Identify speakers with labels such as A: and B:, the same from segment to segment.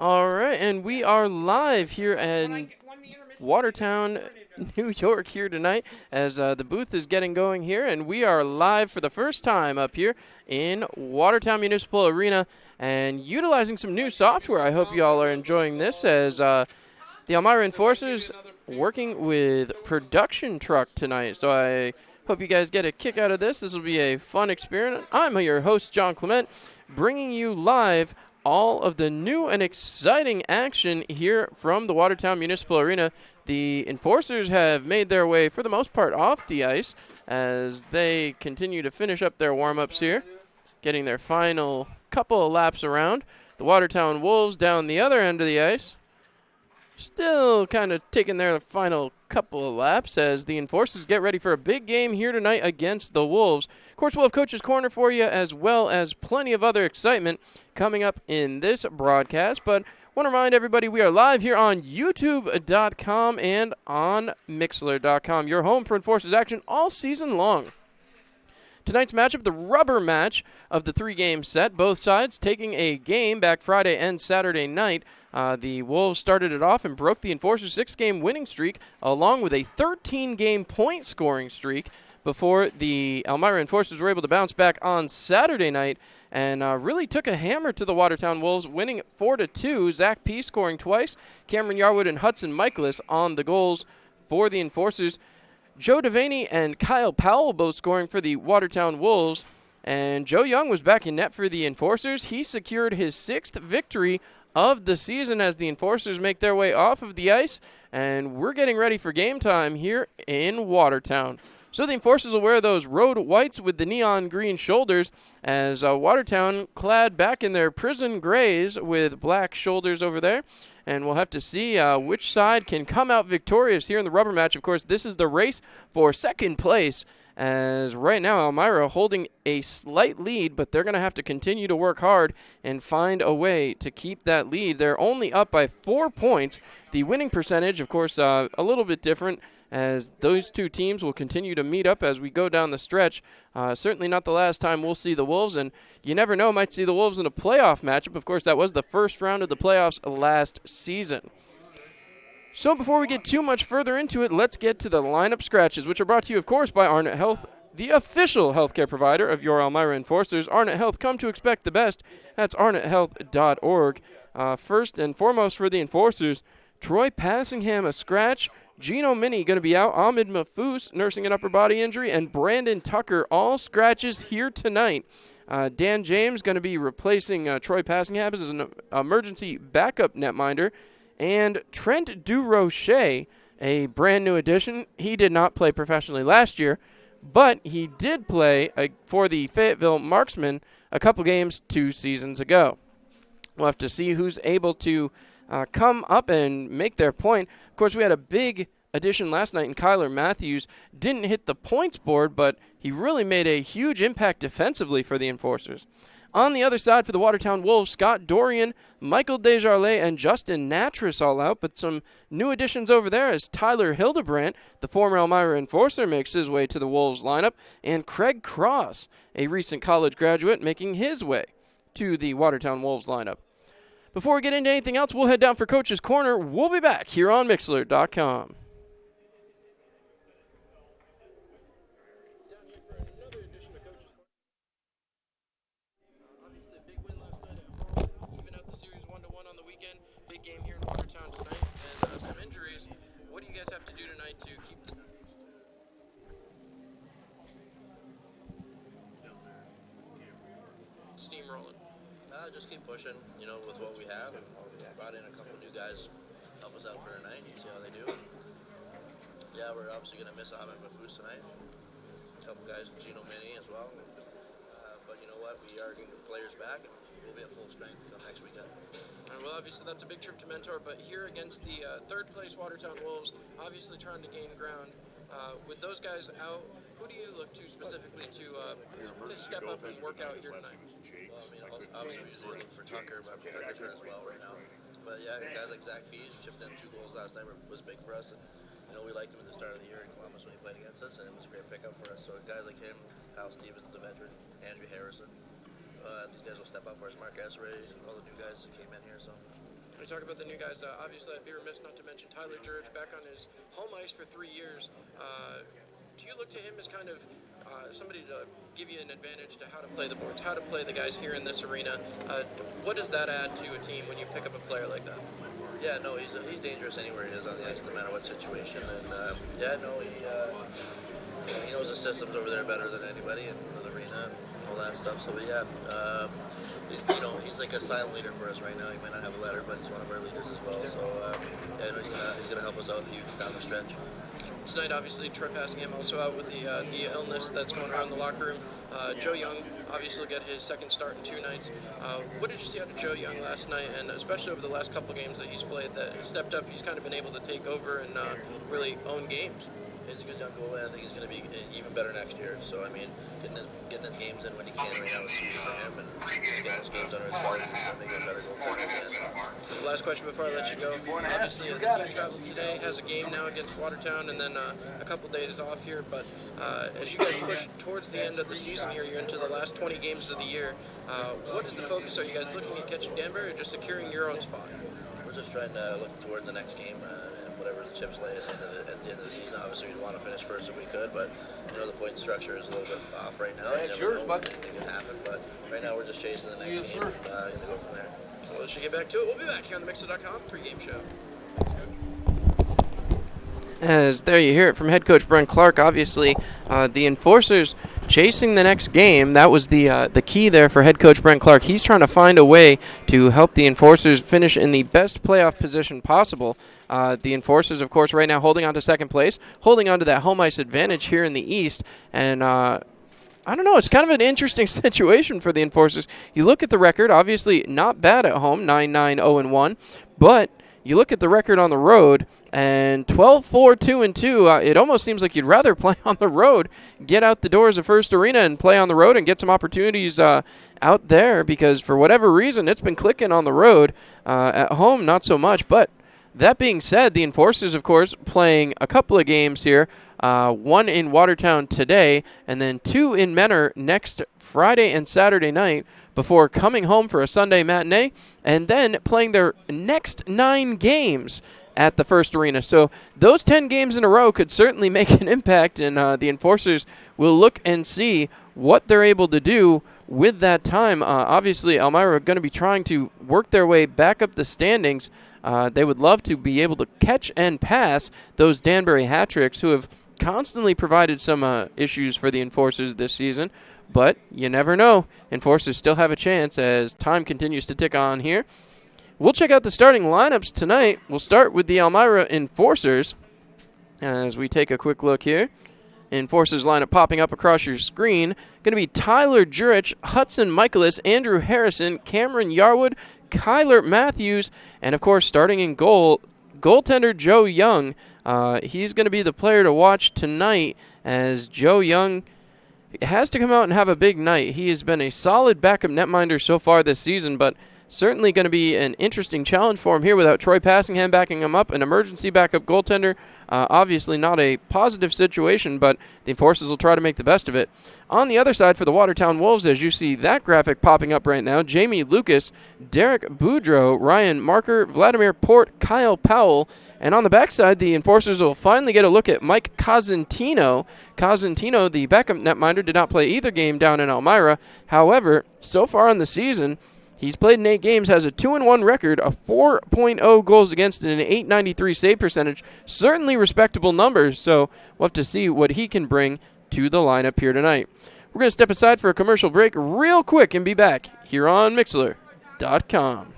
A: All right, and we are live here in Watertown, New York here tonight as the booth is getting going here, and we are live for the first time up here in Watertown Municipal Arena and utilizing some new software. I hope you all are enjoying this as the Elmira Enforcers working with Production Truck tonight. So I hope you guys get a kick out of this. This will be a fun experience. I'm your host, John Clement, bringing you live all of the new and exciting action here from the Watertown Municipal Arena. The Enforcers have made their way, for the most part, off the ice as they continue to finish up their warm-ups here, getting their final couple of laps around. The Watertown Wolves down the other end of the ice, still kind of taking their final couple of laps as the Enforcers get ready for a big game here tonight against the Wolves. Of course, we'll have Coach's Corner for you as well as plenty of other excitement coming up in this broadcast. But I want to remind everybody we are live here on YouTube.com and on Mixler.com, your home for Enforcers action all season long. Tonight's matchup, the rubber match of the three-game set. Both sides taking a game back Friday and Saturday night. The Wolves started it off and broke the Enforcers' 6-game winning streak along with a 13-game point-scoring streak before the Elmira Enforcers were able to bounce back on Saturday night and really took a hammer to the Watertown Wolves, winning 4-2. Zach P. scoring twice, Cameron Yarwood and Hudson Michaelis on the goals for the Enforcers. Joe Devaney and Kyle Powell both scoring for the Watertown Wolves. And Joe Young was back in net for the Enforcers. He secured his 6th victory of the season as the Enforcers make their way off of the ice. And we're getting ready for game time here in Watertown. So the Enforcers will wear those road whites with the neon green shoulders as Watertown clad back in their prison grays with black shoulders over there. And we'll have to see which side can come out victorious here in the rubber match. Of course, this is the race for second place, as right now Elmira holding a slight lead, but they're going to have to continue to work hard and find a way to keep that lead. They're only up by 4 points. The winning percentage, of course, a little bit different, as those two teams will continue to meet up as we go down the stretch. Certainly not the last time we'll see the Wolves, and you never know, might see the Wolves in a playoff matchup. Of course, that was the first round of the playoffs last season. So before we get too much further into it, let's get to the lineup scratches, which are brought to you, of course, by Arnett Health, the official healthcare provider of your Elmira Enforcers. Arnett Health, come to expect the best. That's arnetthealth.org. First and foremost for the Enforcers, Troy Passingham, a scratch. Gino Mini going to be out. Ahmed Mahfouz nursing an upper body injury. And Brandon Tucker, all scratches here tonight. Dan James going to be replacing Troy Passingham as an emergency backup netminder. And Trent Durocher, a brand new addition. He did not play professionally last year, but he did play for the Fayetteville Marksmen a couple games 2 seasons ago. We'll have to see who's able to come up and make their point. Of course, we had a big addition last night in Kyler Matthews. Didn't hit the points board, but he really made a huge impact defensively for the Enforcers. On the other side for the Watertown Wolves, Scott Dorian, Michael Desjardins, and Justin Natras all out, but some new additions over there as Tyler Hildebrandt, the former Elmira Enforcer, makes his way to the Wolves lineup, and Craig Cross, a recent college graduate, making his way to the Watertown Wolves lineup. Before we get into anything else, we'll head down for Coach's Corner. We'll be back here on Mixler.com. Obviously a big win last night at home. Even out the series 1-1 on the weekend. Big game here in Watertown tonight. And some injuries. What do you guys have to do tonight to keep the steam rolling?
B: Just keep pushing, with what we have, and brought in a couple new guys help us out for tonight and see how they do. Yeah, we're obviously going to miss Ahmed Mahfouz tonight. A couple guys, Gino Mini as well. But you know what, we are getting the players back, and we'll be at full strength next weekend.
A: Well, obviously that's a big trip to Mentor, but here against the third-place Watertown Wolves, obviously trying to gain ground. With those guys out, who do you look to specifically to step up and work out here tonight?
B: Well, obviously we usually look for Tucker, but Tucker's hurt as well right now. But yeah, guys like Zach Pease chipped in 2 goals last night was big for us. And, we liked him at the start of the year in Columbus when he played against us, and it was a great pickup for us. So guys like him, Hal Stevens, the veteran, Andrew Harrison, these guys will step up for us. Mark Esray, all the new guys that came in here. So
A: When you talk about the new guys, obviously I'd be remiss not to mention Tyler Jurich back on his home ice for 3 years. Do you look to him as kind of somebody to give you an advantage to how to play the boards, how to play the guys here in this arena? What does that add to a team when you pick up a player like that?
B: Yeah, no, he's dangerous anywhere he is on the ice, no matter what situation. And yeah, no, he knows the systems over there better than anybody in the arena and all that stuff. So yeah, he's like a silent leader for us right now. He might not have a letter, but he's one of our leaders as well. So yeah, he's gonna help us out huge down the stretch.
A: Tonight, obviously, Troy Passingham also out with the illness that's going around the locker room. Joe Young obviously got his second start in 2 nights. What did you see out of Joe Young last night, and especially over the last couple games that he's played that stepped up? He's kind of been able to take over and really own games.
B: He's a good young goalie. I think he's going to be even better next year. So, I mean, getting his games in when he can right now is huge for him. And he's getting his games under his belt. He's going to make him a better goaltender again.
A: Last question before I let you go. Obviously, the team traveled today, has a game now against Watertown, and then a couple days off here. But as you guys push towards the end of the season here, you're into the last 20 games of the year. What is the focus? Are you guys looking at catching Denver or just securing your own spot?
B: We're just trying to look towards the next game. Whatever the chips lay at the end of the season. Obviously, we'd want to finish first if we could, but the point structure is a little bit off right now.
C: It's yours, bud.
B: Anything can happen, but right now we're just chasing the next game and going to go from there.
A: Well, let's get back to it. We'll be back here on the Mixer.com pregame show. As there you hear it from head coach Brent Clark. Obviously, the Enforcers chasing the next game. That was the key there for head coach Brent Clark. He's trying to find a way to help the Enforcers finish in the best playoff position possible. The Enforcers, of course, right now holding on to second place, holding on to that home ice advantage here in the East. And I don't know, it's kind of an interesting situation for the Enforcers. You look at the record, obviously not bad at home, 9-9-0-1, but you look at the record on the road, and 12-4-2-2. It almost seems like you'd rather play on the road, get out the doors of First Arena and play on the road and get some opportunities out there, because for whatever reason it's been clicking on the road. At home, not so much. But that being said, the Enforcers, of course, playing a couple of games here. One in Watertown today, and then 2 in Menor next Friday and Saturday night, before coming home for a Sunday matinee, and then playing their next 9 games at the First Arena. So those 10 games in a row could certainly make an impact, and the Enforcers will look and see what they're able to do with that time. Obviously, Elmira are going to be trying to work their way back up the standings. They would love to be able to catch and pass those Danbury hat-tricks, who have constantly provided some issues for the Enforcers this season. But you never know. Enforcers still have a chance as time continues to tick on here. We'll check out the starting lineups tonight. We'll start with the Elmira Enforcers as we take a quick look here. Enforcers lineup popping up across your screen. Going to be Tyler Jurich, Hudson Michaelis, Andrew Harrison, Cameron Yarwood, Kyler Matthews, and of course starting in goal, goaltender Joe Young. He's going to be the player to watch tonight, as Joe Young has to come out and have a big night. He has been a solid backup netminder so far this season, but certainly going to be an interesting challenge for him here without Troy Passingham backing him up, an emergency backup goaltender. Obviously not a positive situation, but the Enforcers will try to make the best of it. On the other side for the Watertown Wolves, as you see that graphic popping up right now, Jamie Lucas, Derek Boudreau, Ryan Marker, Vladimir Port, Kyle Powell. And on the backside, the Enforcers will finally get a look at Mike Cosentino. Cosentino, the backup netminder, did not play either game down in Elmira. However, so far in the season, he's played in 8 games, has a 2-1 record, a 4.0 goals against, and an 893 save percentage. Certainly respectable numbers, so we'll have to see what he can bring to the lineup here tonight. We're going to step aside for a commercial break real quick and be back here on Mixler.com.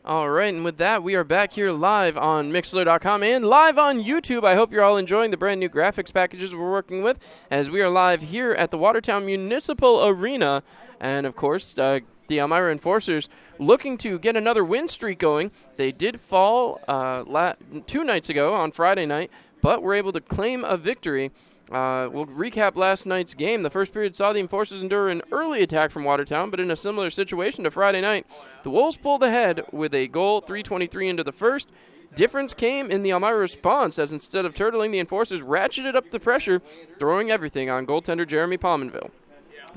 A: All right, and with that, we are back here live on Mixler.com and live on YouTube. I hope you're all enjoying the brand new graphics packages we're working with, as we are live here at the Watertown Municipal Arena. And, of course, the Elmira Enforcers looking to get another win streak going. They did fall 2 nights ago on Friday night, but were able to claim a victory. We'll recap last night's game. The first period saw the Enforcers endure an early attack from Watertown, but in a similar situation to Friday night, the Wolves pulled ahead with a goal, 3:23 into the first. Difference came in the Elmira response, as instead of turtling, the Enforcers ratcheted up the pressure, throwing everything on goaltender Jeremy Pominville.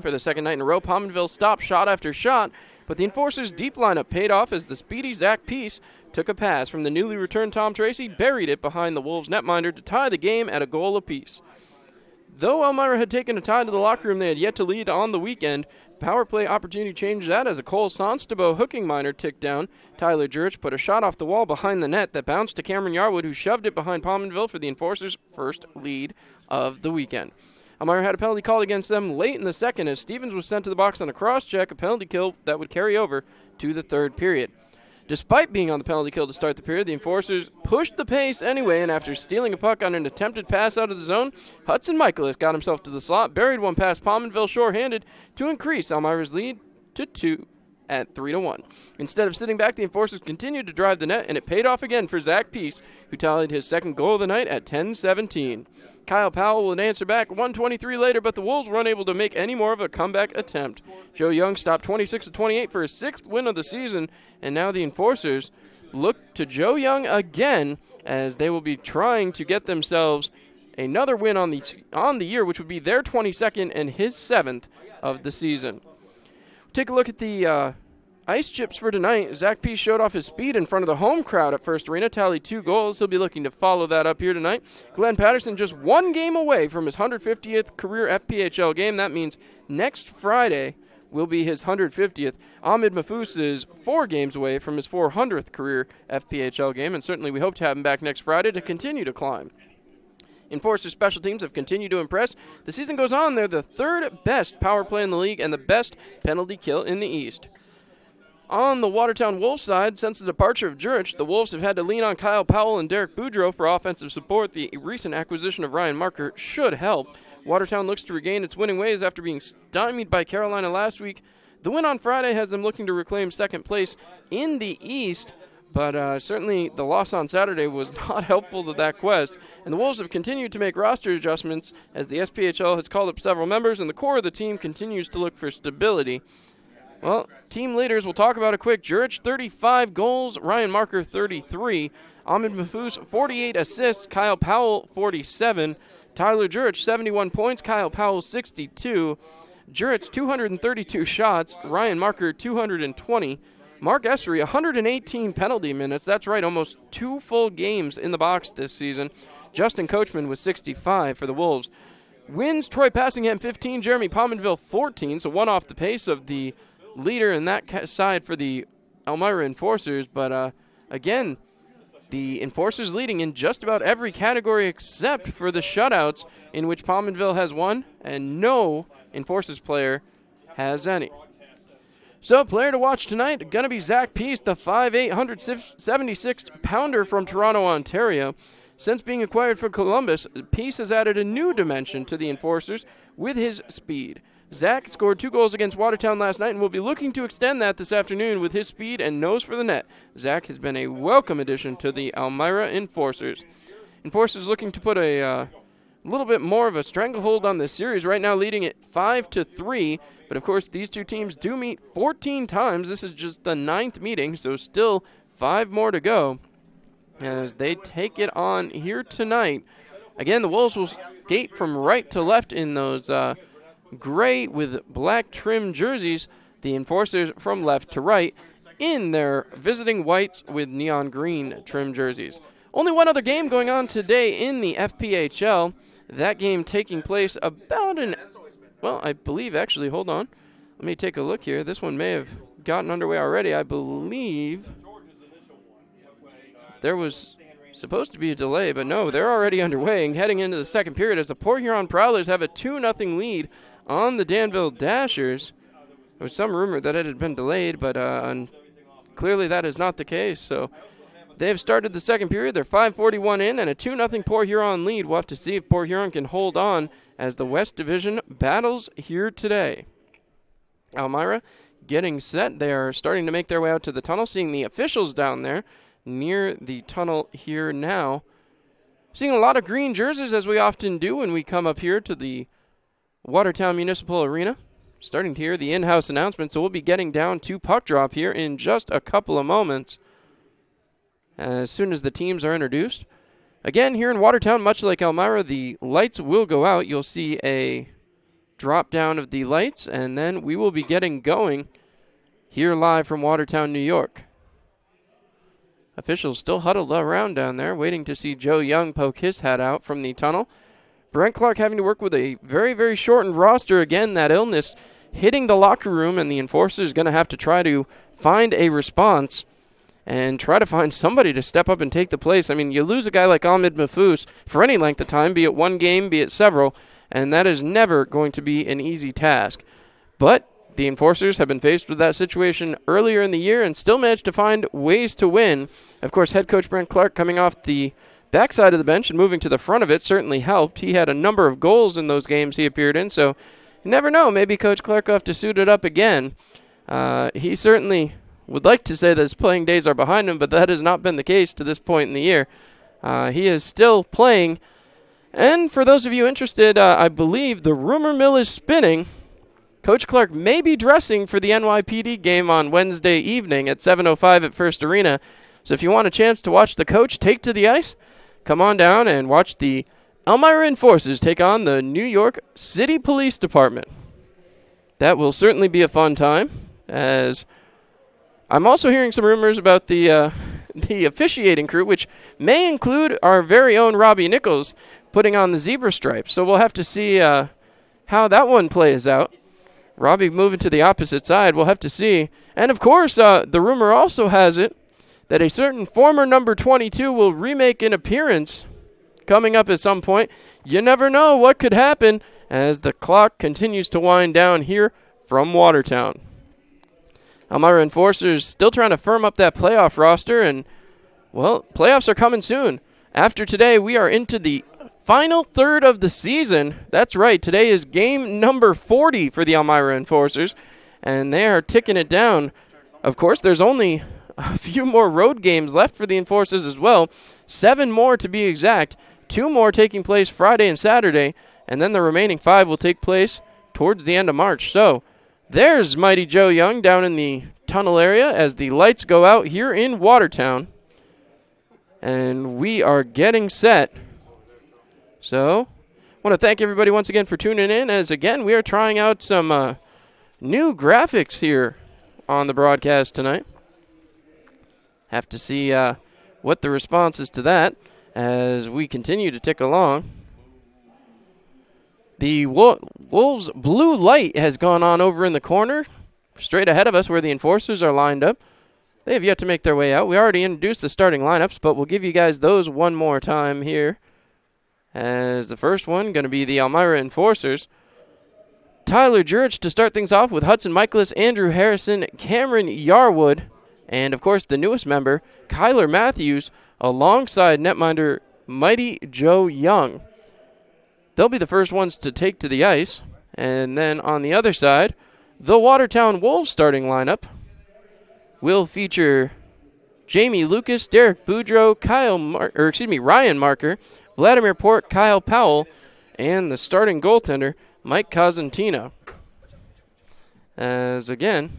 A: For the second night in a row, Pominville stopped shot after shot, but the Enforcers' deep lineup paid off as the speedy Zach Peace took a pass from the newly returned Tom Tracy, buried it behind the Wolves' netminder to tie the game at a goal apiece. Though Elmira had taken a tie to the locker room they had yet to lead on the weekend, power play opportunity changed that as a Cole Sonstabo hooking minor ticked down. Tyler Jurich put a shot off the wall behind the net that bounced to Cameron Yarwood, who shoved it behind Pominville for the Enforcers' first lead of the weekend. Elmira had a penalty called against them late in the second as Stevens was sent to the box on a cross-check, a penalty kill that would carry over to the third period. Despite being on the penalty kill to start the period, the Enforcers pushed the pace anyway, and after stealing a puck on an attempted pass out of the zone, Hudson Michaelis got himself to the slot, buried one past Pominville shorthanded to increase Elmira's lead to 2 at 3-1. Instead of sitting back, the Enforcers continued to drive the net, and it paid off again for Zach Peace, who tallied his second goal of the night at 10-17. Kyle Powell would answer back 1:23 later, but the Wolves were unable to make any more of a comeback attempt. Joe Young stopped 26-28 for his 6th win of the season, and now the Enforcers look to Joe Young again as they will be trying to get themselves another win on the year, which would be their 22nd and his 7th of the season. Take a look at the ice chips for tonight. Zach Peace showed off his speed in front of the home crowd at First Arena, tallied 2 goals. He'll be looking to follow that up here tonight. Glenn Patterson just 1 game away from his 150th career FPHL game. That means next Friday will be his 150th. Ahmed Mahfouz is 4 games away from his 400th career FPHL game, and certainly we hope to have him back next Friday to continue to climb. Enforcer special teams have continued to impress. The season goes on. They're the 3rd best power play in the league and the best penalty kill in the East. On the Watertown Wolves side, since the departure of Jurich, the Wolves have had to lean on Kyle Powell and Derek Boudreau for offensive support. The recent acquisition of Ryan Marker should help. Watertown looks to regain its winning ways after being stymied by Carolina last week. The win on Friday has them looking to reclaim second place in the East, but certainly the loss on Saturday was not helpful to that quest. And the Wolves have continued to make roster adjustments as the SPHL has called up several members, and the core of the team continues to look for stability. Well, team leaders, we'll talk about it quick. Jurich, 35 goals. Ryan Marker, 33. Ahmed Mahfouz, 48 assists. Kyle Powell, 47. Tyler Jurich, 71 points. Kyle Powell, 62. Jurich, 232 shots. Ryan Marker, 220. Mark Essery, 118 penalty minutes. That's right, almost 2 full games in the box this season. Justin Coachman with 65 for the Wolves. Wins, Troy Passingham, 15. Jeremy Pominville, 14. So 1 off the pace of the leader in that side for the Elmira Enforcers, but again, the Enforcers leading in just about every category except for the shutouts, in which Pominville has 1 and no Enforcers player has any. So, player to watch tonight, going to be Zach Peace, the 5'8", 176-pounder from Toronto, Ontario. Since being acquired from Columbus, Peace has added a new dimension to the Enforcers with his speed. Zach scored 2 goals against Watertown last night and will be looking to extend that this afternoon with his speed and nose for the net. Zach has been a welcome addition to the Elmira Enforcers. Enforcers looking to put a little bit more of a stranglehold on this series, right now leading it 5-3. But of course, these two teams do meet 14 times. This is just the 9th meeting, so still 5 more to go as they take it on here tonight. Again, the Wolves will skate from right to left in those gray with black trim jerseys. The Enforcers from left to right in their visiting whites with neon green trim jerseys. Only one other game going on today in the FPHL. That game taking place about I believe actually, hold on. Let me take a look here. This one may have gotten underway already. I believe there was supposed to be a delay, but no, they're already underway and heading into the second period as the Port Huron Prowlers have a 2-0 lead on the Danville Dashers. There was some rumor that it had been delayed, but clearly that is not the case. So they've started the second period. They're 5:41 in and a 2-0 Port Huron lead. We'll have to see if Port Huron can hold on as the West Division battles here today. Elmira getting set. They are starting to make their way out to the tunnel, seeing the officials down there near the tunnel here now. Seeing a lot of green jerseys, as we often do when we come up here to the Watertown Municipal Arena. Starting to hear the in-house announcement, so we'll be getting down to puck drop here in just a couple of moments as soon as the teams are introduced. Again, here in Watertown, much like Elmira, the lights will go out. You'll see a drop down of the lights, and then we will be getting going here live from Watertown, New York. Officials still huddled around down there, waiting to see Joe Young poke his head out from the tunnel. Brent Clark having to work with a very, very shortened roster. Again, that illness hitting the locker room, and the enforcer is going to have to try to find a response and try to find somebody to step up and take the place. I mean, you lose a guy like Ahmed Mahfouz for any length of time, be it one game, be it several, and that is never going to be an easy task. But the enforcers have been faced with that situation earlier in the year and still managed to find ways to win. Of course, head coach Brent Clark coming off the backside of the bench and moving to the front of it certainly helped. He had a number of goals in those games he appeared in, so you never know. Maybe Coach Clark will have to suit it up again. He certainly would like to say that his playing days are behind him, but that has not been the case to this point in the year. He is still playing. And for those of you interested, I believe the rumor mill is spinning. Coach Clark may be dressing for the NYPD game on Wednesday evening at 7:05 at First Arena. So if you want a chance to watch the coach take to the ice, come on down and watch the Elmira Enforcers take on the New York City Police Department. That will certainly be a fun time, as I'm also hearing some rumors about the officiating crew, which may include our very own Robbie Nichols putting on the zebra stripes. So we'll have to see how that one plays out. Robbie moving to the opposite side, we'll have to see. And of course, the rumor also has it that a certain former number 22 will remake an appearance coming up at some point. You never know what could happen as the clock continues to wind down here from Watertown. Elmira Enforcers still trying to firm up that playoff roster, and, well, playoffs are coming soon. After today, we are into the final third of the season. That's right, today is game number 40 for the Elmira Enforcers, and they are ticking it down. Of course, there's only a few more road games left for the Enforcers as well. 7 more to be exact. 2 more taking place Friday and Saturday, and then the remaining 5 will take place towards the end of March. So there's Mighty Joe Young down in the tunnel area as the lights go out here in Watertown. And we are getting set. So I want to thank everybody once again for tuning in, as again we are trying out some new graphics here on the broadcast tonight. Have to see what the response is to that as we continue to tick along. The Wolves' blue light has gone on over in the corner, straight ahead of us where the Enforcers are lined up. They have yet to make their way out. We already introduced the starting lineups, but we'll give you guys those one more time here. As the first one going to be the Elmira Enforcers. Tyler Jurich to start things off with Hudson Michaelis, Andrew Harrison, Cameron Yarwood, and, of course, the newest member, Kyler Matthews, alongside netminder Mighty Joe Young. They'll be the first ones to take to the ice. And then on the other side, the Watertown Wolves starting lineup will feature Jamie Lucas, Derek Boudreau, Ryan Marker, Vladimir Port, Kyle Powell, and the starting goaltender, Mike Cosentino. As again,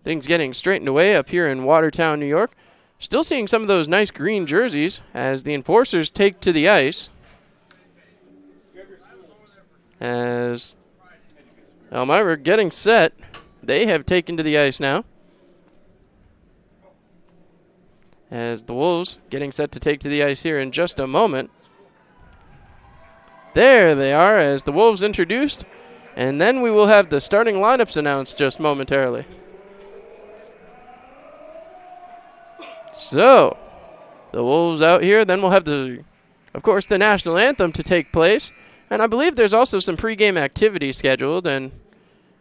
A: things getting straightened away up here in Watertown, New York. Still seeing some of those nice green jerseys as the Enforcers take to the ice. As Elmira getting set. They have taken to the ice now. As the Wolves getting set to take to the ice here in just a moment. There they are as the Wolves introduced. And then we will have the starting lineups announced just momentarily. So, the Wolves out here. Then we'll have, of course, the national anthem to take place. And I believe there's also some pregame activity scheduled. And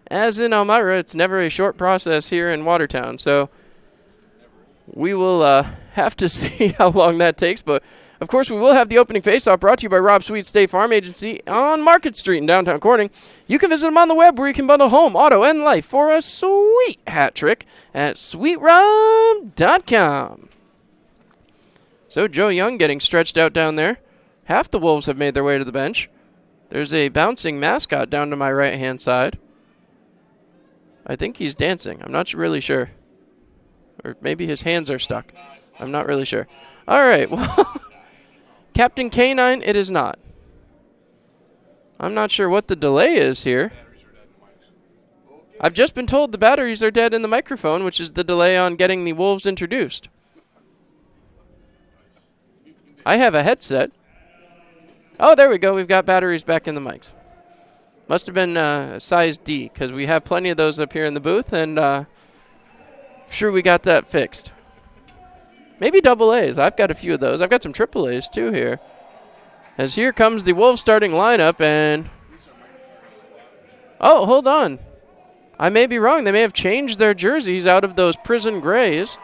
A: as in Elmira, it's never a short process here in Watertown. So we will have to see how long that takes. But, of course, we will have the opening face-off brought to you by Rob Sweet State Farm Agency on Market Street in downtown Corning. You can visit them on the web where you can bundle home, auto, and life for a sweet hat trick at sweetrob.com. So Joe Young getting stretched out down there. Half the Wolves have made their way to the bench. There's a bouncing mascot down to my right-hand side. I think he's dancing. I'm not really sure. Or maybe his hands are stuck. I'm not really sure. All right, well, Captain K9, it is not. I'm not sure what the delay is here. I've just been told the batteries are dead in the microphone, which is the delay on getting the Wolves introduced. I have a headset. Oh, there we go. We've got batteries back in the mics. Must have been size D, because we have plenty of those up here in the booth, and sure we got that fixed. Maybe double A's. I've got a few of those. I've got some triple A's, too, here. As here comes the Wolves starting lineup, and... Oh, hold on. I may be wrong. They may have changed their jerseys out of those prison grays.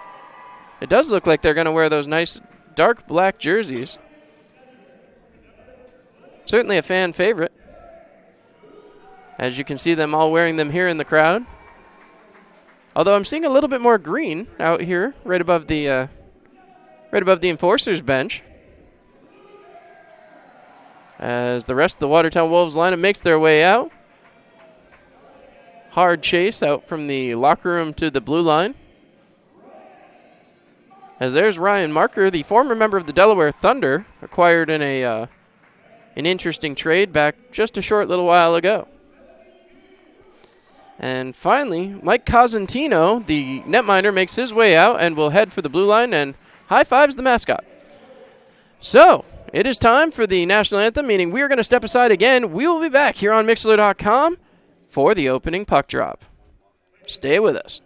A: It does look like they're going to wear those nice dark black jerseys. Certainly a fan favorite. As you can see them all wearing them here in the crowd. Although I'm seeing a little bit more green out here, right above the enforcers bench. As the rest of the Watertown Wolves lineup makes their way out. Hard chase out from the locker room to the blue line. As there's Ryan Marker, the former member of the Delaware Thunder, acquired in an interesting trade back just a short little while ago. And finally, Mike Cosentino, the netminder, makes his way out and will head for the blue line and high-fives the mascot. So, it is time for the national anthem, meaning we are going to step aside again. We will be back here on Mixler.com for the opening puck drop. Stay with us.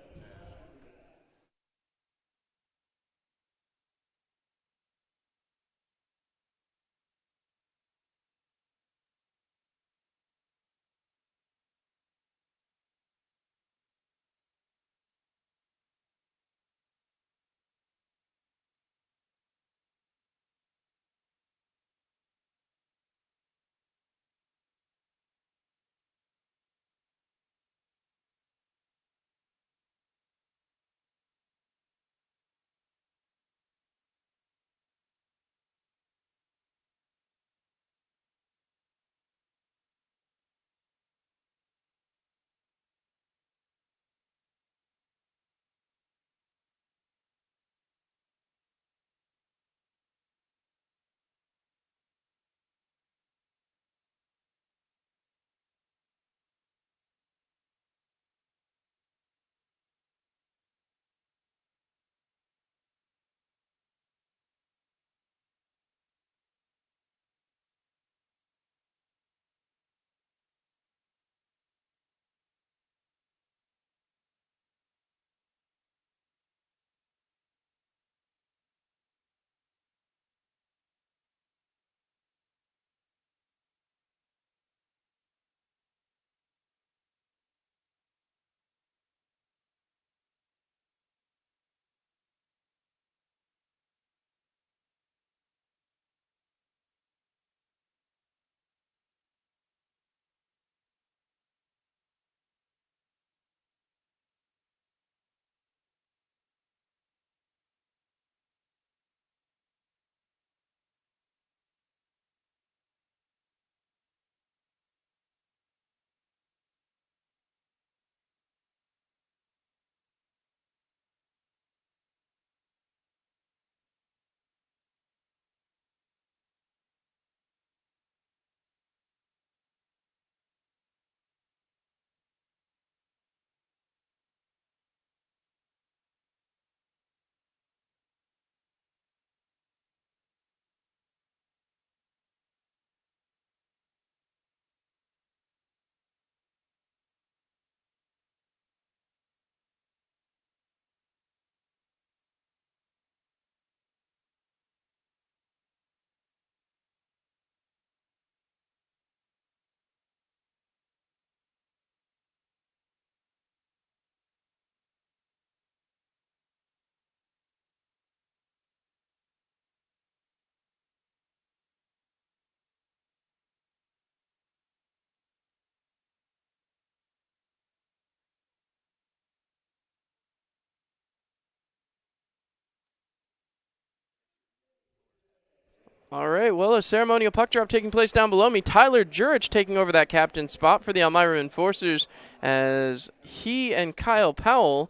A: All right, well, a ceremonial puck drop taking place down below me. Tyler Jurich taking over that captain spot for the Elmira Enforcers as he and Kyle Powell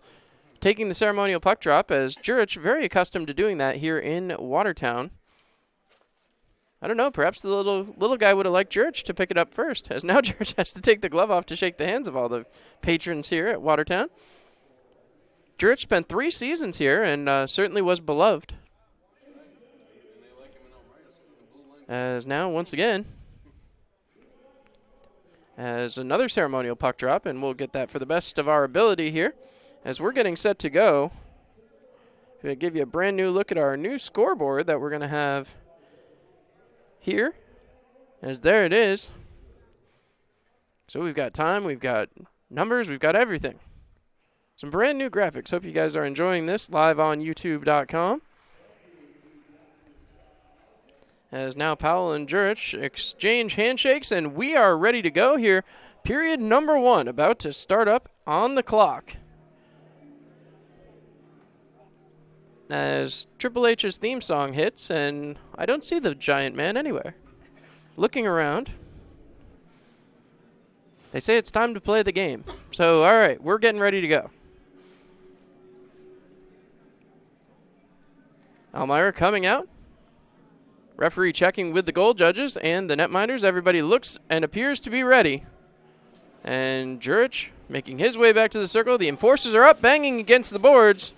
A: taking the ceremonial puck drop, as Jurich very accustomed to doing that here in Watertown. I don't know, perhaps the little guy would have liked Jurich to pick it up first, as now Jurich has to take the glove off to shake the hands of all the patrons here at Watertown. Jurich spent 3 seasons here and certainly was beloved. As now, once again, as another ceremonial puck drop, and we'll get that for the best of our ability here. As we're getting set to go, I'm going to give you a brand new look at our new scoreboard that we're going to have here. As there it is. So we've got time, we've got numbers, we've got everything. Some brand new graphics. Hope you guys are enjoying this live on YouTube.com. As now Powell and Jurich exchange handshakes, and we are ready to go here. Period number 1 about to start up on the clock. As Triple H's theme song hits, and I don't see the giant man anywhere. Looking around. They say it's time to play the game. So, all right, we're getting ready to go. Elmira coming out. Referee checking with the goal judges and the netminders. Everybody looks and appears to be ready. And Jurich making his way back to the circle. The Enforcers are up, banging against the boards.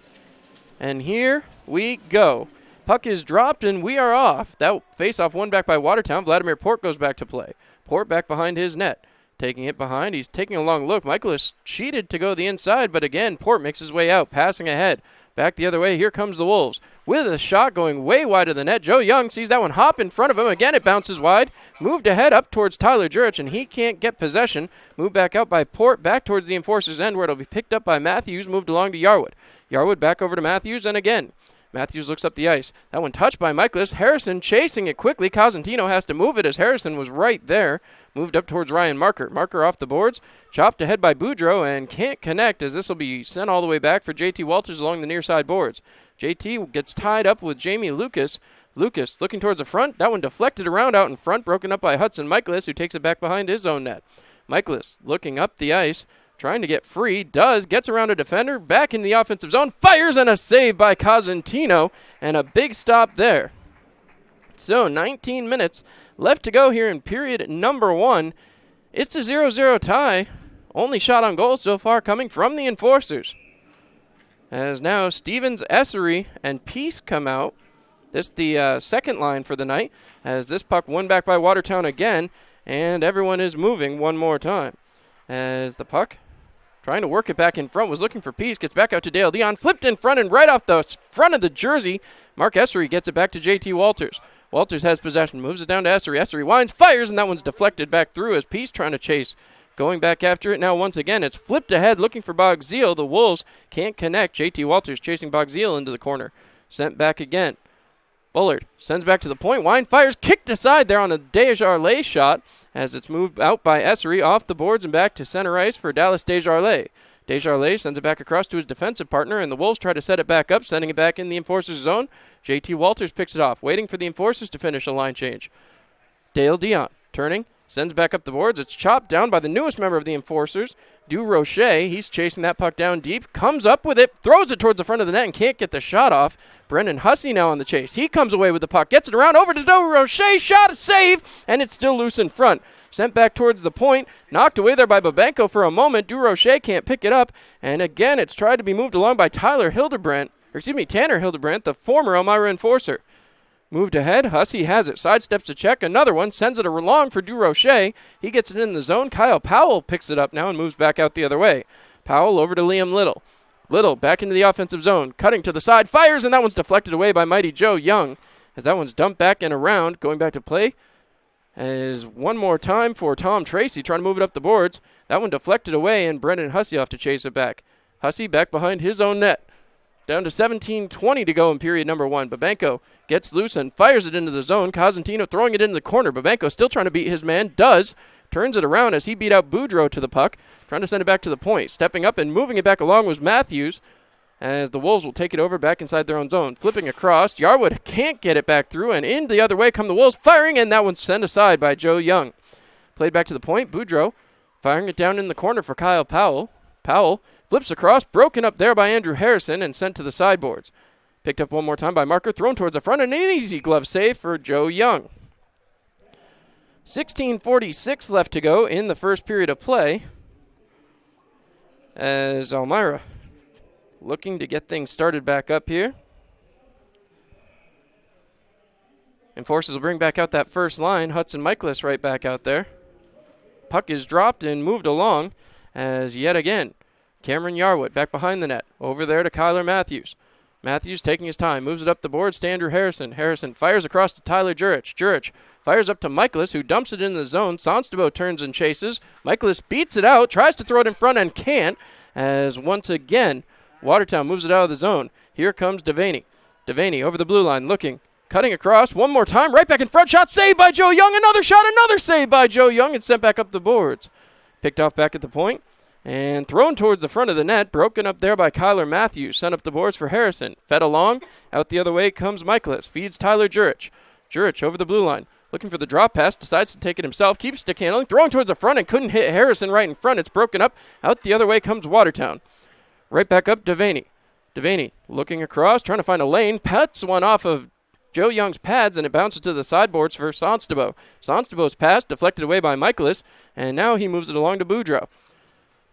A: And here we go. Puck is dropped and we are off. That face-off won back by Watertown. Vladimir Port goes back to play. Port back behind his net. Taking it behind. He's taking a long look. Michaelis cheated to go the inside, but again, Port makes his way out, passing ahead. Back the other way, here comes the Wolves. With a shot going way wide of the net. Joe Young sees that one hop in front of him. Again, it bounces wide. Moved ahead up towards Tyler Jurich, and he can't get possession. Moved back out by Port, back towards the Enforcers' end, where it'll be picked up by Matthews, moved along to Yarwood. Yarwood back over to Matthews, and again, Matthews looks up the ice. That one touched by Michaelis. Harrison chasing it quickly. Cosentino has to move it as Harrison was right there. Moved up towards Ryan Marker. Marker off the boards. Chopped ahead by Boudreau and can't connect as this will be sent all the way back for JT Walters along the near side boards. JT gets tied up with Jamie Lucas. Lucas looking towards the front. That one deflected around out in front. Broken up by Hudson Michaelis, who takes it back behind his own net. Michaelis looking up the ice. Trying to get free, gets around a defender, back in the offensive zone, fires, and a save by Cosentino, and a big stop there. So 19 minutes left to go here in period number 1. It's a 0-0 tie. Only shot on goal so far coming from the Enforcers. As now Stevens, Essery, and Peace come out. This the second line for the night, as this puck won back by Watertown again, and everyone is moving one more time. As the puck trying to work it back in front, was looking for Peace, gets back out to Dale Dion, flipped in front and right off the front of the jersey. Mark Essery gets it back to JT Walters. Walters has possession, moves it down to Essery. Essery winds, fires, and that one's deflected back through as Peace trying to chase. Going back after it now once again. It's flipped ahead looking for Bogzeal. The Wolves can't connect. JT Walters chasing Bogzeal into the corner. Sent back again. Bullard sends back to the point. Wine fires, kicked aside there on a Desjardins shot as it's moved out by Essery off the boards and back to center ice for Dallas Desjardins. Desjardins sends it back across to his defensive partner, and the Wolves try to set it back up, sending it back in the Enforcers' zone. JT Walters picks it off, waiting for the Enforcers to finish a line change. Dale Dion turning, sends back up the boards. It's chopped down by the newest member of the Enforcers, Du Rocher. He's chasing that puck down deep, comes up with it, throws it towards the front of the net and can't get the shot off. Brendan Hussey now on the chase. He comes away with the puck, gets it around over to Du Rocher, shot, a save, and it's still loose in front. Sent back towards the point, knocked away there by Babenko for a moment. Du Rocher can't pick it up, and again it's tried to be moved along by Tanner Hildebrandt, the former Elmira Enforcer. Moved ahead, Hussey has it, sidesteps a check, another one, sends it along for Du Rocher. He gets it in the zone. Kyle Powell picks it up now and moves back out the other way. Powell over to Liam Little. Little back into the offensive zone, cutting to the side, fires, and that one's deflected away by mighty Joe Young as that one's dumped back and around, going back to play. As one more time for Tom Tracy trying to move it up the boards. That one deflected away and Brendan Hussey off to chase it back. Hussey back behind his own net. Down to 17:20 to go in period number 1. Babenko gets loose and fires it into the zone. Cosentino throwing it into the corner. Babenko still trying to beat his man. Turns it around as he beat out Boudreau to the puck. Trying to send it back to the point. Stepping up and moving it back along was Matthews. as the Wolves will take it over back inside their own zone. Flipping across, Yarwood can't get it back through, and in the other way come the Wolves, firing, and that one's sent aside by Joe Young. Played back to the point, Boudreaux firing it down in the corner for Kyle Powell. Powell flips across, broken up there by Andrew Harrison, and sent to the sideboards. Picked up one more time by Marker, thrown towards the front, and an easy glove save for Joe Young. 16:46 left to go in the first period of play, as Elmira looking to get things started back up here. Enforcers will bring back out that first line. Hudson Michaelis right back out there. Puck is dropped and moved along as yet again Cameron Yarwood back behind the net. Over there to Kyler Matthews. Matthews taking his time. Moves it up the boards to Andrew Harrison. Harrison fires across to Tyler Jurich. Jurich fires up to Michaelis, who dumps it in the zone. Sonstabo turns and chases. Michaelis beats it out. Tries to throw it in front and can't. As once again, Watertown moves it out of the zone. Here comes Devaney. Devaney over the blue line looking. Cutting across one more time. Right back in front. Shot saved by Joe Young. Another shot. Another save by Joe Young. And sent back up the boards. Picked off back at the point. And thrown towards the front of the net. Broken up there by Kyler Matthews. Sent up the boards for Harrison. Fed along. Out the other way comes Michaelis. Feeds Tyler Jurich. Jurich over the blue line. Looking for the drop pass. Decides to take it himself. Keeps stick handling. Throwing towards the front and couldn't hit Harrison right in front. It's broken up. Out the other way comes Watertown. Right back up Devaney. Devaney looking across. Trying to find a lane. Pets one off of Joe Young's pads, and it bounces to the sideboards for Sonstabo. Sonstabo's pass deflected away by Michaelis, and now he moves it along to Boudreaux.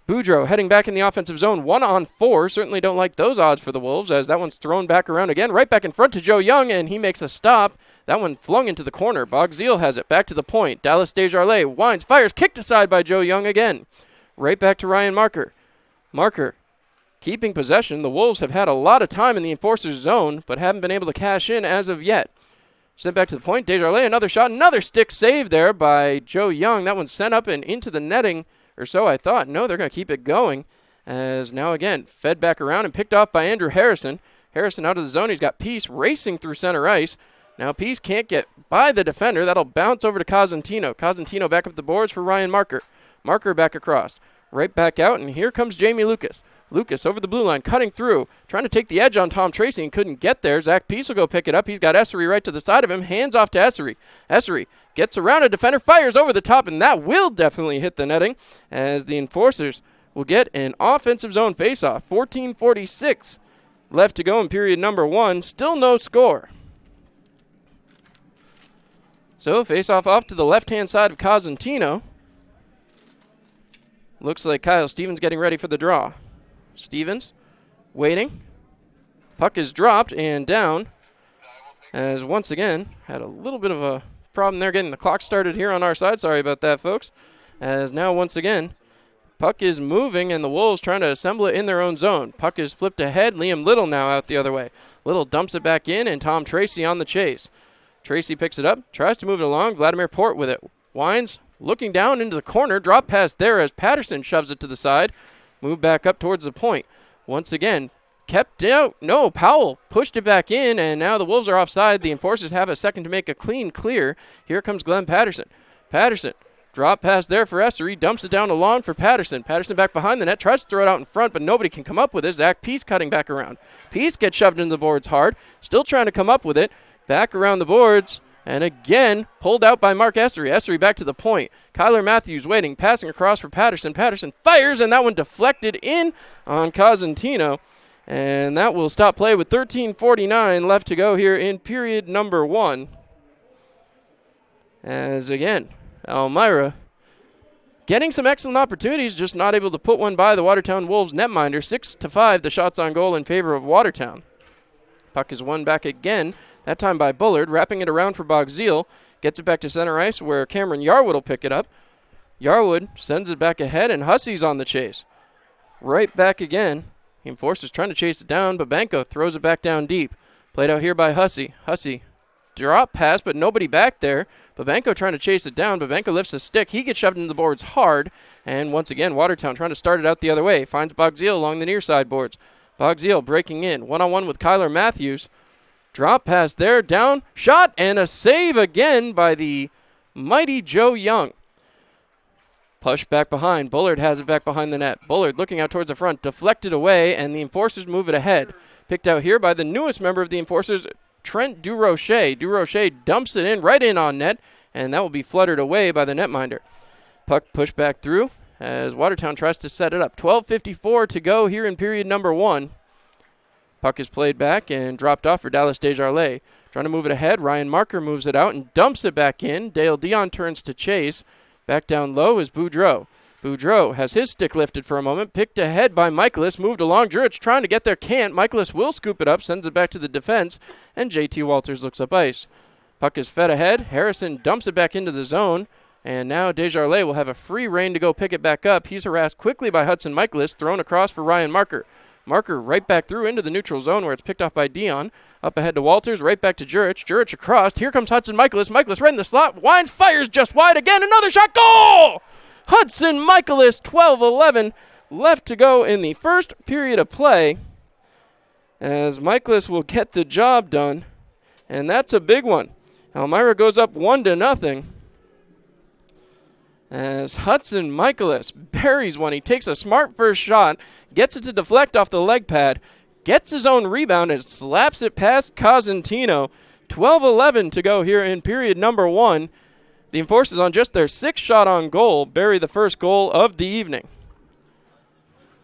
A: Boudreaux heading back in the offensive zone, 1-on-4. Certainly don't like those odds for the Wolves, as that one's thrown back around again. Right back in front to Joe Young, and he makes a stop. That one flung into the corner. Bogzeal has it. Back to the point. Dallas Desjardins winds, fires, kicked aside by Joe Young again. Right back to Ryan Marker. Marker keeping possession. The Wolves have had a lot of time in the Enforcers zone, but haven't been able to cash in as of yet. Sent back to the point. Desjardins, another shot. Another stick save there by Joe Young. That one's sent up and into the netting, or so I thought. No, they're going to keep it going. As now again, fed back around and picked off by Andrew Harrison. Harrison out of the zone. He's got Peace racing through center ice. Now Peace can't get by the defender. That'll bounce over to Cosentino. Cosentino back up the boards for Ryan Marker. Marker back across. Right back out, and here comes Jamie Lucas. Lucas over the blue line, cutting through, trying to take the edge on Tom Tracy and couldn't get there. Zach Peace will go pick it up. He's got Essery right to the side of him. Hands off to Essery. Essery gets around a defender, fires over the top, and that will definitely hit the netting as the Enforcers will get an offensive zone faceoff. 14:46 left to go in period number 1. Still no score. So faceoff off to the left-hand side of Cosentino. Looks like Kyle Stevens getting ready for the draw. Stevens waiting. Puck is dropped and down, as once again had a little bit of a problem there getting the clock started here on our side. Sorry about that, folks. As now once again puck is moving and the Wolves trying to assemble it in their own zone. Puck is flipped ahead. Liam Little now out the other way. Little dumps it back in, and Tom Tracy on the chase. Tracy picks it up, tries to move it along. Vladimir Port with it. Winds, looking down into the corner. Drop pass there as Patterson shoves it to the side. Move back up towards the point. Once again, kept out. No, Powell pushed it back in, and now the Wolves are offside. The Enforcers have a second to make a clean clear. Here comes Glenn Patterson. Patterson, drop pass there for Essery. Dumps it down along for Patterson. Patterson back behind the net. Tries to throw it out in front, but nobody can come up with it. Zach Peace cutting back around. Peace gets shoved into the boards hard. Still trying to come up with it. Back around the boards. And again, pulled out by Mark Essery. Essery back to the point. Kyler Matthews waiting, passing across for Patterson. Patterson fires, and that one deflected in on Cosentino. And that will stop play with 13:49 left to go here in period number 1. As again, Elmira getting some excellent opportunities, just not able to put one by the Watertown Wolves netminder. 6-5, the shots on goal in favor of Watertown. Puck is won back again. That time by Bullard, wrapping it around for Bogzeal. Gets it back to center ice where Cameron Yarwood will pick it up. Yarwood sends it back ahead, and Hussey's on the chase. Right back again. The Enforcers trying to chase it down, but Banco throws it back down deep. Played out here by Hussey. Hussey, drop pass, but nobody back there. Babenko trying to chase it down. Babenko lifts a stick. He gets shoved into the boards hard. And once again, Watertown trying to start it out the other way. Finds Bogzeal along the near side boards. Bogzeal breaking in. One-on-one with Kyler Matthews. Drop pass there, down, shot, and a save again by the mighty Joe Young. Push back behind. Bullard has it back behind the net. Bullard looking out towards the front, deflected away, and the Enforcers move it ahead. Picked out here by the newest member of the Enforcers, Trent Durocher. Durocher dumps it in right in on net, and that will be fluttered away by the netminder. Puck pushed back through as Watertown tries to set it up. 12:54 to go here in period number 1. Puck is played back and dropped off for Dallas Desjardins. Trying to move it ahead. Ryan Marker moves it out and dumps it back in. Dale Dion turns to chase. Back down low is Boudreau. Boudreau has his stick lifted for a moment. Picked ahead by Michaelis. Moved along. Jurich trying to get there. Can't. Michaelis will scoop it up. Sends it back to the defense. And JT Walters looks up ice. Puck is fed ahead. Harrison dumps it back into the zone. And now Desjardins will have a free rein to go pick it back up. He's harassed quickly by Hudson Michaelis. Thrown across for Ryan Marker. Marker right back through into the neutral zone where it's picked off by Dion. Up ahead to Walters, right back to Jurich. Jurich across. Here comes Hudson Michaelis. Michaelis right in the slot. Winds, fires just wide again. Another shot. Goal! Hudson Michaelis, 12-11 left to go in the first period of play. As Michaelis will get the job done. And that's a big one. Elmira goes up 1-0. As Hudson Michaelis buries one. He takes a smart first shot, gets it to deflect off the leg pad, gets his own rebound, and slaps it past Cosentino. 12-11 to go here in period number 1. The Enforcers on just their 6th shot on goal bury the first goal of the evening.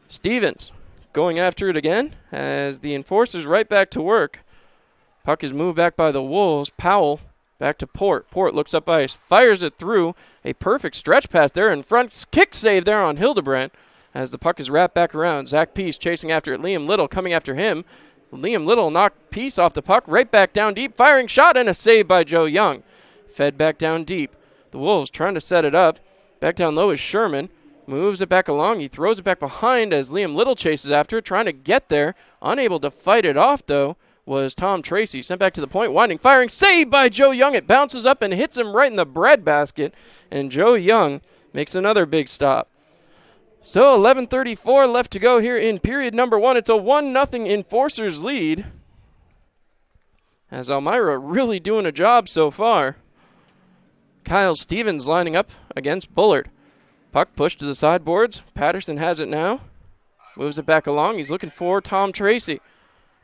A: Stevens going after it again as the Enforcers right back to work. Puck is moved back by the Wolves. Powell back to Port. Port looks up ice, fires it through. A perfect stretch pass there in front. Kick save there on Hildebrandt as the puck is wrapped back around. Zach Peace chasing after it. Liam Little coming after him. Liam Little knocked Peace off the puck. Right back down deep. Firing shot and a save by Joe Young. Fed back down deep. The Wolves trying to set it up. Back down low is Sherman. Moves it back along. He throws it back behind as Liam Little chases after it. Trying to get there. Unable to fight it off though was Tom Tracy. Sent back to the point. Winding, firing. Saved by Joe Young. It bounces up and hits him right in the breadbasket. And Joe Young makes another big stop. So 11:34 left to go here in period number 1. It's a 1-0 Enforcers lead. As Elmira really doing a job so far. Kyle Stevens lining up against Bullard. Puck pushed to the sideboards. Patterson has it now. Moves it back along. He's looking for Tom Tracy.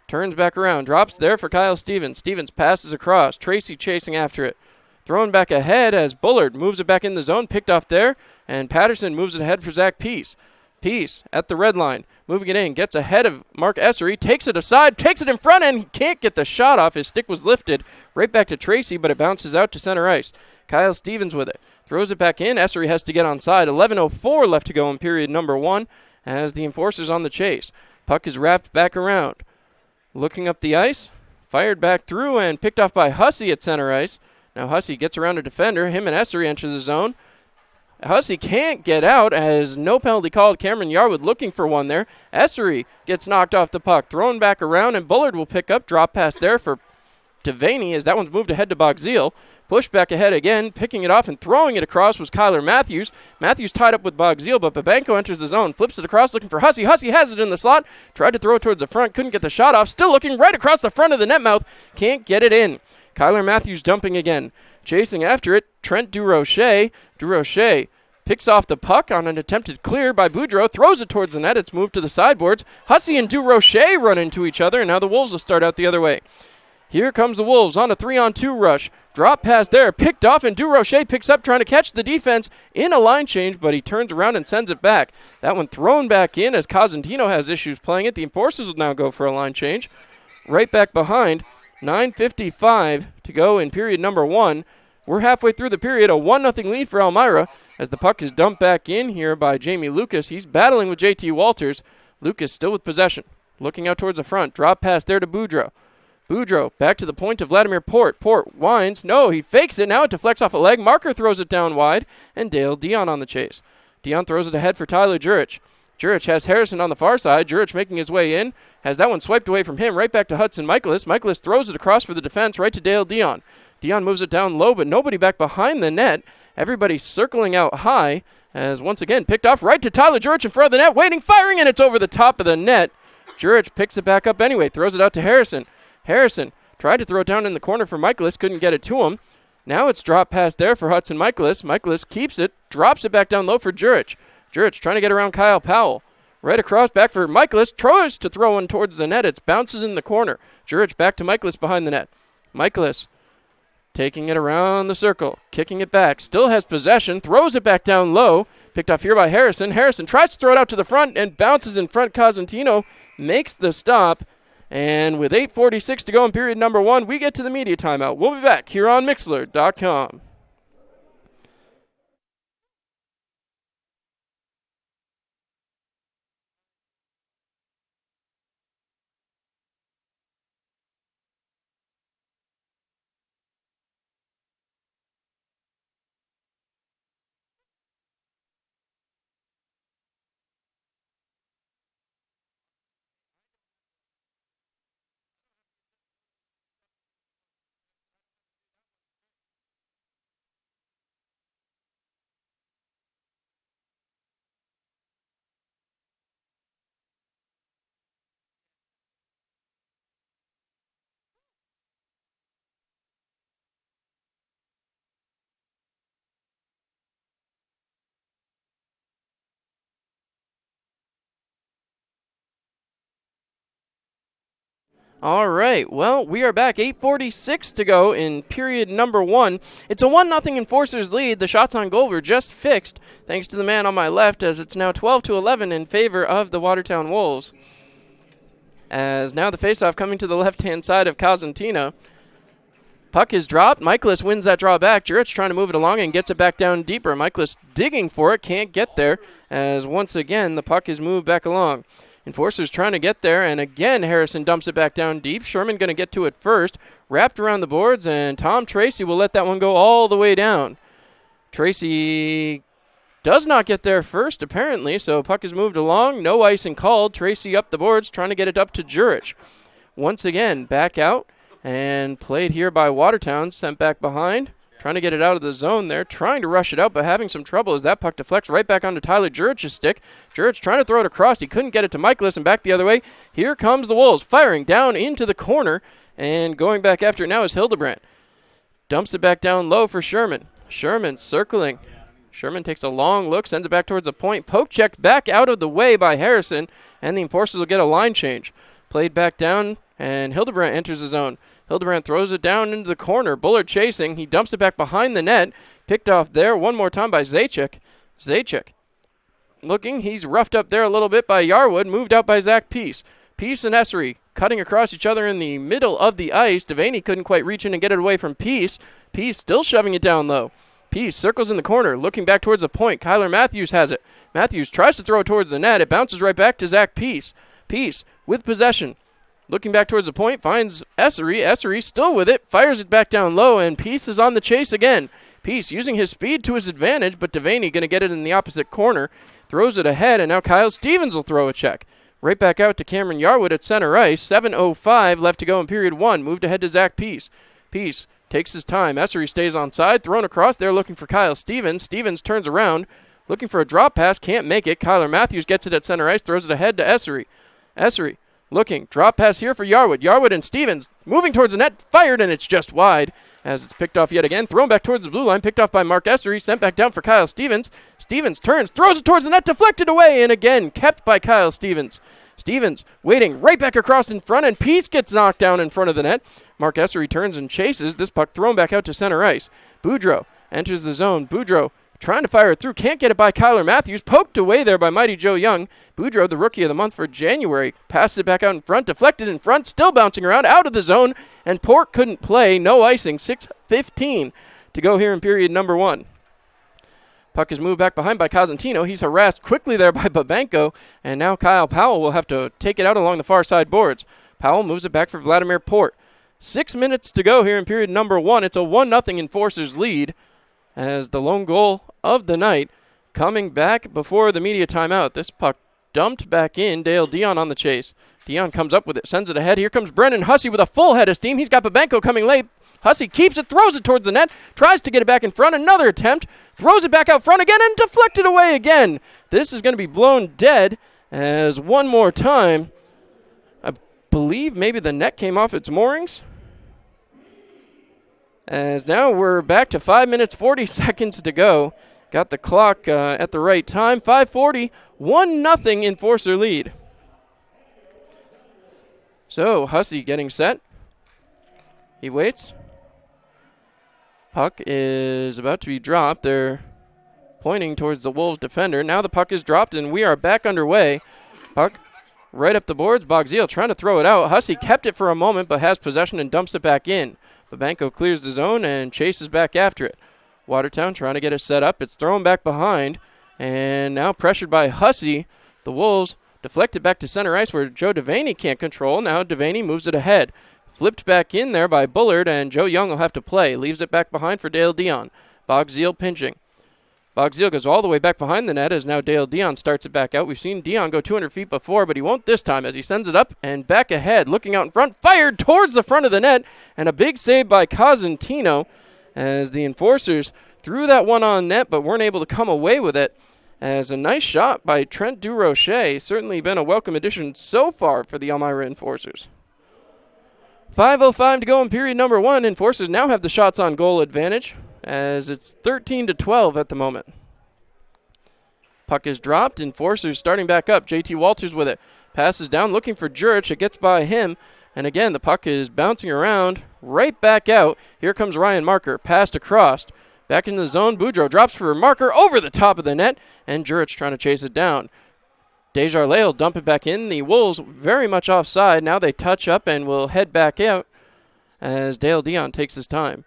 A: Turns back around. Drops there for Kyle Stevens. Stevens passes across. Tracy chasing after it. Thrown back ahead as Bullard moves it back in the zone. Picked off there. And Patterson moves it ahead for Zach Peace. Peace at the red line. Moving it in. Gets ahead of Mark Essery. Takes it aside. Takes it in front and he can't get the shot off. His stick was lifted. Right back to Tracy, but it bounces out to center ice. Kyle Stevens with it. Throws it back in. Essery has to get onside. 11:04 left to go in period number 1 as the Enforcers on the chase. Puck is wrapped back around. Looking up the ice. Fired back through and picked off by Hussey at center ice. Now Hussey gets around a defender. Him and Essery enter the zone. Hussey can't get out as no penalty called. Cameron Yarwood looking for one there. Essery gets knocked off the puck. Thrown back around and Bullard will pick up. Drop pass there for Devaney as that one's moved ahead to Bogzeal. Push back ahead again. Picking it off and throwing it across was Kyler Matthews. Matthews tied up with Bogzeal, but Babenko enters the zone. Flips it across looking for Hussey. Hussey has it in the slot. Tried to throw it towards the front. Couldn't get the shot off. Still looking right across the front of the net mouth. Can't get it in. Kyler Matthews dumping again. Chasing after it, Trent Durocher. Durocher picks off the puck on an attempted clear by Boudreau. Throws it towards the net. It's moved to the sideboards. Hussey and Durocher run into each other, and now the Wolves will start out the other way. Here comes the Wolves on a 3-on-2 rush. Drop pass there, picked off, and Durocher picks up trying to catch the defense in a line change, but he turns around and sends it back. That one thrown back in as Cosentino has issues playing it. The Enforcers will now go for a line change. Right back behind. 9:55 to go in period number 1. We're halfway through the period. A 1-0 lead for Elmira as the puck is dumped back in here by Jamie Lucas. He's battling with JT Walters. Lucas still with possession. Looking out towards the front. Drop pass there to Boudreau. Boudreau back to the point to Vladimir Port. Port winds. No, he fakes it. Now it deflects off a leg. Marker throws it down wide. And Dale Dion on the chase. Dion throws it ahead for Tyler Jurich. Jurich has Harrison on the far side. Jurich making his way in. Has that one swiped away from him. Right back to Hudson Michaelis. Michaelis throws it across for the defense. Right to Dale Dion. Dion moves it down low, but nobody back behind the net. Everybody circling out high. As once again picked off right to Tyler Jurich in front of the net. Waiting, firing, and it's over the top of the net. Jurich picks it back up anyway. Throws it out to Harrison. Harrison tried to throw it down in the corner for Michaelis. Couldn't get it to him. Now it's drop pass there for Hudson Michaelis. Michaelis keeps it, drops it back down low for Jurich. Jurich trying to get around Kyle Powell. Right across, back for Michaelis. Tries to throw one towards the net. It bounces in the corner. Jurich back to Michaelis behind the net. Michaelis taking it around the circle, kicking it back. Still has possession, throws it back down low. Picked off here by Harrison. Harrison tries to throw it out to the front and bounces in front. Cosentino makes the stop. And with 8:46 to go in period number 1, we get to the media timeout. We'll be back here on Mixlr.com. All right, well, we are back. 8:46 to go in period number 1. It's a 1-0 Enforcers lead. The shots on goal were just fixed, thanks to the man on my left, as it's now 12-11 in favor of the Watertown Wolves. As now the faceoff coming to the left-hand side of Cosentino. Puck is dropped. Michaelis wins that draw back. Jurich trying to move it along and gets it back down deeper. Michaelis digging for it, can't get there, as once again the puck is moved back along. Enforcers trying to get there, and again Harrison dumps it back down deep. Sherman going to get to it first. Wrapped around the boards, and Tom Tracy will let that one go all the way down. Tracy does not get there first, apparently, so puck is moved along. No icing called. Tracy up the boards, trying to get it up to Jurich. Once again, back out, and played here by Watertown, sent back behind. Trying to get it out of the zone there, trying to rush it out, but having some trouble as that puck deflects right back onto Tyler Jurich's stick. Jurich trying to throw it across. He couldn't get it to Michaelis and back the other way. Here comes the Wolves, firing down into the corner, and going back after it now is Hildebrandt. Dumps it back down low for Sherman. Sherman circling. Sherman takes a long look, sends it back towards the point. Poke checked back out of the way by Harrison, and the Enforcers will get a line change. Played back down, and Hildebrandt enters the zone. Hildebrandt throws it down into the corner. Bullard chasing. He dumps it back behind the net. Picked off there one more time by Zajac. Zajac looking. He's roughed up there a little bit by Yarwood. Moved out by Zach Peace. Peace and Essery cutting across each other in the middle of the ice. Devaney couldn't quite reach in and get it away from Peace. Peace still shoving it down low. Peace circles in the corner, looking back towards the point. Kyler Matthews has it. Matthews tries to throw it towards the net. It bounces right back to Zach Peace. Peace with possession. Looking back towards the point, finds Essery. Essery still with it, fires it back down low, and Peace is on the chase again. Peace using his speed to his advantage, but Devaney going to get it in the opposite corner. Throws it ahead, and now Kyle Stevens will throw a check. Right back out to Cameron Yarwood at center ice. 7:05 left to go in period 1. Moved ahead to Zach Peace. Peace takes his time. Essery stays onside. Thrown across there looking for Kyle Stevens. Stevens turns around. Looking for a drop pass. Can't make it. Kyler Matthews gets it at center ice. Throws it ahead to Essery. Essery looking. Drop pass here for Yarwood. Yarwood and Stevens moving towards the net. Fired, and it's just wide as it's picked off yet again. Thrown back towards the blue line. Picked off by Mark Essery. Sent back down for Kyle Stevens. Stevens turns. Throws it towards the net. Deflected away, and again kept by Kyle Stevens. Stevens waiting right back across in front, and Peace gets knocked down in front of the net. Mark Essery turns and chases. This puck thrown back out to center ice. Boudreau enters the zone. Boudreau trying to fire it through. Can't get it by Kyler Matthews. Poked away there by Mighty Joe Young. Boudreau, the rookie of the month for January, passes it back out in front. Deflected in front. Still bouncing around out of the zone. And Port couldn't play. No icing. 6:15 to go here in period number 1. Puck is moved back behind by Cosentino. He's harassed quickly there by Babenko. And now Kyle Powell will have to take it out along the far side boards. Powell moves it back for Vladimir Port. 6 minutes to go here in period number 1. It's a 1-0 Enforcers lead as the lone goal of the night coming back before the media timeout. This puck dumped back in. Dale Dion on the chase. Dion comes up with it, sends it ahead. Here comes Brennan Hussey with a full head of steam. He's got Babenko coming late. Hussey keeps it, throws it towards the net, tries to get it back in front. Another attempt, throws it back out front again, and deflected away again. This is going to be blown dead as one more time. I believe maybe the net came off its moorings. As now we're back to 5 minutes, 40 seconds to go. Got the clock at the right time. 5:40, 1-0 Enforcer lead. So Hussey getting set. He waits. Puck is about to be dropped. They're pointing towards the Wolves defender. Now the puck is dropped, and we are back underway. Puck right up the boards. Bogziel trying to throw it out. Hussey kept it for a moment, but has possession and dumps it back in. Babenko clears the zone and chases back after it. Watertown trying to get it set up. It's thrown back behind, and now pressured by Hussey. The Wolves deflect it back to center ice where Joe Devaney can't control. Now Devaney moves it ahead. Flipped back in there by Bullard, and Joe Young will have to play. Leaves it back behind for Dale Dion. Bogziel pinching. Bogziel goes all the way back behind the net as now Dale Dion starts it back out. We've seen Dion go 200 feet before, but he won't this time as he sends it up and back ahead. Looking out in front, fired towards the front of the net, and a big save by Cosentino as the Enforcers threw that one on net but weren't able to come away with it. As a nice shot by Trent Durocher. Certainly been a welcome addition so far for the Elmira Enforcers. 5:05 to go in period number 1. Enforcers now have the shots on goal advantage as it's 13-12 at the moment. Puck is dropped. Enforcers starting back up. JT Walters with it. Passes down looking for Jurich. It gets by him. And again, the puck is bouncing around right back out. Here comes Ryan Marker. Passed across. Back into the zone. Boudreau drops for Marker over the top of the net. And Jurich trying to chase it down. Desjardins will dump it back in. The Wolves very much offside. Now they touch up and will head back out as Dale Dion takes his time.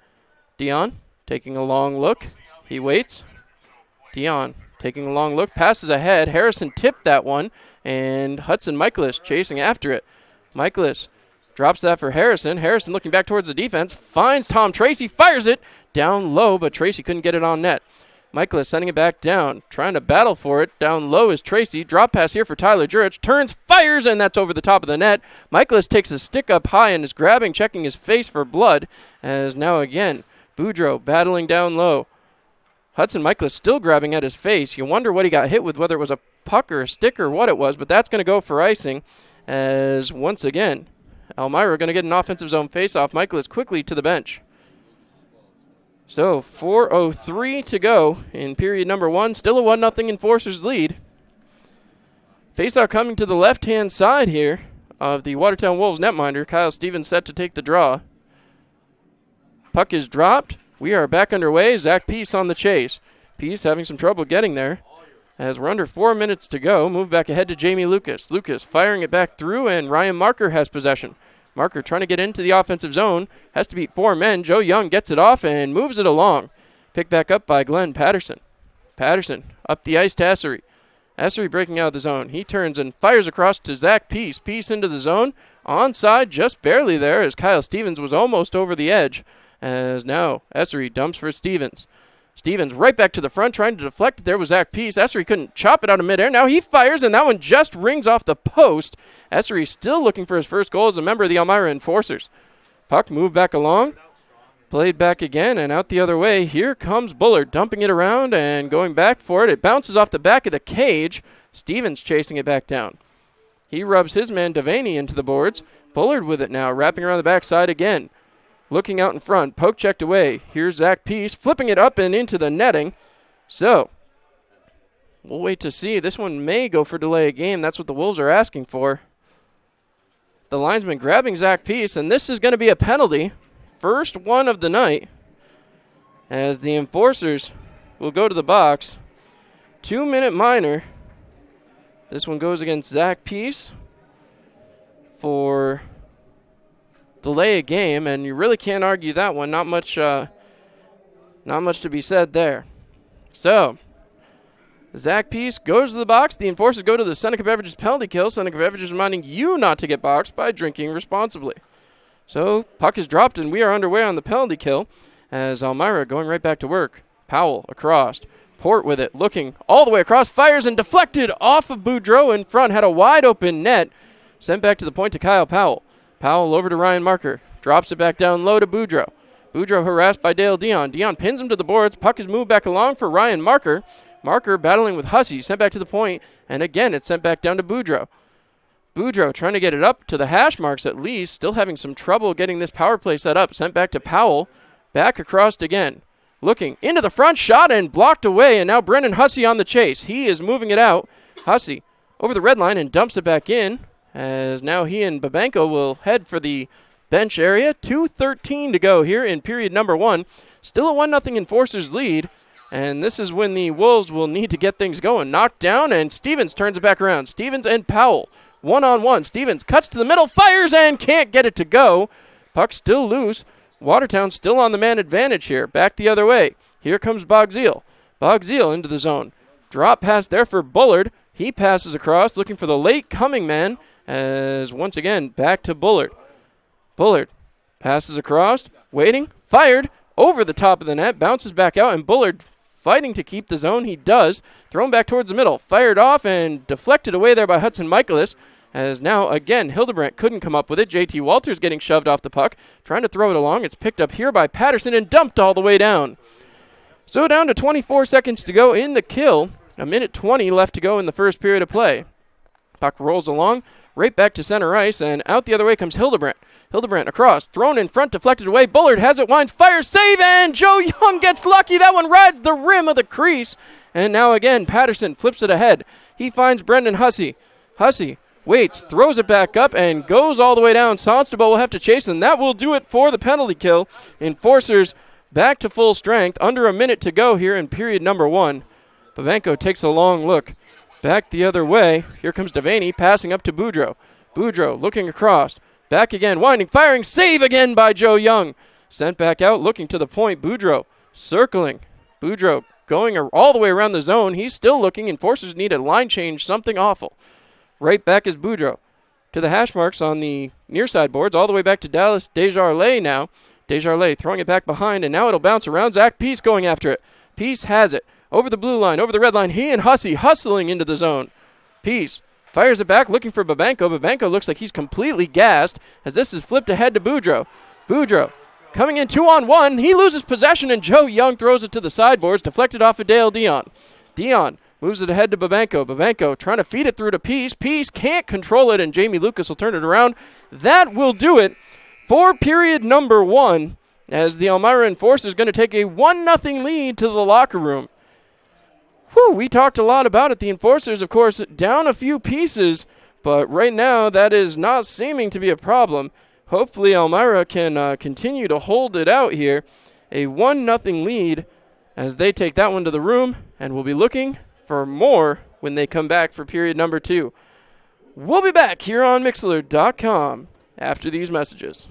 A: Dion taking a long look. He waits. Dion taking a long look. Passes ahead. Harrison tipped that one. And Hudson Michaelis chasing after it. Michaelis drops that for Harrison. Harrison looking back towards the defense. Finds Tom Tracy. Fires it down low, but Tracy couldn't get it on net. Michaelis sending it back down. Trying to battle for it. Down low is Tracy. Drop pass here for Tyler Jurich. Turns, fires, and that's over the top of the net. Michaelis takes a stick up high and is grabbing, checking his face for blood. As now again, Boudreau battling down low. Hudson Michaelis still grabbing at his face. You wonder what he got hit with, whether it was a puck or a stick or what it was, but that's going to go for icing. As once again, Elmira going to get an offensive zone faceoff. Michaelis quickly to the bench. So 4:03 to go in period number 1. Still a 1-0 Enforcers lead. Faceoff coming to the left-hand side here of the Watertown Wolves netminder. Kyle Stevens set to take the draw. Puck is dropped. We are back underway. Zach Peace on the chase. Peace having some trouble getting there. As we're under 4 minutes to go, move back ahead to Jamie Lucas. Lucas firing it back through, and Ryan Marker has possession. Marker trying to get into the offensive zone. Has to beat 4 men. Joe Young gets it off and moves it along. Picked back up by Glenn Patterson. Patterson up the ice to Essery. Essery breaking out of the zone. He turns and fires across to Zach Peace. Peace into the zone. Onside just barely there as Kyle Stevens was almost over the edge. As now Essery dumps for Stevens. Stevens right back to the front trying to deflect. There was Zach Peace. Essery couldn't chop it out of midair. Now he fires, and that one just rings off the post. Essery still looking for his first goal as a member of the Elmira Enforcers. Puck moved back along. Played back again and out the other way. Here comes Bullard dumping it around and going back for it. It bounces off the back of the cage. Stevens chasing it back down. He rubs his man Devaney into the boards. Bullard with it now, wrapping around the backside again. Looking out in front, poke checked away. Here's Zach Peace, flipping it up and into the netting. So, we'll wait to see. This one may go for delay of game. That's what the Wolves are asking for. The linesman grabbing Zach Peace, and this is going to be a penalty. First one of the night, as the Enforcers will go to the box. 2-minute minor. This one goes against Zach Peace for delay a game, and you really can't argue that one. Not much to be said there. So, Zach Peace goes to the box. The Enforcers go to the Seneca Beverages penalty kill. Seneca Beverages reminding you not to get boxed by drinking responsibly. So, puck is dropped, and we are underway on the penalty kill as Elmira going right back to work. Powell across. Port with it, looking all the way across. Fires and deflected off of Boudreau in front. Had a wide open net. Sent back to the point to Kyle Powell. Powell over to Ryan Marker. Drops it back down low to Boudreau. Boudreau harassed by Dale Dion. Dion pins him to the boards. Puck is moved back along for Ryan Marker. Marker battling with Hussey. Sent back to the point. And again, it's sent back down to Boudreau. Boudreau trying to get it up to the hash marks at least. Still having some trouble getting this power play set up. Sent back to Powell. Back across again. Looking into the front, shot and blocked away, and now Brendan Hussey on the chase. He is moving it out. Hussey over the red line and dumps it back in, as now he and Babenko will head for the bench area. 2:13 to go here in period number 1. Still a 1-0 Enforcers lead, and this is when the Wolves will need to get things going. Knocked down, and Stevens turns it back around. Stevens and Powell, one-on-one. Stevens cuts to the middle, fires, and can't get it to go. Puck still loose. Watertown still on the man advantage here. Back the other way. Here comes Bogzeal. Bogzeal into the zone. Drop pass there for Bullard. He passes across, looking for the late coming man, as once again back to Bullard. Bullard passes across, waiting, fired, over the top of the net, bounces back out, and Bullard fighting to keep the zone. He does. Thrown back towards the middle. Fired off and deflected away there by Hudson Michaelis. As now, again, Hildebrandt couldn't come up with it. JT Walters getting shoved off the puck, trying to throw it along. It's picked up here by Patterson and dumped all the way down. So down to 24 seconds to go in the kill. 1:20 left to go in the first period of play. Puck rolls along, right back to center ice, and out the other way comes Hildebrandt. Hildebrandt across, thrown in front, deflected away. Bullard has it, winds, fires, save, and Joe Young gets lucky. That one rides the rim of the crease. And now again, Patterson flips it ahead. He finds Brendan Hussey. Hussey waits, throws it back up, and goes all the way down. Sonstable will have to chase, and that will do it for the penalty kill. Enforcers back to full strength. Under a minute to go here in period number 1. Babenko takes a long look. Back the other way. Here comes Devaney passing up to Boudreau. Boudreau looking across. Back again, winding, firing, save again by Joe Young. Sent back out, looking to the point. Boudreau circling. Boudreau going all the way around the zone. He's still looking. Enforcers need a line change, something awful. Right back is Boudreau. To the hash marks on the near side boards, all the way back to Dallas Desjardins now. Desjardins throwing it back behind, and now it'll bounce around. Zach Peace going after it. Peace has it. Over the blue line, over the red line. He and Hussey hustling into the zone. Peace fires it back, looking for Babenko. Babenko looks like he's completely gassed as this is flipped ahead to Boudreau. Boudreau coming in 2-on-1. He loses possession, and Joe Young throws it to the sideboards, deflected off of Dale Dion. Dion moves it ahead to Babenko. Babenko trying to feed it through to Peace. Peace can't control it, and Jamie Lucas will turn it around. That will do it for period number 1, as the Elmira Enforcers going to take a 1-0 lead to the locker room. Whew, we talked a lot about it. The Enforcers, of course, down a few pieces, but right now that is not seeming to be a problem. Hopefully Elmira can continue to hold it out here. A 1-0 lead as they take that one to the room, and we'll be looking for more when they come back for period number 2. We'll be back here on Mixlr.com after these messages.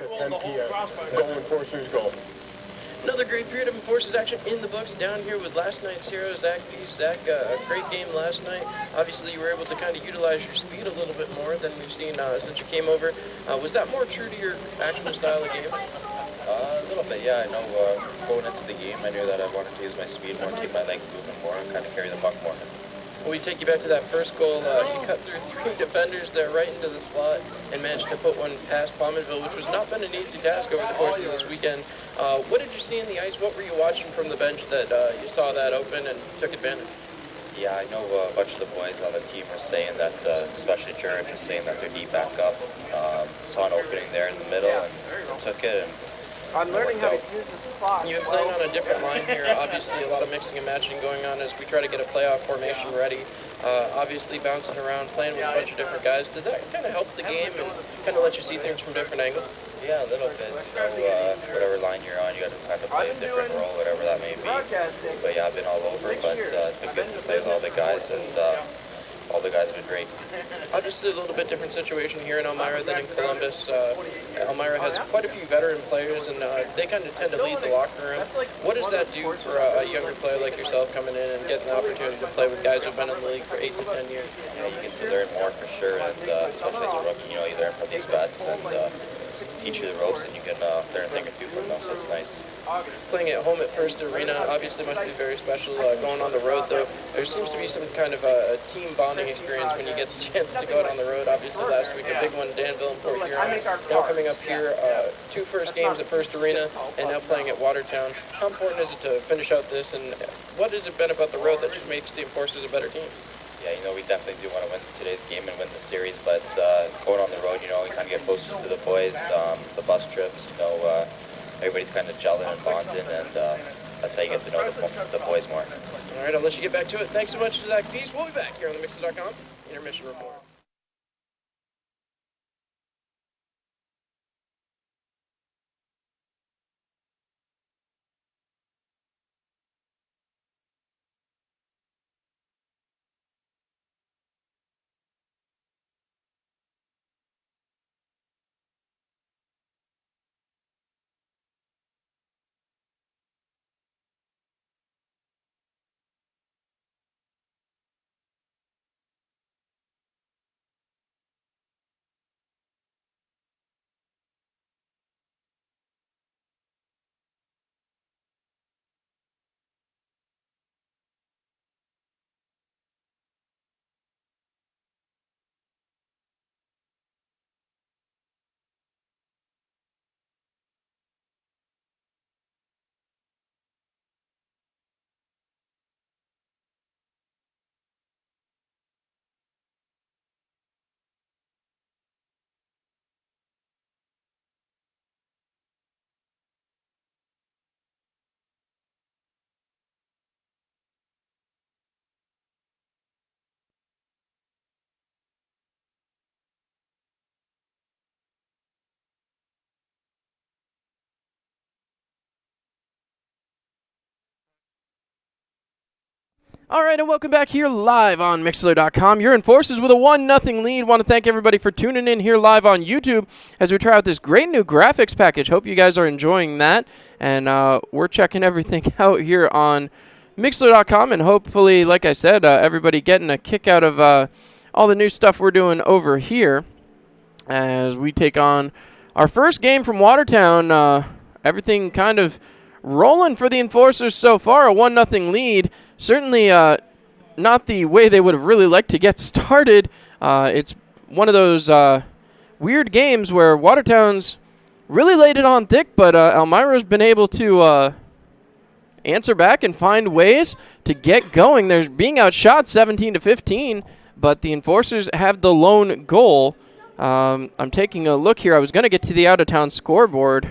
C: to 10 p.m. Go Enforcers, go.
A: Another great period of Enforcers action in the books down here with last night's hero, Zach Pease. Zach, a great game last night. Obviously, you were able to kind of utilize your speed a little bit more than we've seen since you came over. Was that more true to your actual style of game?
B: A little bit, yeah. I know going into the game, I knew that I wanted to use my speed more, keep my legs moving more, and kind of carry the puck more.
A: When we take you back to that first goal, you cut through 3 defenders there right into the slot and managed to put one past Pominville, which was not been an easy task over the course of this weekend. What did you see in the ice? What were you watching from the bench that you saw that open and took advantage?
B: Yeah, I know a bunch of the boys on the team were saying that, especially Jared was saying that they're deep back up. Saw an opening there in the middle and took it. And
D: I'm learning how to use the spot.
A: You've been playing on a different line here. Obviously, a lot of mixing and matching going on as we try to get a playoff formation ready. Obviously, bouncing around, playing with a bunch of different guys. Does that kind of help the game and kind of let you see things from different angles?
B: Yeah, a little bit. Whatever line you're on, you got to kind of play a different role, whatever that may be. But yeah, I've been all over, but it's been good to play with all the guys, and all the guys have been great.
A: Obviously, a little bit different situation here in Elmira than in Columbus. Elmira has quite a few veteran players, and they kind of tend to lead the locker room. What does that do for a younger player like yourself coming in and getting the opportunity to play with guys who've been in the league for 8 to 10 years?
B: Yeah, you get to learn more for sure, and especially as a rookie, you learn from these vets and teach you the ropes, and you can learn a thing or two from them, so it's nice.
A: Playing at home at First Arena obviously must be very special. Going on the road, though, there seems to be some kind of a team bonding experience when you get the chance to go out on the road. Obviously, last week, a big one, Danville and Port Huron. Now coming up here, 2 first games at First Arena, and now playing at Watertown. How important is it to finish out this, and what has it been about the road that just makes the Enforcers a better team?
B: Yeah, we definitely do want to win today's game and win the series, but going on the road, we kind of get closer to the boys, the bus trips, everybody's kind of gelling and bonding, and that's how you get to know the boys more.
A: All right, I'll let you get back to it. Thanks so much, Zach Pease. We'll be back here on the Mixer.com Intermission Report. All right, and welcome back here live on Mixler.com. You're Enforcers with a 1-0 lead. Want to thank everybody for tuning in here live on YouTube as we try out this great new graphics package. Hope you guys are enjoying that. And we're checking everything out here on Mixler.com. And hopefully, like I said, everybody getting a kick out of all the new stuff we're doing over here as we take on our first game from Watertown. Everything kind of rolling for the Enforcers so far, a 1-0 lead. Certainly not the way they would have really liked to get started. It's one of those weird games where Watertown's really laid it on thick, but Elmira's been able to answer back and find ways to get going. They're being outshot 17-15, but the Enforcers have the lone goal. I'm taking a look here. I was going to get to the out-of-town scoreboard,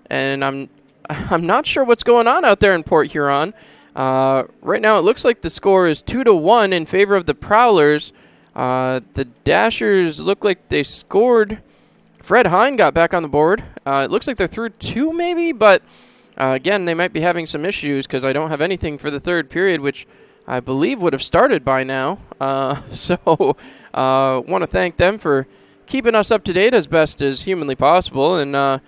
A: and I'm not sure what's going on out there in Port Huron. Right now, it looks like the score is 2-1 in favor of the Prowlers. The Dashers look like they scored. Fred Hine got back on the board. It looks like they're through 2 maybe, but again, they might be having some issues because I don't have anything for the third period, which I believe would have started by now. So want to thank them for keeping us up to date as best as humanly possible. And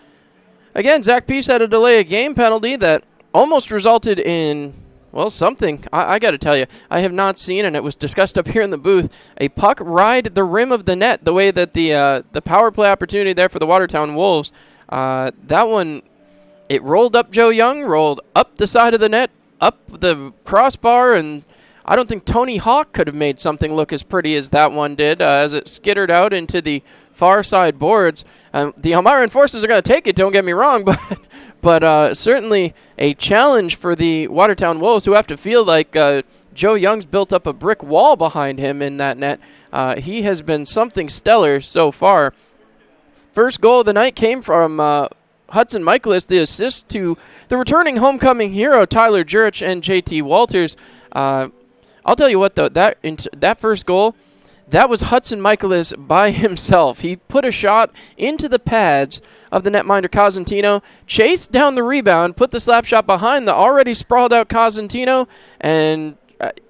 A: again, Zach Peace had a delay of game penalty that almost resulted in, well, something. I got to tell you, I have not seen, and it was discussed up here in the booth, a puck ride the rim of the net the way that the power play opportunity there for the Watertown Wolves, that one, it rolled up Joe Young, rolled up the side of the net, up the crossbar, and I don't think Tony Hawk could have made something look as pretty as that one did as it skittered out into the far side boards. The Elmira Enforcers are going to take it, don't get me wrong, but certainly a challenge for the Watertown Wolves, who have to feel like Joe Young's built up a brick wall behind him in that net. He has been something stellar so far. First goal of the night came from Hudson Michaelis, the assist to the returning homecoming hero Tyler Jurich and JT Walters. I'll tell you what, though, that first goal, that was Hudson Michaelis by himself. He put a shot into the pads of the netminder Cosentino, chased down the rebound, put the slap shot behind the already sprawled out Cosentino, and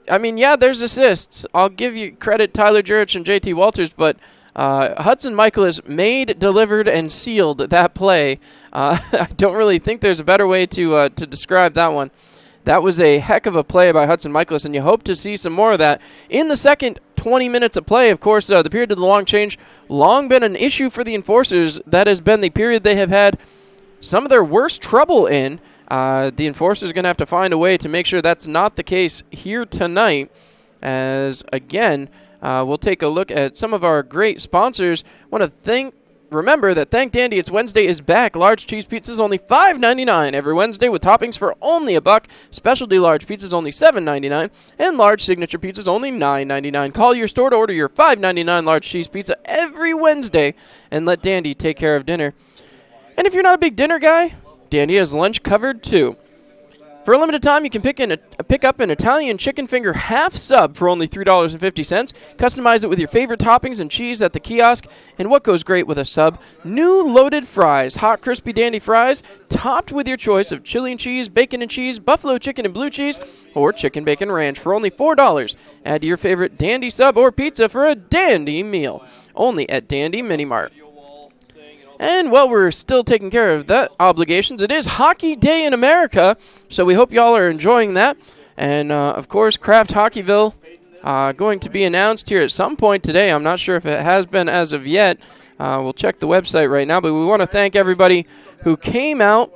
A: I mean, yeah, there's assists. I'll give you credit, Tyler Jurich and JT Walters, but Hudson Michaelis made, delivered, and sealed that play. I don't really think there's a better way to describe that one. That was a heck of a play by Hudson Michaelis, and you hope to see some more of that in the second 20 minutes of play. Of course, the period of the long change, long been an issue for the Enforcers. That has been the period they have had some of their worst trouble in. The Enforcers are going to have to find a way to make sure that's not the case here tonight, as, again, we'll take a look at some of our great sponsors. Remember that Thank Dandy It's Wednesday is back. Large cheese pizzas only $5.99 every Wednesday with toppings for only $1. Specialty large pizzas only $7.99 and large signature pizzas only $9.99. Call your store to order your $5.99 large cheese pizza every Wednesday and let Dandy take care of dinner. And if you're not a big dinner guy, Dandy has lunch covered too. For a limited time, you can pick up an Italian chicken finger half sub for only $3.50. Customize it with your favorite toppings and cheese at the kiosk. And what goes great with a sub? New loaded fries. Hot, crispy, dandy fries topped with your choice of chili and cheese, bacon and cheese, buffalo chicken and blue cheese, or chicken bacon ranch for only $4. Add to your favorite dandy sub or pizza for a dandy meal. Only at Dandy Mini Mart. And while we're still taking care of that obligations, it is Hockey Day in America, so we hope y'all are enjoying that. And, of course, Kraft Hockeyville going to be announced here at some point today. I'm not sure if it has been as of yet. We'll check the website right now, but we want to thank everybody who came out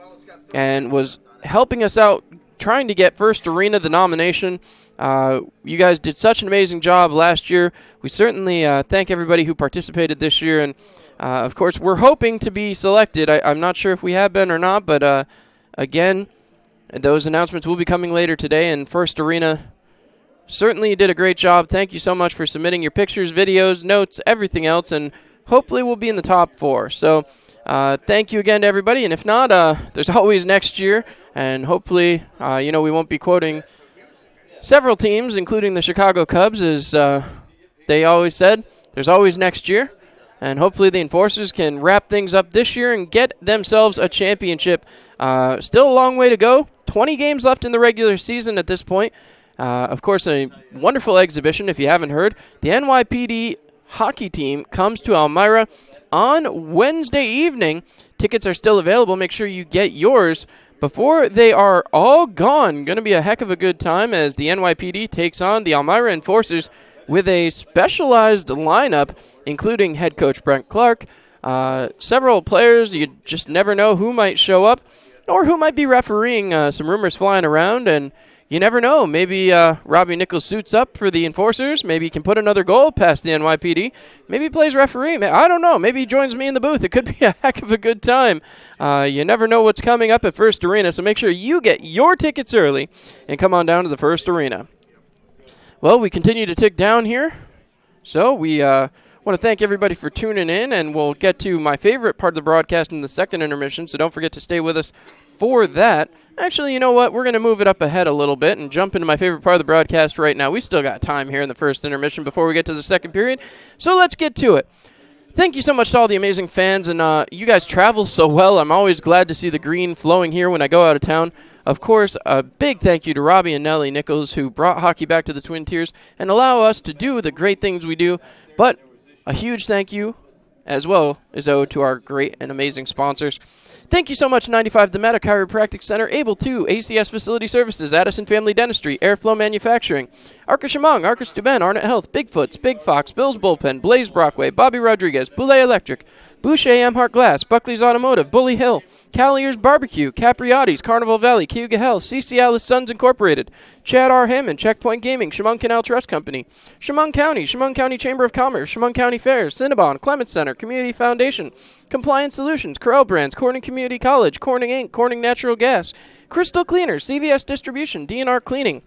A: and was helping us out trying to get First Arena the nomination. You guys did such an amazing job last year. We certainly thank everybody who participated this year, and of course, we're hoping to be selected. I'm not sure if we have been or not, but again, those announcements will be coming later today. And First Arena, certainly you did a great job. Thank you so much for submitting your pictures, videos, notes, everything else, and hopefully we'll be in the top 4. So thank you again to everybody. And if not, there's always next year, and hopefully, we won't be quoting several teams, including the Chicago Cubs, as they always said. There's always next year. And hopefully the Enforcers can wrap things up this year and get themselves a championship. Still a long way to go. 20 games left in the regular season at this point. Of course, a wonderful exhibition. If you haven't heard, the NYPD hockey team comes to Elmira on Wednesday evening. Tickets are still available. Make sure you get yours before they are all gone. Going to be a heck of a good time as the NYPD takes on the Elmira Enforcers with a specialized lineup, including head coach Brent Clark, several players. You just never know who might show up or who might be refereeing. Some rumors flying around, and you never know. Maybe Robbie Nichols suits up for the Enforcers. Maybe he can put another goal past the NYPD. Maybe he plays referee. I don't know. Maybe he joins me in the booth. It could be a heck of a good time. You never know what's coming up at First Arena, so make sure you get your tickets early and come on down to the First Arena. Well, we continue to tick down here, so we want to thank everybody for tuning in, and we'll get to my favorite part of the broadcast in the second intermission, so don't forget to stay with us for that. Actually, you know what? We're going to move it up ahead a little bit and jump into my favorite part of the broadcast right now. We still got time here in the first intermission before we get to the second period, so let's get to it. Thank you so much to all the amazing fans, and you guys travel so well. I'm always glad to see the green flowing here when I go out of town. Of course, a big thank you to Robbie and Nellie Nichols, who brought hockey back to the Twin Tiers and allow us to do the great things we do. But a huge thank you as well is owed to our great and amazing sponsors. Thank you so much, 95 The Meta Chiropractic Center, Able 2, ACS Facility Services, Addison Family Dentistry, Airflow Manufacturing, Arca Shamong, Arca Stuben, Arnett Health, Bigfoots, Big Fox, Bill's Bullpen, Blaze Brockway, Bobby Rodriguez, Boulay Electric, Boucher Emhart Glass, Buckley's Automotive, Bully Hill, Callier's Barbecue, Capriotti's, Carnival Valley, Cayuga Health, CC Alice Sons Incorporated, Chad R. Hammond, Checkpoint Gaming, Chemung Canal Trust Company, Chemung County Chamber of Commerce, Chemung County Fairs, Cinnabon, Clements Center, Community Foundation, Compliance Solutions, Corel Brands, Corning Community College, Corning Inc., Corning Natural Gas, Crystal Cleaners, CVS Distribution, DNR Cleaning,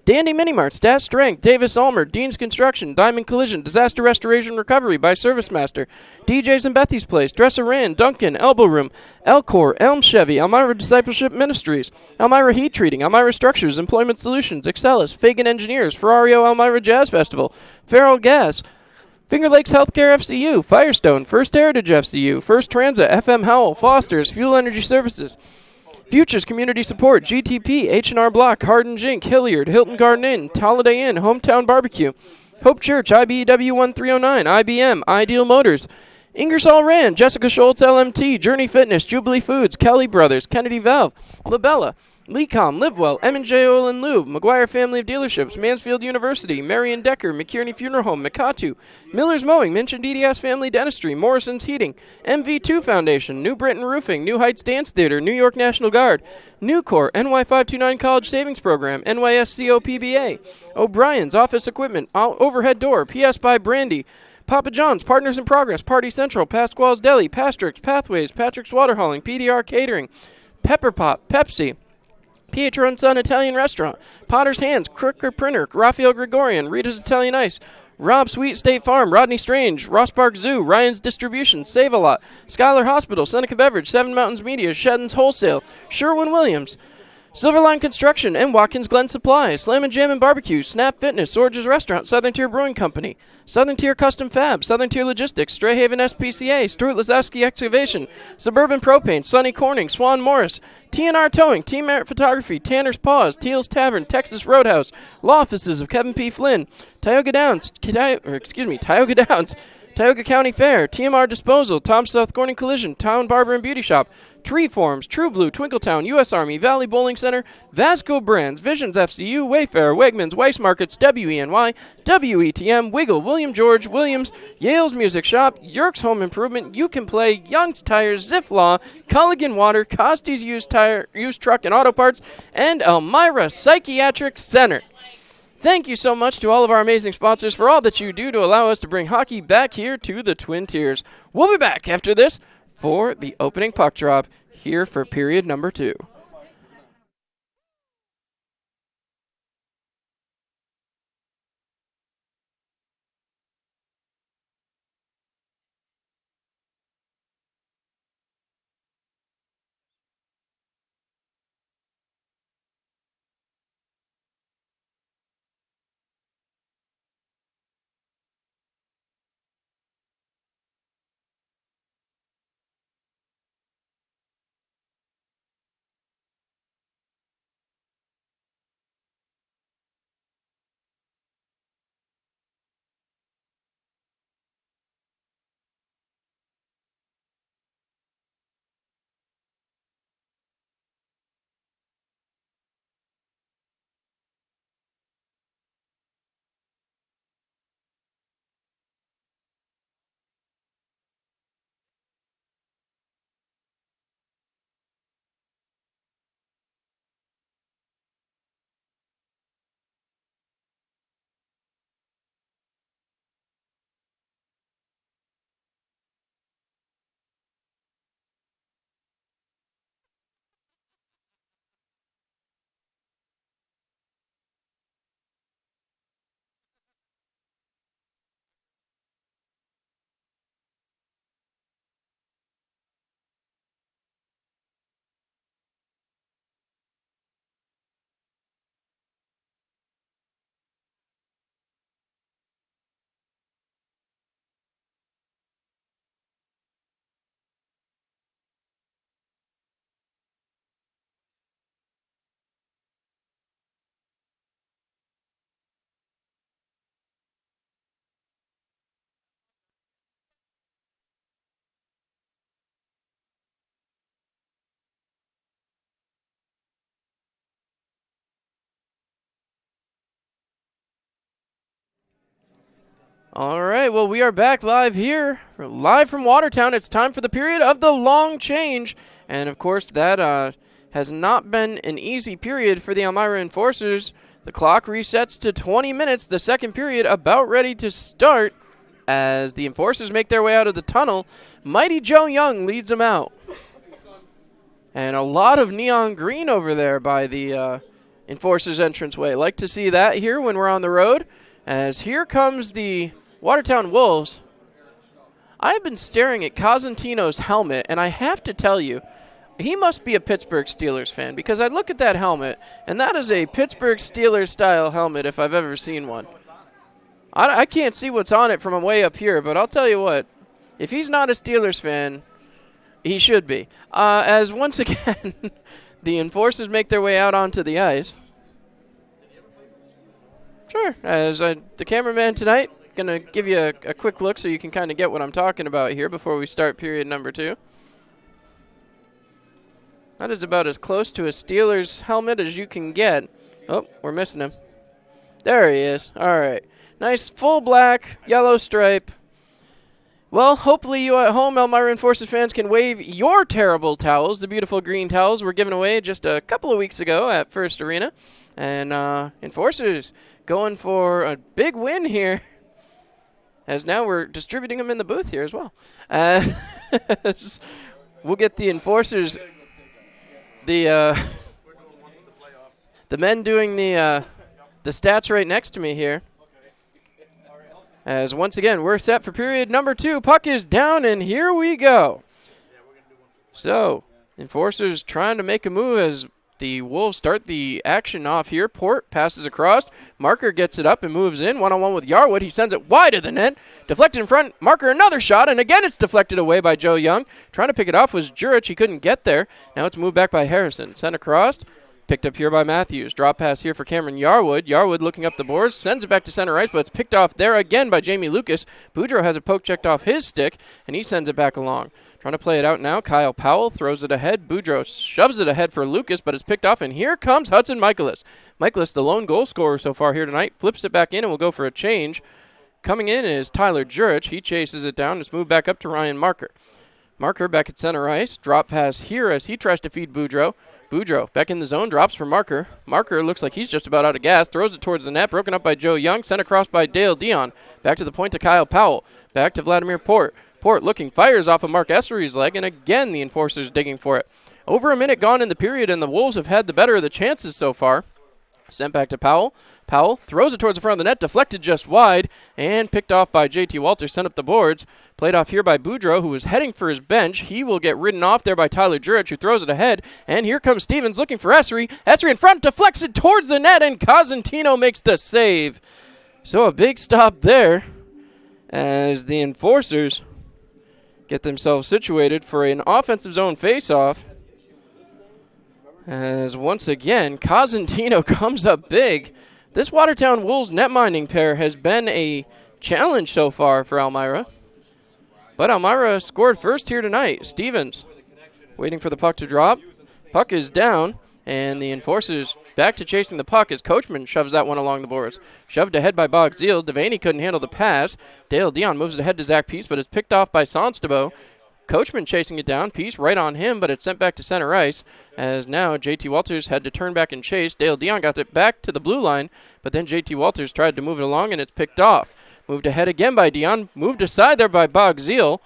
A: Dandy Mini Mart, Stat Strength, Davis Ulmer, Dean's Construction, Diamond Collision, Disaster Restoration Recovery by ServiceMaster, DJ's and Bethy's Place, Dresser Rand, Duncan, Elbow Room, Elcor, Elm Chevy, Elmira Discipleship Ministries, Elmira Heat Treating, Elmira Structures, Employment Solutions, Excelis, Fagan Engineers, Ferrario Elmira Jazz Festival, Feral Gas, Finger Lakes Healthcare FCU, Firestone, First Heritage FCU, First Transit, FM Howell, Foster's, Fuel Energy Services, Futures Community Support, GTP, H&R Block, Hardin Jink, Hilliard, Hilton Garden Inn, Holiday Inn, Hometown Barbecue, Hope Church, IBEW 1309, IBM, Ideal Motors, Ingersoll Rand, Jessica Schultz LMT, Journey Fitness, Jubilee Foods, Kelly Brothers, Kennedy Valve, Labella, Lecom, Livewell, M&J Oil and Lube, McGuire Family of Dealerships, Mansfield University, Marion Decker, McKierney Funeral Home, Mikatu, Miller's Mowing, Minchin DDS Family Dentistry, Morrison's Heating, MV2 Foundation, New Britain Roofing, New Heights Dance Theater, New York National Guard, Nucor, NY529 College Savings Program, NYSCO PBA, O'Brien's Office Equipment, Overhead Door, PS by Brandy, Papa John's, Partners in Progress, Party Central, Pasquale's Deli, Pastrick's, Pathways, Patrick's Water Hauling, PDR Catering, Pepper Pop, Pepsi, Pietro and Son Italian Restaurant, Potter's Hands, Crooker Printer, Raphael Gregorian, Rita's Italian Ice, Rob Sweet State Farm, Rodney Strange, Ross Park Zoo, Ryan's Distribution, Save-A-Lot, Schuyler Hospital, Seneca Beverage, Seven Mountains Media, Shedden's Wholesale, Sherwin-Williams, Silverline Construction, and Watkins Glen Supply, Slam and Jam and Barbecue, Snap Fitness, Sorge's Restaurant, Southern Tier Brewing Company, Southern Tier Custom Fab, Southern Tier Logistics, Strayhaven SPCA, Stuart Lazeski Excavation, Suburban Propane, Sunny Corning, Swan Morris, TNR Towing, Team Merit Photography, Tanner's Paws, Teal's Tavern, Texas Roadhouse, Law Offices of Kevin P. Flynn, Tioga Downs, Tioga County Fair, TMR Disposal, Tom South Corning Collision, Town Barber and Beauty Shop, Tree Forms, True Blue, Twinkletown, U.S. Army, Valley Bowling Center, Vasco Brands, Visions FCU, Wayfair, Wegmans, Weiss Markets, WENY, WETM, Wiggle, William George, Williams, Yale's Music Shop, Yerkes Home Improvement, You Can Play, Young's Tires, Ziff Law, Culligan Water, Costy's Used Truck and Auto Parts, and Elmira Psychiatric Center. Thank you so much to all of our amazing sponsors for all that you do to allow us to bring hockey back here to the Twin Tiers. We'll be back after this for the opening puck drop here for period number 2. All right, well, we are back live here, live from Watertown. It's time for the period of the long change. And, of course, that has not been an easy period for the Elmira Enforcers. The clock resets to 20 minutes, the second period about ready to start as the Enforcers make their way out of the tunnel. Mighty Joe Young leads them out. And a lot of neon green over there by the Enforcers entranceway. Like to see that here when we're on the road. As here comes the Watertown Wolves. I've been staring at Cosentino's helmet, and I have to tell you, he must be a Pittsburgh Steelers fan, because I look at that helmet, and that is a Pittsburgh Steelers-style helmet if I've ever seen one. I can't see what's on it from way up here, but I'll tell you what, if he's not a Steelers fan, he should be. As once again, the Enforcers make their way out onto the ice. Sure, as the cameraman tonight, going to give you a quick look so you can kind of get what I'm talking about here before we start period number 2. That is about as close to a Steelers helmet as you can get. Oh, we're missing him. There he is. All right. Nice full black, yellow stripe. Well, hopefully you at home, Elmira Enforcers fans, can wave your terrible towels. The beautiful green towels were given away just a couple of weeks ago at First Arena. And Enforcers going for a big win here. As now we're distributing them in the booth here as well. We'll get the Enforcers, the men doing the stats right next to me here. As once again, we're set for period number 2. Puck is down, and here we go. So, Enforcers trying to make a move as the Wolves start the action off here. Port passes across. Marker gets it up and moves in. One-on-one with Yarwood. He sends it wide of the net. Deflected in front. Marker another shot, and again it's deflected away by Joe Young. Trying to pick it off was Jurich. He couldn't get there. Now it's moved back by Harrison. Sent across. Picked up here by Matthews. Drop pass here for Cameron Yarwood. Yarwood looking up the boards. Sends it back to center ice, but it's picked off there again by Jamie Lucas. Boudreau has a poke checked off his stick, and he sends it back along. Trying to play it out now. Kyle Powell throws it ahead. Boudreau shoves it ahead for Lucas, but it's picked off, and here comes Hudson Michaelis. Michaelis, the lone goal scorer so far here tonight, flips it back in and will go for a change. Coming in is Tyler Jurich. He chases it down. It's moved back up to Ryan Marker. Marker back at center ice. Drop pass here as he tries to feed Boudreau. Boudreau back in the zone, drops for Marker. Marker looks like he's just about out of gas, throws it towards the net, broken up by Joe Young, sent across by Dale Dion. Back to the point to Kyle Powell. Back to Vladimir Port. Port looking, fires off of Mark Essery's leg, and again the Enforcers digging for it. Over a minute gone in the period, and the Wolves have had the better of the chances so far. Sent back to Powell. Powell throws it towards the front of the net, deflected just wide, and picked off by J.T. Walters, sent up the boards. Played off here by Boudreau, who was heading for his bench. He will get ridden off there by Tyler Jurich, who throws it ahead. And here comes Stevens looking for Essery. Essery in front, deflects it towards the net, and Cosentino makes the save. So a big stop there as the Enforcers get themselves situated for an offensive zone faceoff. As once again, Cosentino comes up big. This Watertown Wolves net-minding pair has been a challenge so far for Elmira. But Elmira scored first here tonight. Stevens waiting for the puck to drop. Puck is down, and the Enforcers back to chasing the puck as Coachman shoves that one along the boards. Shoved ahead by Bogzeal. Devaney couldn't handle the pass. Dale Dion moves it ahead to Zach Peace, but it's picked off by Sonstabo. Coachman chasing it down. Peace right on him, but it's sent back to center ice as now J.T. Walters had to turn back and chase. Dale Dion got it back to the blue line, but then J.T. Walters tried to move it along, and it's picked off. Moved ahead again by Dion. Moved aside there by Bogzeal.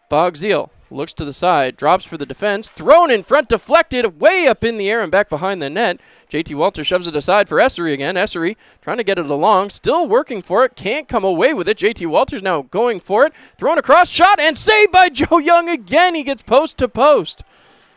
A: Bogzeal looks to the side, drops for the defense, thrown in front, deflected, way up in the air and back behind the net. J.T. Walters shoves it aside for Essery again. Essery trying to get it along, still working for it, can't come away with it. J.T. Walters now going for it, thrown across, shot, and saved by Joe Young again. He gets post to post.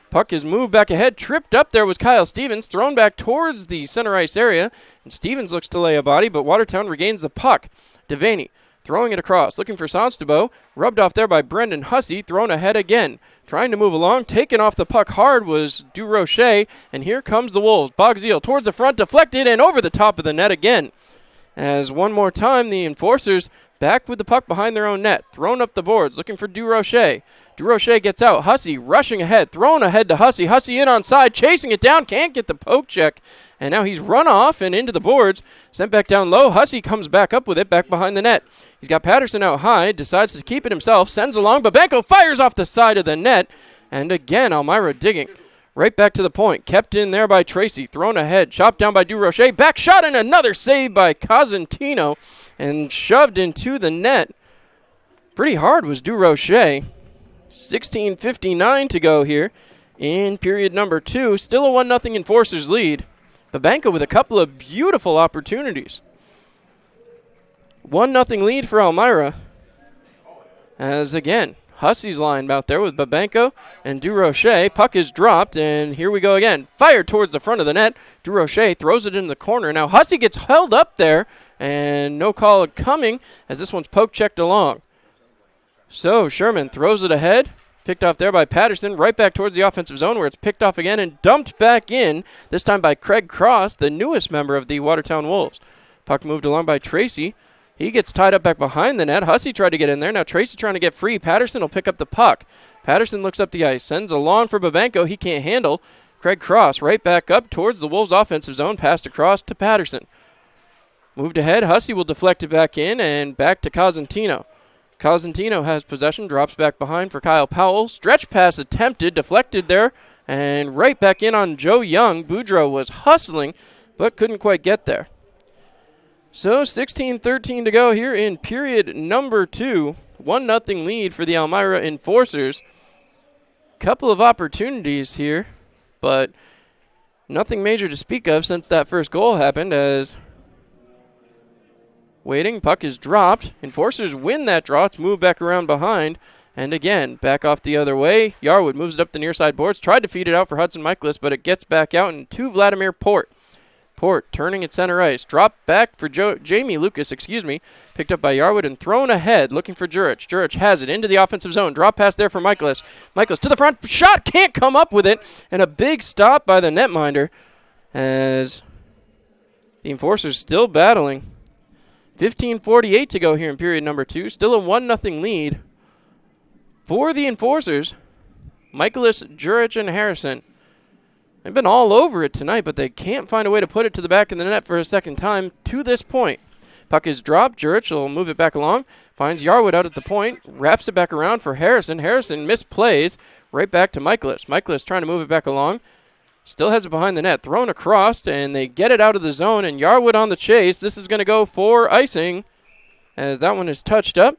A: Puck is moved back ahead, tripped up there was Kyle Stevens, thrown back towards the center ice area, and Stevens looks to lay a body, but Watertown regains the puck. Devaney throwing it across, looking for Sonstabo, rubbed off there by Brendan Hussey, thrown ahead again. Trying to move along, taken off the puck hard was Durocher, and here comes the Wolves. Bogzeal towards the front, deflected, and over the top of the net again. As one more time, the Enforcers back with the puck behind their own net. Thrown up the boards, looking for Durocher. Durocher gets out. Hussey rushing ahead, thrown ahead to Hussey. Hussey in onside, chasing it down, can't get the poke check. And now he's run off and into the boards, sent back down low. Hussey comes back up with it, back behind the net. He's got Patterson out high, decides to keep it himself, sends along. Babenko fires off the side of the net. And again, Elmira digging. Right back to the point. Kept in there by Tracy. Thrown ahead. Chopped down by Durocher. Back shot and another save by Cosentino. And shoved into the net. Pretty hard was Durocher. 16:59 to go here in period number 2. Still a 1-0 Enforcers lead. Babenko with a couple of beautiful opportunities. 1-0 lead for Elmira. As again, Hussey's lined out there with Babenko and Durocher. Puck is dropped, and here we go again. Fired towards the front of the net. Durocher throws it in the corner. Now Hussey gets held up there, and no call coming as this one's poke checked along. So Sherman throws it ahead. Picked off there by Patterson. Right back towards the offensive zone where it's picked off again and dumped back in, this time by Craig Cross, the newest member of the Watertown Wolves. Puck moved along by Tracy. He gets tied up back behind the net. Hussey tried to get in there. Now Tracy trying to get free. Patterson will pick up the puck. Patterson looks up the ice. Sends along for Babenko. He can't handle. Craig Cross right back up towards the Wolves' offensive zone. Passed across to Patterson. Moved ahead. Hussey will deflect it back in and back to Cosentino. Cosentino has possession. Drops back behind for Kyle Powell. Stretch pass attempted. Deflected there. And right back in on Joe Young. Boudreaux was hustling but couldn't quite get there. So 16:13 to go here in period number 2. 1-0 lead for the Elmira Enforcers. Couple of opportunities here, but nothing major to speak of since that first goal happened as waiting, puck is dropped. Enforcers win that draw. It's moved back around behind. And again, back off the other way. Yarwood moves it up the near side boards. Tried to feed it out for Hudson Michaelis, but it gets back out and to Vladimir Port. Port turning at center ice. Dropped back for Jamie Lucas, Picked up by Yarwood and thrown ahead, looking for Jurich. Jurich has it into the offensive zone. Drop pass there for Michaelis. Michaelis to the front. Shot, can't come up with it. And a big stop by the netminder as the Enforcers still battling. 15:48 to go here in period number 2. Still a 1-0 lead for the Enforcers. Michaelis, Jurich, and Harrison. They've been all over it tonight, but they can't find a way to put it to the back of the net for a second time to this point. Puck is dropped. Jurich will move it back along. Finds Yarwood out at the point. Wraps it back around for Harrison. Harrison misplays. Right back to Michaelis. Michaelis trying to move it back along. Still has it behind the net. Thrown across, and they get it out of the zone, and Yarwood on the chase. This is going to go for icing as that one is touched up.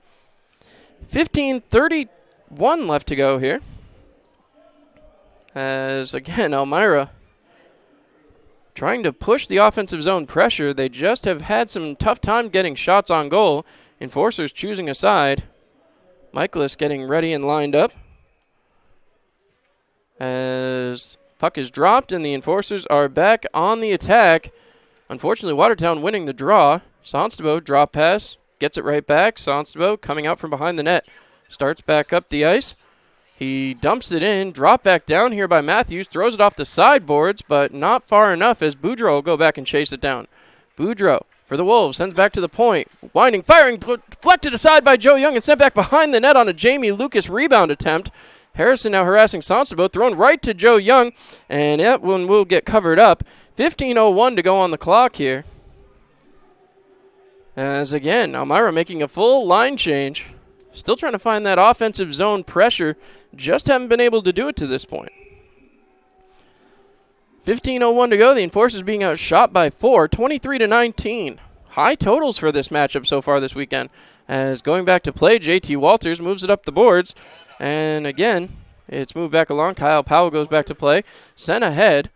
A: 15:31 left to go here. As, again, Elmira trying to push the offensive zone pressure. They just have had some tough time getting shots on goal. Enforcers choosing a side. Michaelis getting ready and lined up. As puck is dropped and the Enforcers are back on the attack. Unfortunately, Watertown winning the draw. Sonstabo, drop pass, gets it right back. Sonstabo coming out from behind the net. Starts back up the ice. He dumps it in, drop back down here by Matthews, throws it off the sideboards, but not far enough as Boudreaux will go back and chase it down. Boudreaux for the Wolves, sends back to the point. Winding, firing, deflected aside by Joe Young and sent back behind the net on a Jamie Lucas rebound attempt. Harrison now harassing Sonstabo, thrown right to Joe Young, and that one will get covered up. 15:01 to go on the clock here. As again, Elmira making a full line change. Still trying to find that offensive zone pressure. Just haven't been able to do it to this point. 15:01 to go. The Enforcers being outshot by 4, 23-19. High totals for this matchup so far this weekend. As going back to play, JT Walters moves it up the boards. And again, it's moved back along. Kyle Powell goes back to play. Sent ahead.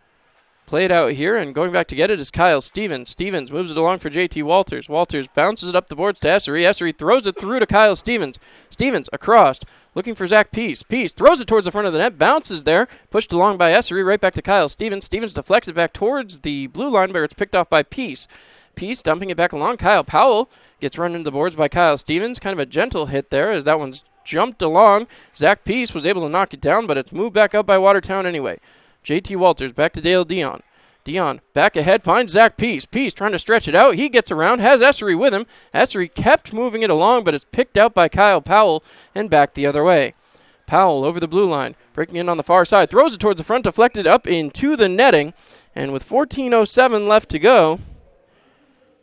A: Played out here, and going back to get it is Kyle Stevens. Stevens moves it along for JT Walters. Walters bounces it up the boards to Essery. Essery throws it through to Kyle Stevens. Stevens across, looking for Zach Peace. Peace throws it towards the front of the net, bounces there, pushed along by Essery, right back to Kyle Stevens. Stevens deflects it back towards the blue line, where it's picked off by Peace. Peace dumping it back along. Kyle Powell gets run into the boards by Kyle Stevens. Kind of a gentle hit there as that one's jumped along. Zach Peace was able to knock it down, but it's moved back up by Watertown anyway. JT Walters back to Dale Dion. Dion back ahead, finds Zach Peace. Peace trying to stretch it out. He gets around, has Essery with him. Essery kept moving it along, but it's picked out by Kyle Powell and back the other way. Powell over the blue line, breaking in on the far side, throws it towards the front, deflected up into the netting. And with 14:07 left to go,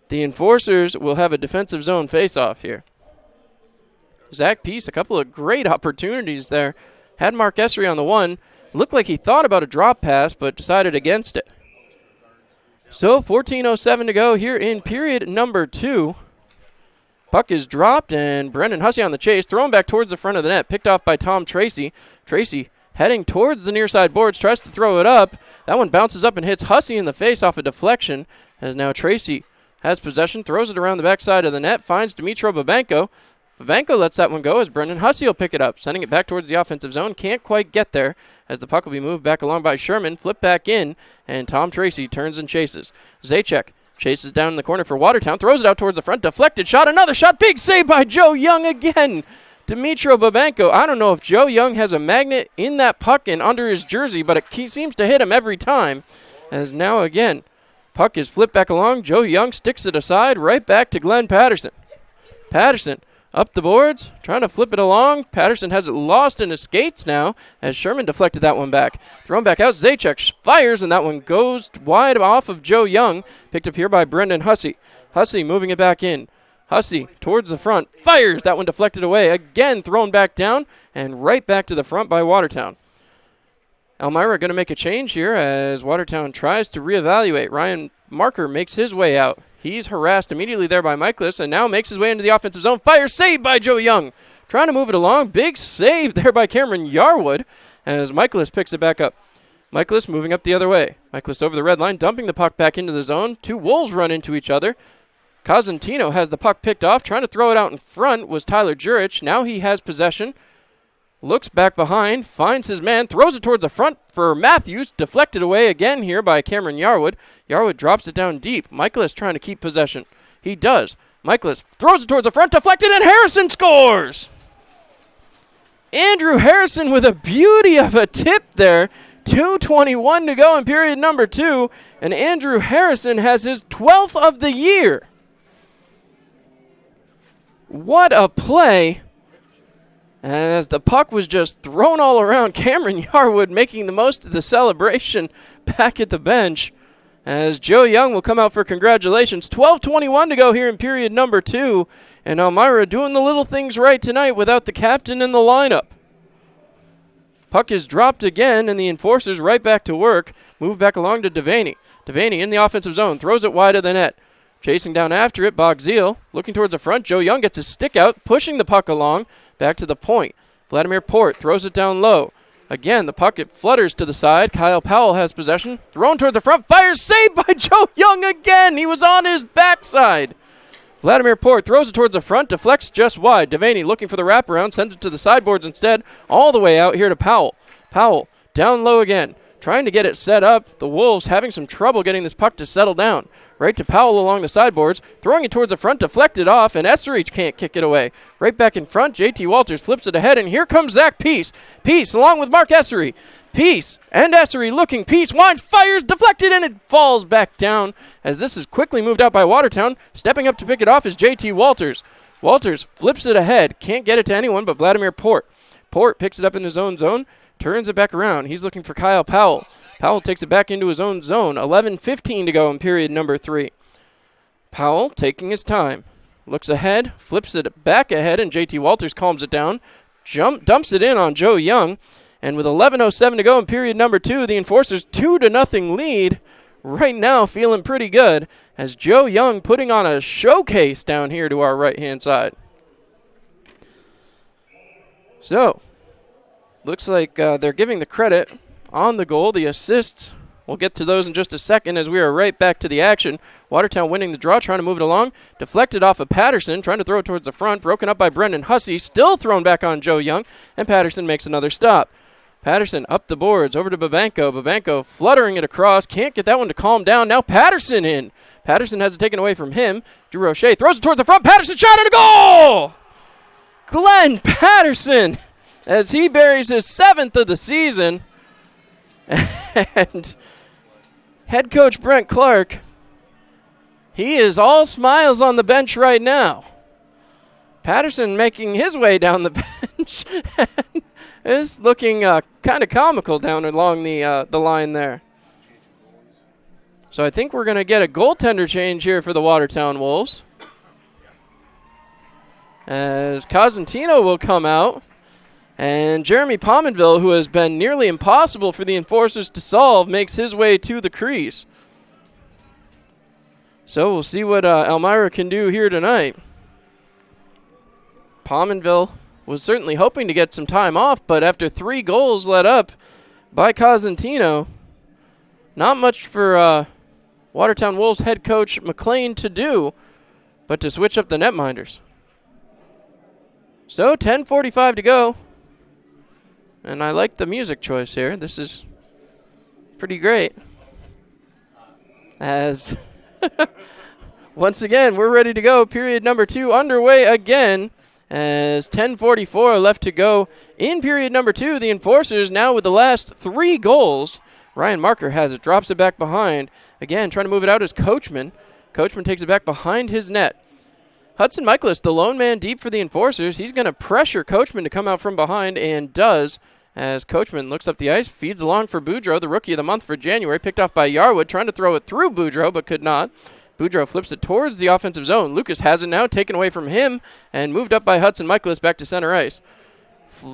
A: the Enforcers will have a defensive zone face-off here. Zach Peace, a couple of great opportunities there. Had Mark Essery on the one. Looked like he thought about a drop pass, but decided against it. So 14:07 to go here in period number 2. Puck is dropped, and Brendan Hussey on the chase, thrown back towards the front of the net, picked off by Tom Tracy. Tracy heading towards the near side boards, tries to throw it up. That one bounces up and hits Hussey in the face off a deflection, as now Tracy has possession, throws it around the backside of the net, finds Dimitro Babenko. Babenko lets that one go as Brendan Hussey will pick it up, sending it back towards the offensive zone. Can't quite get there as the puck will be moved back along by Sherman, flip back in, and Tom Tracy turns and chases. Zajac chases down in the corner for Watertown, throws it out towards the front, deflected shot, another shot, big save by Joe Young again. Dimitro Babenko, I don't know if Joe Young has a magnet in that puck and under his jersey, but it seems to hit him every time. As now again, puck is flipped back along, Joe Young sticks it aside, right back to Glenn Patterson. Patterson up the boards, trying to flip it along. Patterson has it lost in his skates now as Sherman deflected that one back. Thrown back out, Zajac fires, and that one goes wide off of Joe Young. Picked up here by Brendan Hussey. Hussey moving it back in. Hussey towards the front, fires. That one deflected away. Again thrown back down and right back to the front by Watertown. Elmira going to make a change here as Watertown tries to reevaluate. Ryan Marker makes his way out. He's harassed immediately there by Michaelis and now makes his way into the offensive zone. Fire saved by Joe Young. Trying to move it along. Big save there by Cameron Yarwood as Michaelis picks it back up. Michaelis moving up the other way. Michaelis over the red line, dumping the puck back into the zone. Two Wolves run into each other. Cosentino has the puck picked off. Trying to throw it out in front was Tyler Jurich. Now he has possession. Looks back behind, finds his man, throws it towards the front for Matthews. Deflected away again here by Cameron Yarwood. Yarwood drops it down deep. Michaelis trying to keep possession. He does. Michaelis throws it towards the front, deflected, and Harrison scores! Andrew Harrison with a beauty of a tip there. 2:21 to go in period number 2, and Andrew Harrison has his 12th of the year. What a play. As the puck was just thrown all around, Cameron Yarwood making the most of the celebration back at the bench. As Joe Young will come out for congratulations. 12:21 to go here in period number 2. And Elmira doing the little things right tonight without the captain in the lineup. Puck is dropped again, and the Enforcers right back to work. Move back along to Devaney. Devaney in the offensive zone, throws it wide of the net. Chasing down after it, Bogzeal looking towards the front. Joe Young gets his stick out, pushing the puck along. Back to the point. Vladimir Port throws it down low. Again, the puck, it flutters to the side. Kyle Powell has possession. Thrown toward the front. Fires, saved by Joe Young again. He was on his backside. Vladimir Port throws it towards the front. Deflects just wide. Devaney looking for the wraparound. Sends it to the sideboards instead. All the way out here to Powell. Powell down low again. Trying to get it set up. The Wolves having some trouble getting this puck to settle down. Right to Powell along the sideboards. Throwing it towards the front, deflected off, and Essery can't kick it away. Right back in front, JT Walters flips it ahead, and here comes Zach Peace. Peace along with Mark Essery. Peace and Essery looking. Peace winds, fires, deflected, and it falls back down as this is quickly moved out by Watertown. Stepping up to pick it off is JT Walters. Walters flips it ahead. Can't get it to anyone but Vladimir Port. Port picks it up in his own zone. Turns it back around. He's looking for Kyle Powell. Powell takes it back into his own zone. 11:15 to go in period number 3. Powell taking his time. Looks ahead, flips it back ahead, and JT Walters calms it down. Dumps it in on Joe Young. And with 11:07 to go in period number 2, the Enforcers 2-0 lead. Right now feeling pretty good as Joe Young putting on a showcase down here to our right-hand side. So, looks like they're giving the credit on the goal. The assists, we'll get to those in just a second as we are right back to the action. Watertown winning the draw, trying to move it along. Deflected off of Patterson, trying to throw it towards the front. Broken up by Brendan Hussey, still thrown back on Joe Young, and Patterson makes another stop. Patterson up the boards, over to Babenko. Babenko fluttering it across, can't get that one to calm down. Now Patterson in. Patterson has it taken away from him. Drew Roche throws it towards the front. Patterson shot and a goal! Glenn Patterson, as he buries his 7th of the season. And head coach Brent Clark, he is all smiles on the bench right now. Patterson making his way down the bench. It's looking kind of comical down along the line there. So I think we're going to get a goaltender change here for the Watertown Wolves, as Cosentino will come out, and Jeremy Pominville, who has been nearly impossible for the Enforcers to solve, makes his way to the crease. So we'll see what Elmira can do here tonight. Pominville was certainly hoping to get some time off, but after 3 goals let up by Cosentino, not much for Watertown Wolves head coach McLean to do, but to switch up the netminders. So 10:45 to go, and I like the music choice here. This is pretty great. As once again, we're ready to go. Period number 2 underway again, as 10:44 left to go in period number 2. The Enforcers now with the last 3 goals. Ryan Marker has it, drops it back behind. Again, trying to move it out is Coachman. Coachman takes it back behind his net. Hudson Michaelis, the lone man deep for the Enforcers. He's going to pressure Coachman to come out from behind, and does, as Coachman looks up the ice, feeds along for Boudreau, the rookie of the month for January, picked off by Yarwood, trying to throw it through Boudreau, but could not. Boudreau flips it towards the offensive zone. Lucas has it now, taken away from him, and moved up by Hudson Michaelis back to center ice.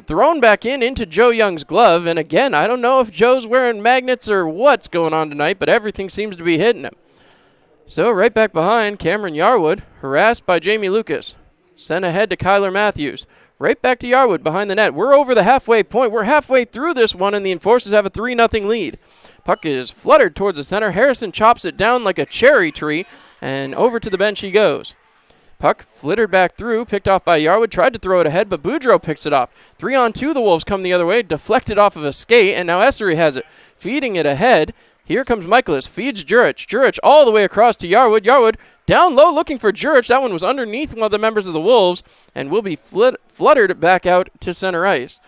A: Thrown back into Joe Young's glove, and again, I don't know if Joe's wearing magnets or what's going on tonight, but everything seems to be hitting him. So right back behind, Cameron Yarwood, harassed by Jamie Lucas. Sent ahead to Kyler Matthews. Right back to Yarwood behind the net. We're over the halfway point. We're halfway through this one, and the Enforcers have a 3-0 lead. Puck is fluttered towards the center. Harrison chops it down like a cherry tree, and over to the bench he goes. Puck flittered back through, picked off by Yarwood, tried to throw it ahead, but Boudreau picks it off. 3-on-2, the Wolves come the other way, deflected off of a skate, and now Essery has it, feeding it ahead. Here comes Michaelis, feeds Jurich. Jurich all the way across to Yarwood. Yarwood down low looking for Jurich. That one was underneath one of the members of the Wolves, and will be fluttered back out to center ice.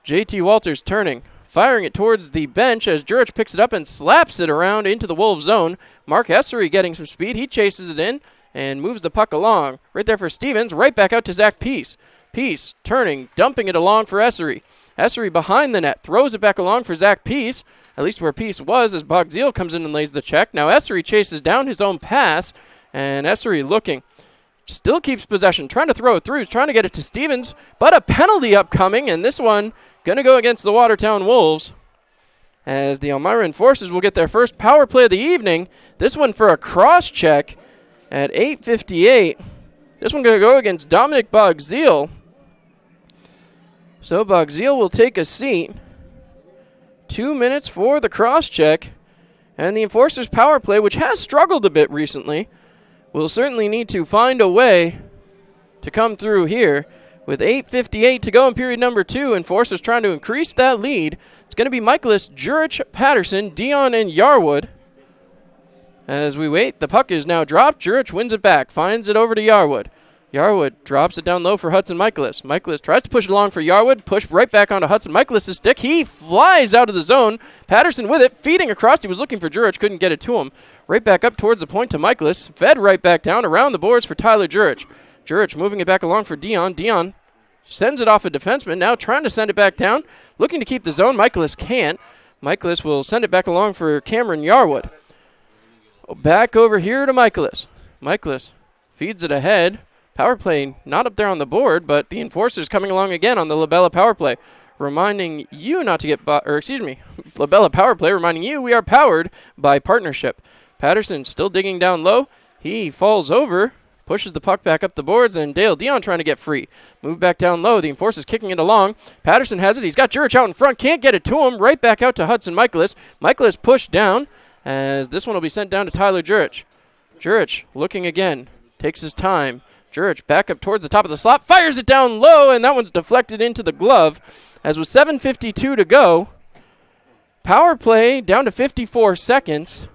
A: JT Walters turning, firing it towards the bench as Jurich picks it up and slaps it around into the Wolves zone. Mark Essery getting some speed. He chases it in and moves the puck along. Right there for Stevens, right back out to Zach Peace. Peace turning, dumping it along for Essery. Essery behind the net, throws it back along for Zach Peace, at least where Peace was, as Bogzeal comes in and lays the check. Now Essery chases down his own pass, and Essery looking, still keeps possession, trying to throw it through, trying to get it to Stevens, but a penalty upcoming, and this one going to go against the Watertown Wolves, as the Elmira Enforcers will get their first power play of the evening. This one for a cross check at 8:58. This one going to go against Dominic Bogzeal. So Bogzeal will take a seat. 2 minutes for the cross check. And the Enforcers power play, which has struggled a bit recently, will certainly need to find a way to come through here. With 8:58 to go in period number 2, Enforcers trying to increase that lead. It's going to be Michaelis, Jurich, Patterson, Dion, and Yarwood. As we wait, the puck is now dropped. Jurich wins it back, finds it over to Yarwood. Yarwood drops it down low for Hudson Michaelis. Michaelis tries to push it along for Yarwood, push right back onto Hudson Michaelis' stick. He flies out of the zone. Patterson with it, feeding across. He was looking for Jurich, couldn't get it to him. Right back up towards the point to Michaelis. Fed right back down around the boards for Tyler Jurich. Jurich moving it back along for Dion. Dion sends it off a defenseman, now trying to send it back down. Looking to keep the zone. Michaelis can't. Michaelis will send it back along for Cameron Yarwood. Back over here to Michaelis. Michaelis feeds it ahead. Power play not up there on the board, but the Enforcers coming along again on the Labella power play. Reminding you not to get, Labella power play reminding you we are powered by partnership. Patterson still digging down low. He falls over, pushes the puck back up the boards, and Dale Dion trying to get free. Move back down low. The Enforcers kicking it along. Patterson has it. He's got Jurich out in front. Can't get it to him. Right back out to Hudson Michaelis. Michaelis pushed down, as this one will be sent down to Tyler Jurich. Jurich looking again. Takes his time. Jurich back up towards the top of the slot. Fires it down low, and that one's deflected into the glove. As with 7:52 to go, power play down to 54 seconds,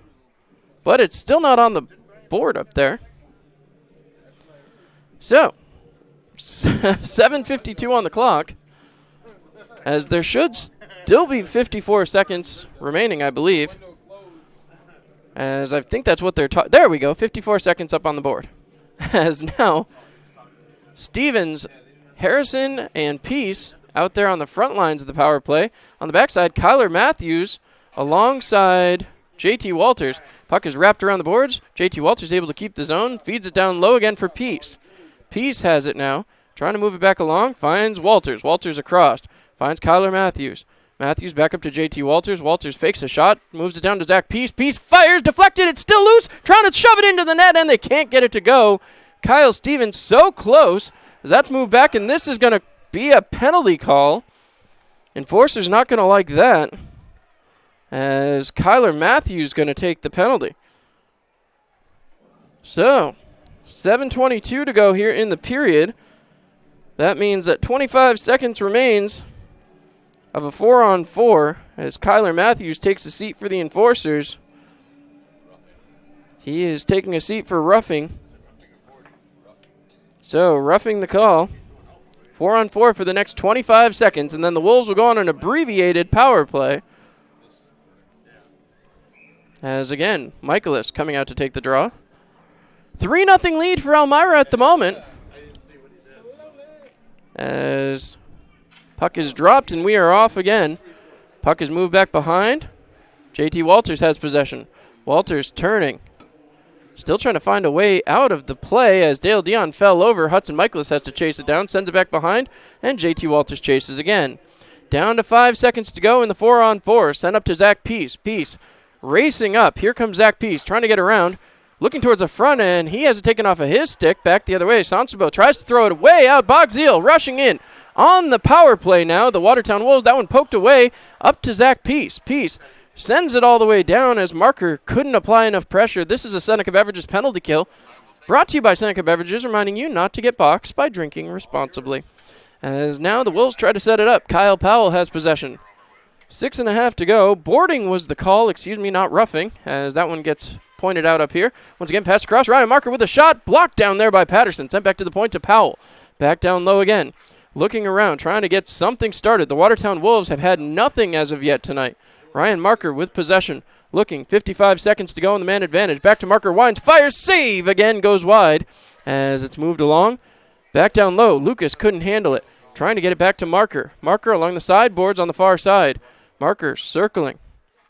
A: but it's still not on the board up there. So, 7:52 on the clock, as there should still be 54 seconds remaining, I believe. As I think that's what they're there we go, 54 seconds up on the board. As now, Stevens, Harrison, and Peace out there on the front lines of the power play. On the backside, Kyler Matthews alongside JT Walters. Puck is wrapped around the boards. JT Walters able to keep the zone, feeds it down low again for Peace. Peace has it now, trying to move it back along, finds Walters. Walters across, finds Kyler Matthews. Matthews back up to JT Walters. Walters fakes a shot, moves it down to Zach Peace. Peace fires, deflected, it's still loose, trying to shove it into the net, and they can't get it to go. Kyle Stevens so close. That's moved back, and this is going to be a penalty call. Enforcer's not going to like that, as Kyler Matthews going to take the penalty. So, 7:22 to go here in the period. That means that 25 seconds remains of a 4-on-4 as Kyler Matthews takes a seat for the Enforcers. He is taking a seat for roughing. So, roughing the call. 4-on-4 for the next 25 seconds, and then the Wolves will go on an abbreviated power play. As again, Michaelis coming out to take the draw. 3-0 lead for Elmira at the moment. As puck is dropped and we are off again. Puck is moved back behind. JT Walters has possession. Walters turning. Still trying to find a way out of the play as Dale Dion fell over. Hudson Michaelis has to chase it down, sends it back behind, and JT Walters chases again. Down to 5 seconds to go in the 4-on-4. Send up to Zach Peace. Peace racing up. Here comes Zach Peace trying to get around. Looking towards the front end. He has it taken off of his stick. Back the other way. Sansubo tries to throw it way out. Bogzil rushing in on the power play now. The Watertown Wolves. That one poked away. Up to Zach Peace. Peace sends it all the way down as Marker couldn't apply enough pressure. This is a Seneca Beverages penalty kill. Brought to you by Seneca Beverages, reminding you not to get boxed by drinking responsibly. As now the Wolves try to set it up. Kyle Powell has possession. 6.5 to go. Boarding was the call. Not roughing, as that one gets pointed out up here. Once again, pass across. Ryan Marker with a shot. Blocked down there by Patterson. Sent back to the point to Powell. Back down low again. Looking around, trying to get something started. The Watertown Wolves have had nothing as of yet tonight. Ryan Marker with possession. Looking, 55 seconds to go in the man advantage. Back to Marker, winds, fires, save! Again goes wide as it's moved along. Back down low, Lucas couldn't handle it. Trying to get it back to Marker. Marker along the sideboards on the far side. Marker circling.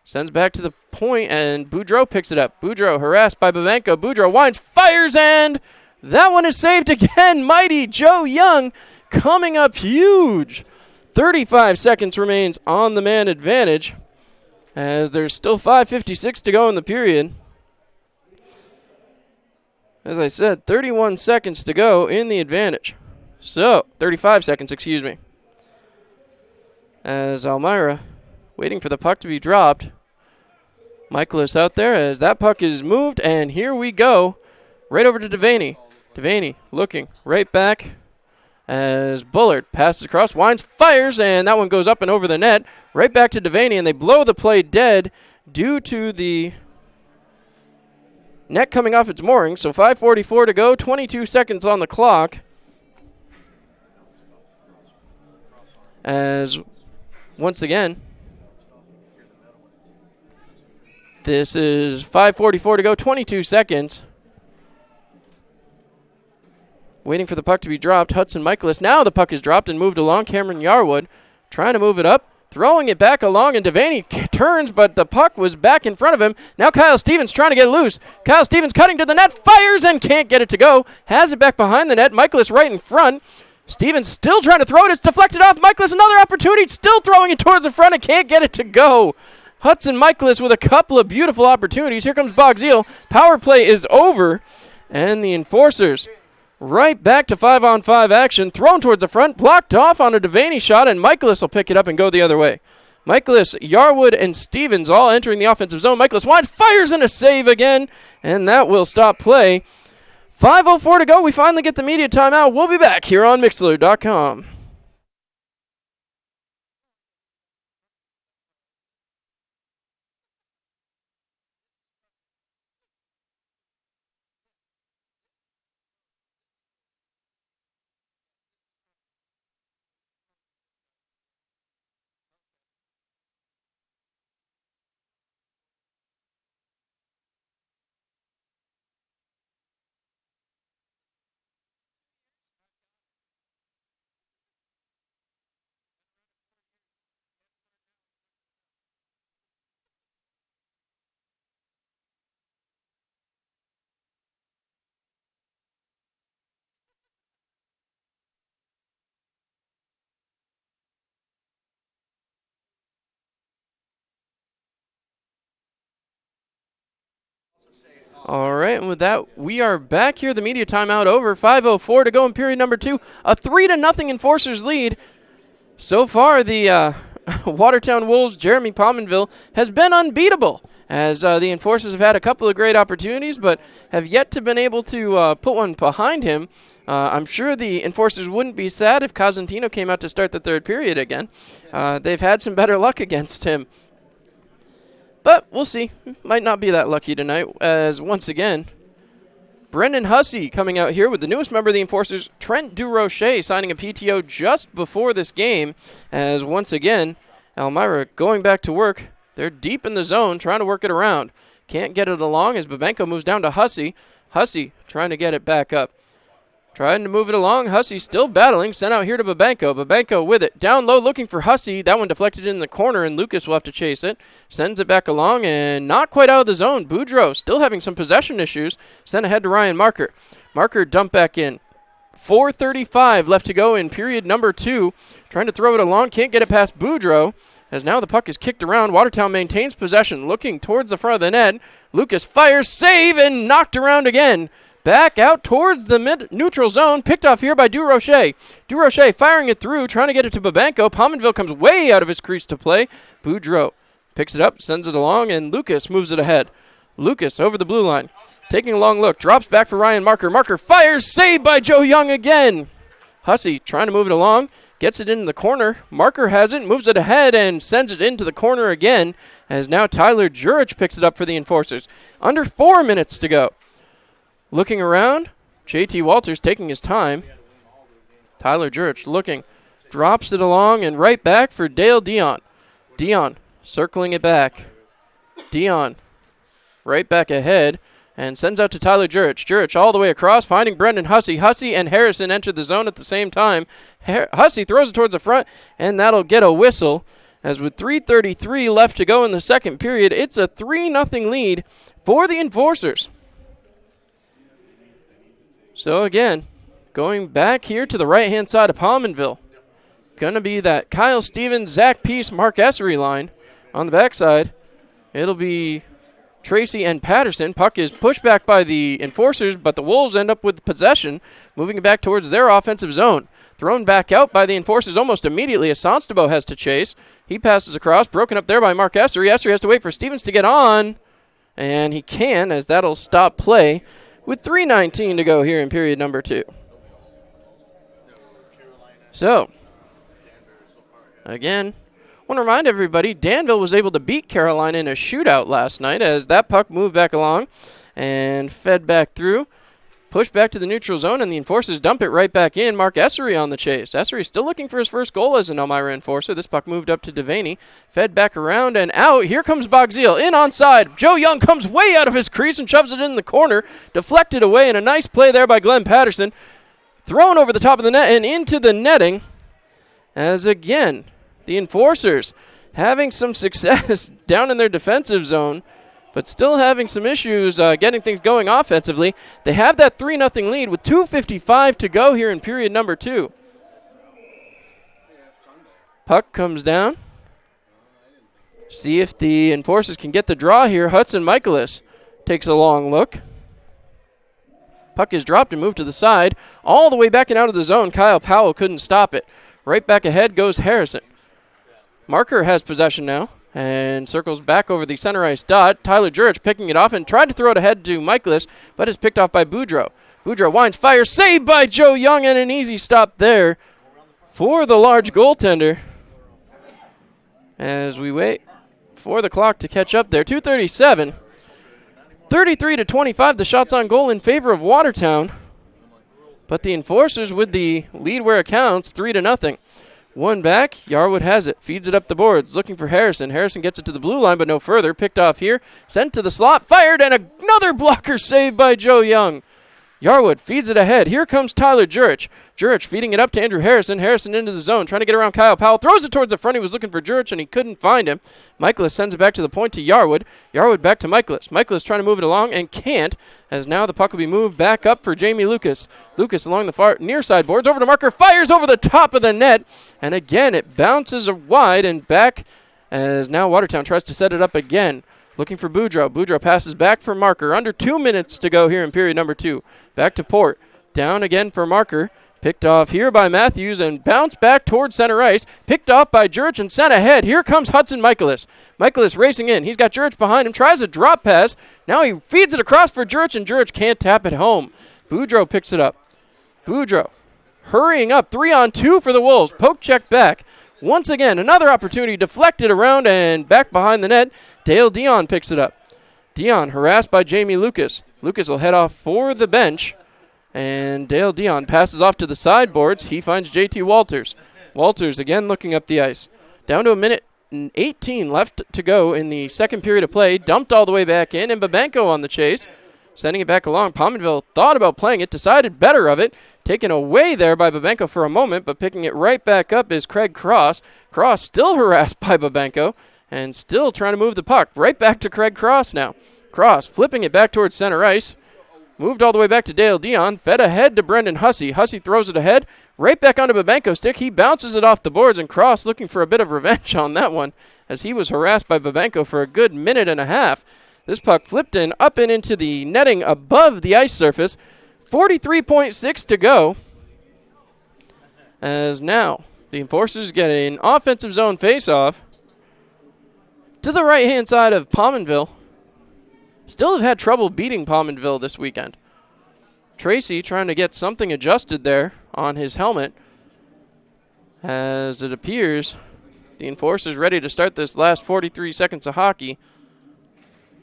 A: Sends back to the point, and Boudreau picks it up. Boudreau harassed by Babenko. Boudreau winds, fires, and that one is saved again. Mighty Joe Young coming up huge. 35 seconds remains on the man advantage, as there's still 5:56 to go in the period. As I said, 31 seconds to go in the advantage. So, 35 seconds, excuse me. As Elmira waiting for the puck to be dropped. Michaelis out there as that puck is moved, and here we go. Right over to Devaney. Devaney looking right back as Bullard passes across, winds, fires, and that one goes up and over the net. Right back to Devaney, and they blow the play dead due to the net coming off its moorings. So 5:44 to go, 22 seconds on the clock. As once again, this is 5:44 to go, 22 seconds. Waiting for the puck to be dropped. Hudson Michaelis. Now the puck is dropped and moved along. Cameron Yarwood trying to move it up. Throwing it back along, and Devaney turns, but the puck was back in front of him. Now Kyle Stevens trying to get loose. Kyle Stevens cutting to the net, fires, and can't get it to go. Has it back behind the net. Michaelis right in front. Stevens still trying to throw it. It's deflected off. Michaelis another opportunity. Still throwing it towards the front and can't get it to go. Hudson Michaelis with a couple of beautiful opportunities. Here comes Bogzil. Power play is over, and the Enforcers right back to 5-on-5 action. Thrown towards the front, blocked off on a Devaney shot, and Michaelis will pick it up and go the other way. Michaelis, Yarwood, and Stevens all entering the offensive zone. Michaelis winds, fires, and a save again, and that will stop play. 5:04 to go. We finally get the media timeout. We'll be back here on Mixler.com. All right, and with that, we are back here. The media timeout over. 5:04 to go in period number 2. A 3-0 Enforcers lead. So far, the Watertown Wolves, Jeremy Pominville, has been unbeatable, as the Enforcers have had a couple of great opportunities, but have yet to been able to put one behind him. I'm sure the Enforcers wouldn't be sad if Cosentino came out to start the third period again. They've had some better luck against him. But we'll see. Might not be that lucky tonight, as once again, Brendan Hussey coming out here with the newest member of the Enforcers, Trent Durocher, signing a PTO just before this game, as once again, Elmira going back to work. They're deep in the zone, trying to work it around. Can't get it along as Babenko moves down to Hussey. Hussey trying to get it back up. Trying to move it along. Hussey still battling. Sent out here to Babenko. Babenko with it. Down low looking for Hussey. That one deflected in the corner, and Lucas will have to chase it. Sends it back along, and not quite out of the zone. Boudreaux still having some possession issues. Sent ahead to Ryan Marker. Marker dumped back in. 4:35 left to go in period number 2. Trying to throw it along. Can't get it past Boudreaux, as now the puck is kicked around. Watertown maintains possession. Looking towards the front of the net. Lucas fires. Save, and knocked around again. Back out towards the mid-neutral zone. Picked off here by Durocher. Durocher firing it through, trying to get it to Babenko. Pominville comes way out of his crease to play. Boudreaux picks it up, sends it along, and Lucas moves it ahead. Lucas over the blue line. Taking a long look. Drops back for Ryan Marker. Marker fires. Saved by Joe Young again. Hussey trying to move it along. Gets it into the corner. Marker has it. Moves it ahead and sends it into the corner again. As now Tyler Jurich picks it up for the Enforcers. Under 4 minutes to go. Looking around, J.T. Walters taking his time. Tyler Jurich looking, drops it along and right back for Dale Dion. Dion circling it back. Dion right back ahead and sends out to Tyler Jurich. Jurich all the way across, finding Brendan Hussey. Hussey and Harrison enter the zone at the same time. Hussey throws it towards the front, and that'll get a whistle. As with 3:33 left to go in the second period, it's a 3-0 lead for the Enforcers. So again, going back here to the right-hand side of Pominville. Going to be that Kyle Stevens, Zach Peace, Mark Essery line. On the backside, it'll be Tracy and Patterson. Puck is pushed back by the Enforcers, but the Wolves end up with possession, moving it back towards their offensive zone. Thrown back out by the Enforcers almost immediately as Sonstabo has to chase. He passes across, broken up there by Mark Essery. Essery has to wait for Stevens to get on, and he can, as that'll stop play. With 3:19 to go here in period number 2. So, again, want to remind everybody, Danville was able to beat Carolina in a shootout last night as that puck moved back along and fed back through. Pushed back to the neutral zone, and the Enforcers dump it right back in. Mark Essery on the chase. Essery still looking for his first goal as an Elmira Enforcer. This puck moved up to Devaney. Fed back around and out. Here comes Bogzeal. In onside. Joe Young comes way out of his crease and shoves it in the corner. Deflected away, and a nice play there by Glenn Patterson. Thrown over the top of the net and into the netting. As again, the Enforcers having some success down in their defensive zone, but still having some issues getting things going offensively. They have that 3-0 lead with 2:55 to go here in period number 2. Puck comes down. See if the Enforcers can get the draw here. Hudson Michaelis takes a long look. Puck is dropped and moved to the side. All the way back and out of the zone. Kyle Powell couldn't stop it. Right back ahead goes Harrison. Marker has possession now and circles back over the center ice dot. Tyler Jurich picking it off and tried to throw it ahead to Michaelis, but it's picked off by Boudreaux. Boudreaux winds, fires, saved by Joe Young, and an easy stop there for the large goaltender. As we wait for the clock to catch up there. 2:37. 33-25, the shots on goal in favor of Watertown. But the Enforcers with the lead where it counts, 3-0. One back, Yarwood has it, feeds it up the boards, looking for Harrison. Harrison gets it to the blue line, but no further. Picked off here, sent to the slot, fired, and another blocker saved by Joe Young. Yarwood feeds it ahead. Here comes Tyler Jurich. Jurich feeding it up to Andrew Harrison. Harrison into the zone, trying to get around Kyle Powell. Throws it towards the front. He was looking for Jurich, and he couldn't find him. Michaelis sends it back to the point to Yarwood. Yarwood back to Michaelis. Michaelis trying to move it along and can't, as now the puck will be moved back up for Jamie Lucas. Lucas along the far near side boards. Over to Marker. Fires over the top of the net. And again, it bounces wide and back as now Watertown tries to set it up again. Looking for Boudreaux. Boudreaux passes back for Marker. Under 2 minutes to go here in period number 2. Back to Port. Down again for Marker. Picked off here by Matthews and bounced back towards center ice. Picked off by Jurich and sent ahead. Here comes Hudson Michaelis. Michaelis racing in. He's got Jurich behind him. Tries a drop pass. Now he feeds it across for Jurich, and Jurich can't tap it home. Boudreaux picks it up. Boudreaux hurrying up. 3-on-2 for the Wolves. Poke check back. Once again, another opportunity deflected around and back behind the net. Dale Dion picks it up. Dion harassed by Jamie Lucas. Lucas will head off for the bench. And Dale Dion passes off to the sideboards. He finds JT Walters. Walters again looking up the ice. Down to 1:18 left to go in the second period of play. Dumped all the way back in, and Babenko on the chase. Sending it back along. Pominville thought about playing it, decided better of it. Taken away there by Babenko for a moment, but picking it right back up is Craig Cross. Cross still harassed by Babenko and still trying to move the puck. Right back to Craig Cross now. Cross flipping it back towards center ice. Moved all the way back to Dale Dion. Fed ahead to Brendan Hussey. Hussey throws it ahead. Right back onto Babenko's stick. He bounces it off the boards, and Cross looking for a bit of revenge on that one as he was harassed by Babenko for a good minute and a half. This puck flipped in, up and into the netting above the ice surface. 43.6 to go. As now the Enforcers get an offensive zone faceoff to the right-hand side of Pominville. Still have had trouble beating Pominville this weekend. Tracy trying to get something adjusted there on his helmet, as it appears the Enforcers ready to start this last 43 seconds of hockey.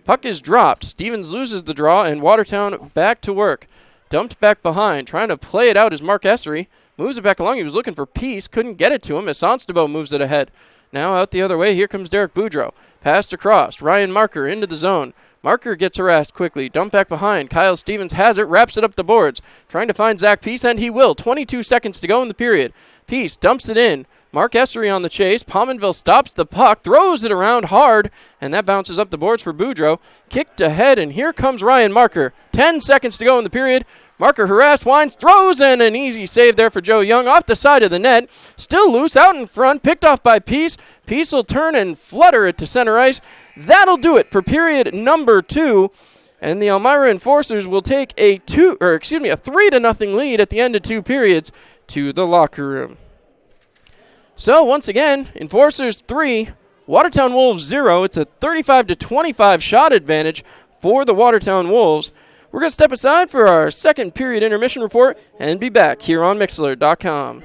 A: Puck is dropped. Stevens loses the draw, and Watertown back to work. Dumped back behind. Trying to play it out is Mark Essery. Moves it back along. He was looking for Peace. Couldn't get it to him as Sonstabo moves it ahead. Now out the other way. Here comes Derek Boudreaux. Passed across. Ryan Marker into the zone. Marker gets harassed quickly. Dump back behind. Kyle Stevens has it. Wraps it up the boards. Trying to find Zach Peace, and he will. 22 seconds to go in the period. Peace dumps it in. Mark Essery on the chase. Pominville stops the puck. Throws it around hard. And that bounces up the boards for Boudreaux. Kicked ahead, and here comes Ryan Marker. 10 seconds to go in the period. Marker harassed, winds, throws, and an easy save there for Joe Young off the side of the net. Still loose out in front, picked off by Peace. Peace will turn and flutter it to center ice. That'll do it for period number 2. And the Elmira Enforcers will take a 3-0 lead at the end of 2 periods to the locker room. So once again, Enforcers 3, Watertown Wolves 0. It's a 35-25 shot advantage for the Watertown Wolves. We're going to step aside for our second period intermission report and be back here on Mixlr.com.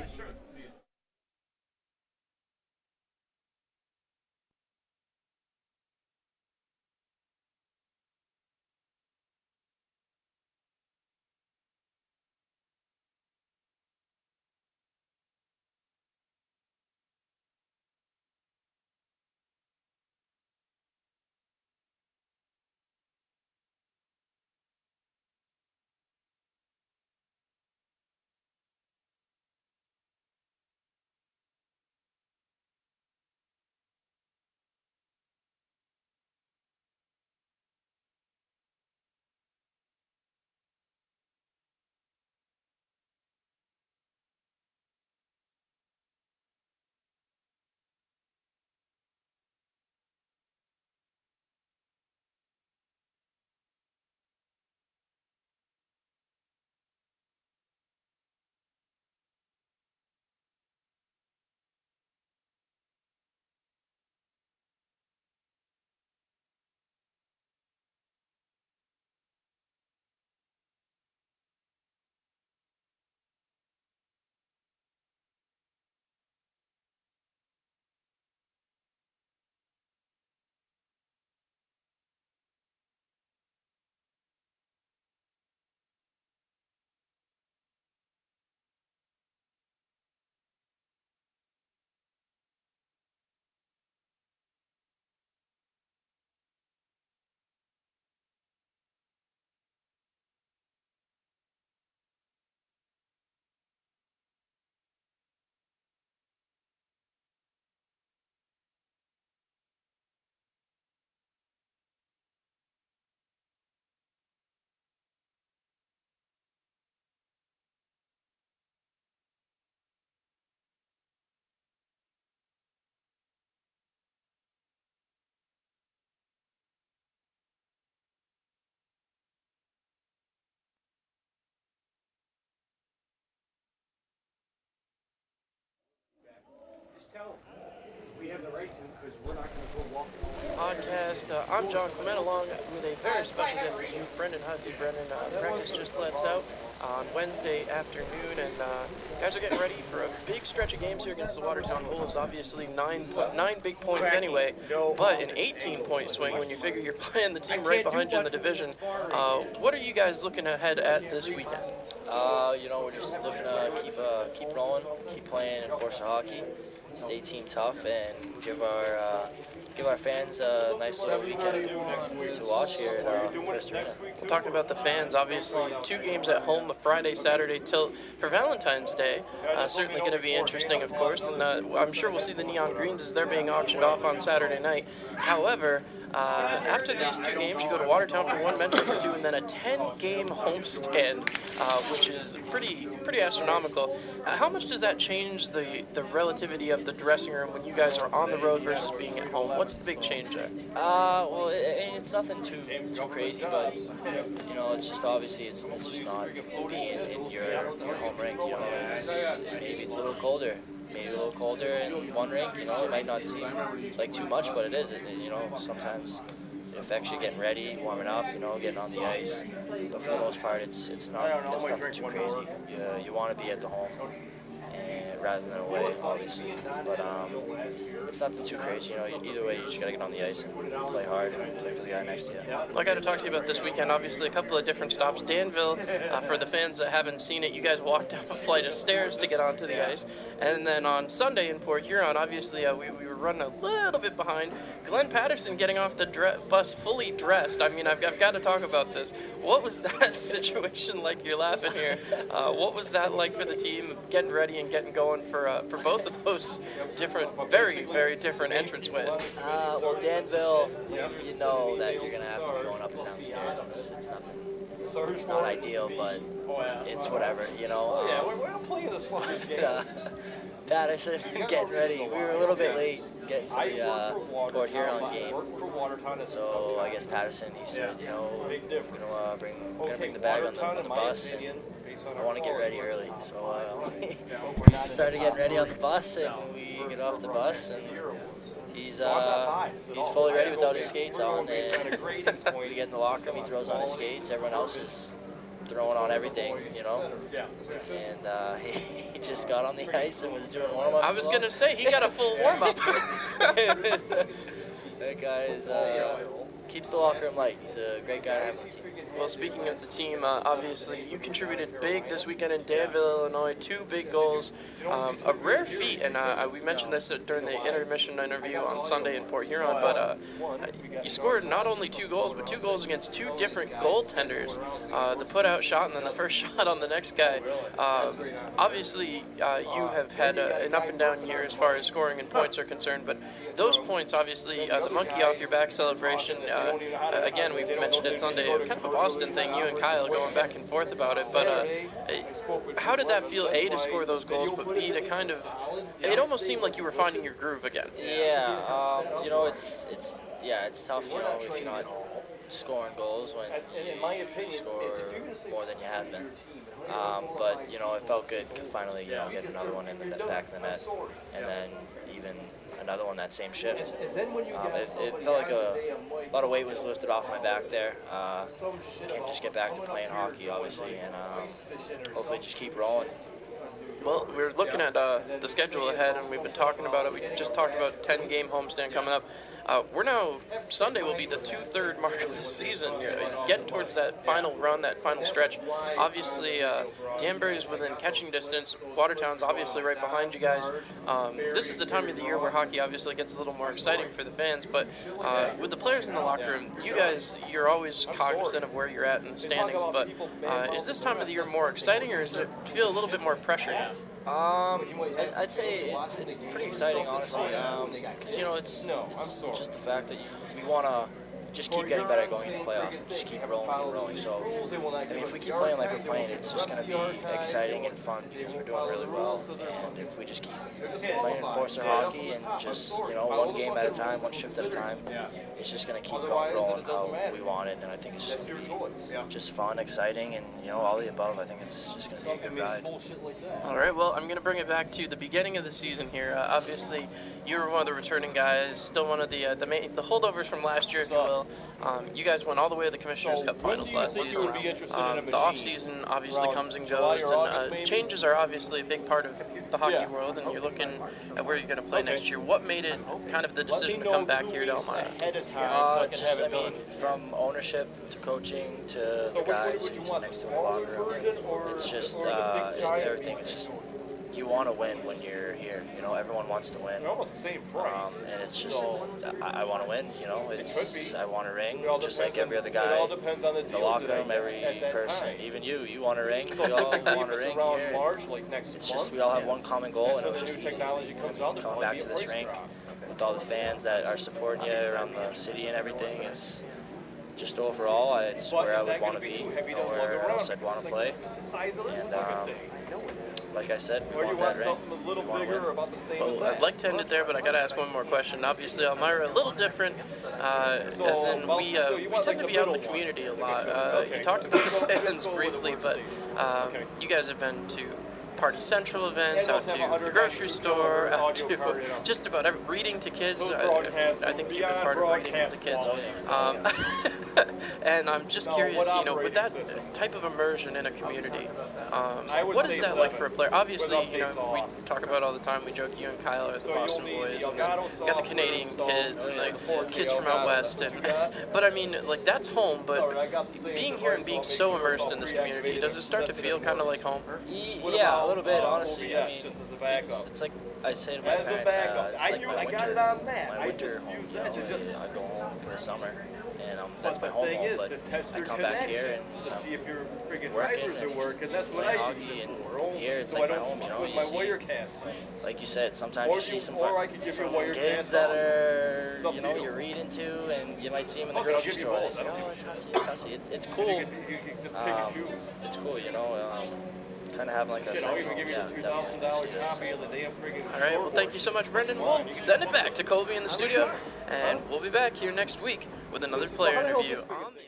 A: Podcast. I'm John Clement, along with a very special guest this week, Brendan Hussey. Brendan, practice just lets out on Wednesday afternoon, and guys are getting ready for a big stretch of games here against the Watertown Wolves. Obviously, nine big points anyway, but an 18-point swing when you figure you're playing the team right behind you in the division. What are you guys looking ahead at this weekend?
E: We're just looking to keep rolling, keep playing enforcer hockey, stay team tough, and give our fans a nice little weekend to watch here at First Arena.
A: Talking about the fans, obviously 2 games at home, a Friday, Saturday tilt for Valentine's Day. Certainly going to be interesting, of course, and I'm sure we'll see the neon greens as they're being auctioned off on Saturday night. However, after these 2 games, you go to Watertown for 1, Medford for 2, and then a 10-game homestand, which is pretty astronomical. How much does that change the relativity of the dressing room when you guys are on the road versus being at home? What's the big change there?
E: It's nothing too crazy, but it's just obviously it's just not being in your home rink. Maybe it's a little colder. Maybe a little colder in one rink, it might not seem like too much, but it is. Sometimes it affects you getting ready, warming up, getting on the ice. But for the most part, it's nothing too crazy. You want to be at the home rather than away, obviously. But it's nothing too crazy. Either way, you just got to get on the ice and play hard and play for the guy next to you.
A: I got to talk to you about this weekend. Obviously, a couple of different stops. Danville, for the fans that haven't seen it, you guys walked down a flight of stairs to get onto the ice. And then on Sunday in Port Huron, obviously, we were running a little bit behind. Glenn Patterson getting off the bus fully dressed. I mean, I've got to talk about this. What was that situation like? You're laughing here. What was that like for the team, getting ready and getting going for both of those different, very, very different entranceways?
E: Well, Danville, you know that you're going to have to be going up and down stairs. It's nothing. It's not ideal, but it's whatever, Patterson getting ready. We were a little bit late getting to the Port Huron game. So I guess Patterson, he said, we're gonna bring the bag on the bus, and I want to get ready early. So we started getting ready on the bus, and we get off the bus, and he's fully ready without his skates on, and we get in the locker room, he throws on his skates, everyone else is throwing on everything, and he just got on the ice and was doing warm-ups.
A: I was going to say, he got a full warm-up.
E: That guy keeps the locker room light. He's a great guy to have on the team.
A: Well, speaking of the team, obviously you contributed big this weekend in Danville, Illinois, 2 big goals, a rare feat, and we mentioned this during the intermission interview on Sunday in Port Huron, but you scored not only 2 goals, but 2 goals against 2 different goaltenders, the put-out shot and then the first shot on the next guy. Obviously, you have had an up-and-down year as far as scoring and points are concerned, but those points, obviously, the monkey off your back celebration, again, we mentioned it Sunday, kind of a Boston thing, you and Kyle going back and forth about it, but how did that feel, A, to score those goals, but B, to kind of, it almost seemed like you were finding your groove again.
E: Yeah, it's tough, if you're not scoring goals when you score more than you have been. But, it felt good to finally, get another one in the back of the net, and then even another one that same shift. It felt like a lot of weight was lifted off my back there. Can just get back to playing hockey, obviously, and hopefully just keep rolling.
A: Well, we're looking at the schedule ahead, and we've been talking about it. We just talked about 10-game homestand coming up. Sunday will be the 2/3 mark of the season. You're getting towards that final run, that final stretch. Obviously, Danbury's within catching distance. Watertown's obviously right behind you guys. This is the time of the year where hockey obviously gets a little more exciting for the fans, but with the players in the locker room, you're always cognizant of where you're at in the standings, but is this time of the year more exciting, or does it feel a little bit more pressure?
E: I'd say it's pretty exciting, honestly, because it's just the fact that we want to just keep getting better going into playoffs and just keep rolling and rolling. So, I mean, if we keep playing like we're playing, it's just going to be exciting and fun because we're doing really well. And if we just keep playing enforcer hockey and just, one game at a time, one shift at a time, it's just going to keep going rolling how we want it. And I think it's just going to be just fun, exciting, and, all the above. I think it's just going to be a good ride.
A: All right, well, I'm going to bring it back to the beginning of the season here. Obviously, you were one of the returning guys, still one of the holdovers from last year, if you will. You guys went all the way to the Commissioner's Cup Finals last season. The off-season obviously comes and goes, and changes are obviously a big part of the hockey world, and you're looking at where you're going to play next year. What made it kind of the decision to come back here to Elmira?
E: From ownership to coaching to the guys who's next to the locker room, it's just everything. It's just you want to win when you're here. Everyone wants to win. And it's just I want to win. I want a ring, just like every other guy. The locker room, every person, even you want a ring. We all want a ring here. It's just we all have one common goal, and it was just easy. Coming back to this rink with all the fans that are supporting you around the city and everything. It's just overall, it's where I would want to be, where else I'd want to play. And like I said, we want that ring. We want to win.
A: Well, I'd like to end it there, but I got to ask one more question. Obviously, Elmira a little different, as in we tend to be out in the community a lot. You talked about the fans briefly, but you guys have been to Party Central events, out to the grocery store, out to just about reading to kids. I think you've been part of reading to kids. And I'm just curious, with that type of immersion in a community, what is that like for a player? Obviously, we talk about all the time, we joke you and Kyle are the Boston boys, and then you got the Canadian kids and the kids from out west. But I mean, like, that's home, but being here and being so immersed in this community, does it start to feel kind of like home?
E: Yeah, a little bit, honestly. I mean, it's like I say to my parents, it's like my winter home. I go home for the summer, and that's my home, but I come back here and I'm working and playing hockey, and here it's like my home. You see, like you said, sometimes you see some kids that are, you're reading to, and you might see them in the grocery store. They say, "Oh, it's Hussey." It's cool. It's cool, kind of having like a second home. Yeah, definitely.
A: All right, well, thank you so much, Brendan. We'll send it back to Colby in the studio, and we'll be back here next week with another player interview on the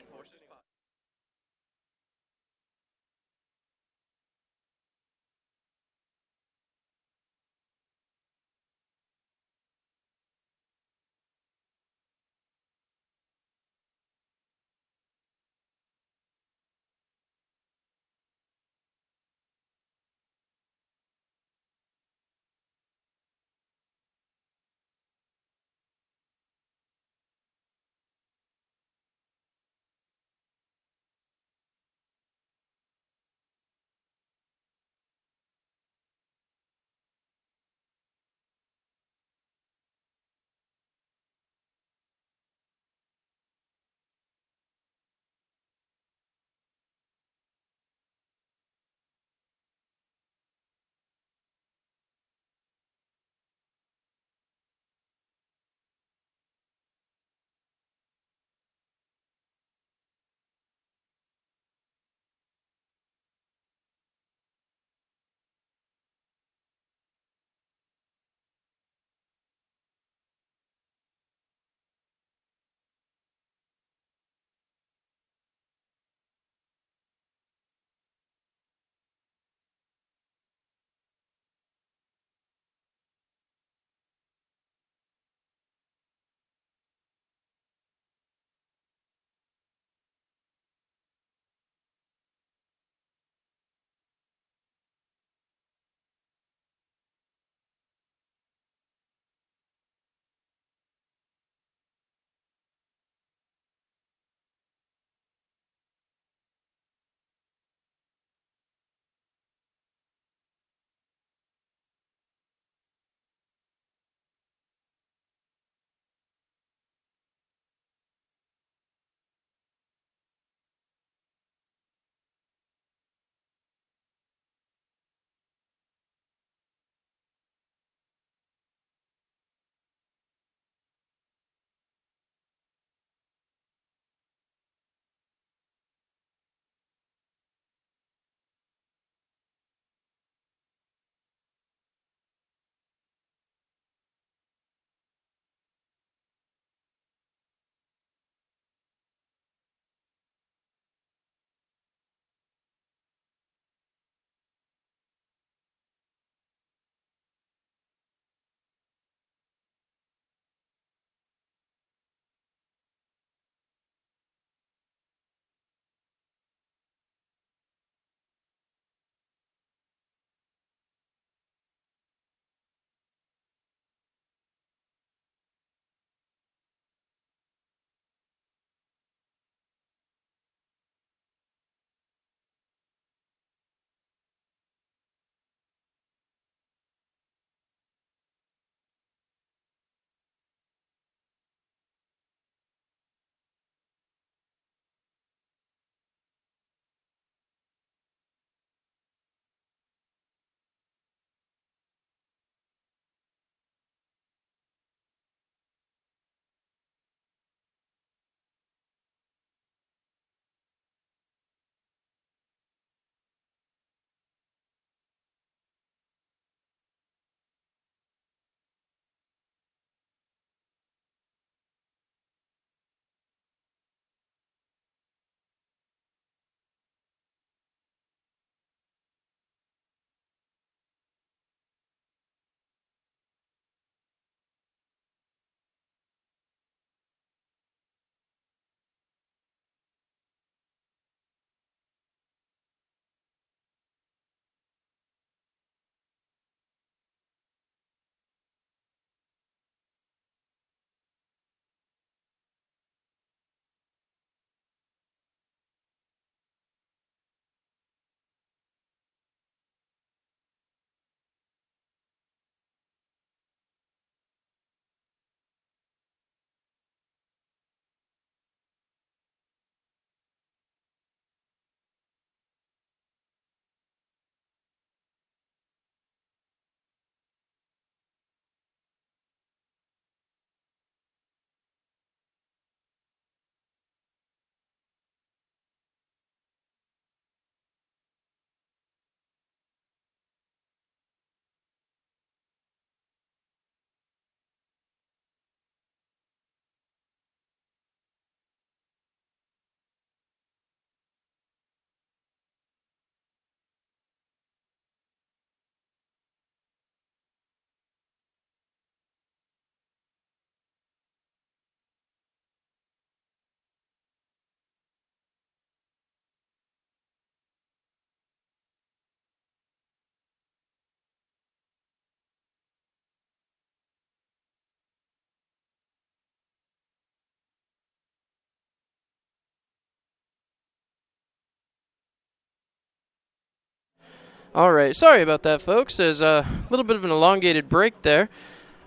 A: All right, sorry about that, folks. There's a little bit of an elongated break there.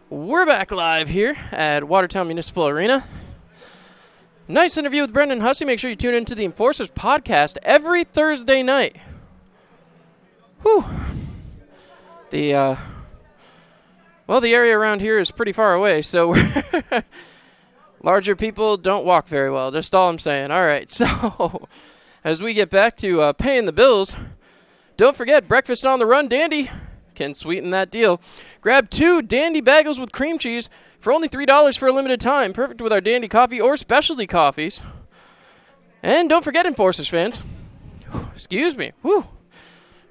A: We're back live here at Watertown Municipal Arena. Nice interview with Brendan Hussey. Make sure you tune into the Enforcers podcast every Thursday night. Whew. The area around here is pretty far away, so larger people don't walk very well. Just all I'm saying. All right, so as we get back to paying the bills, don't forget breakfast on the run, Dandy can sweeten that deal. Grab 2 Dandy bagels with cream cheese for only $3 for a limited time. Perfect with our Dandy coffee or specialty coffees. And don't forget, Enforcers fans. Excuse me. Whew.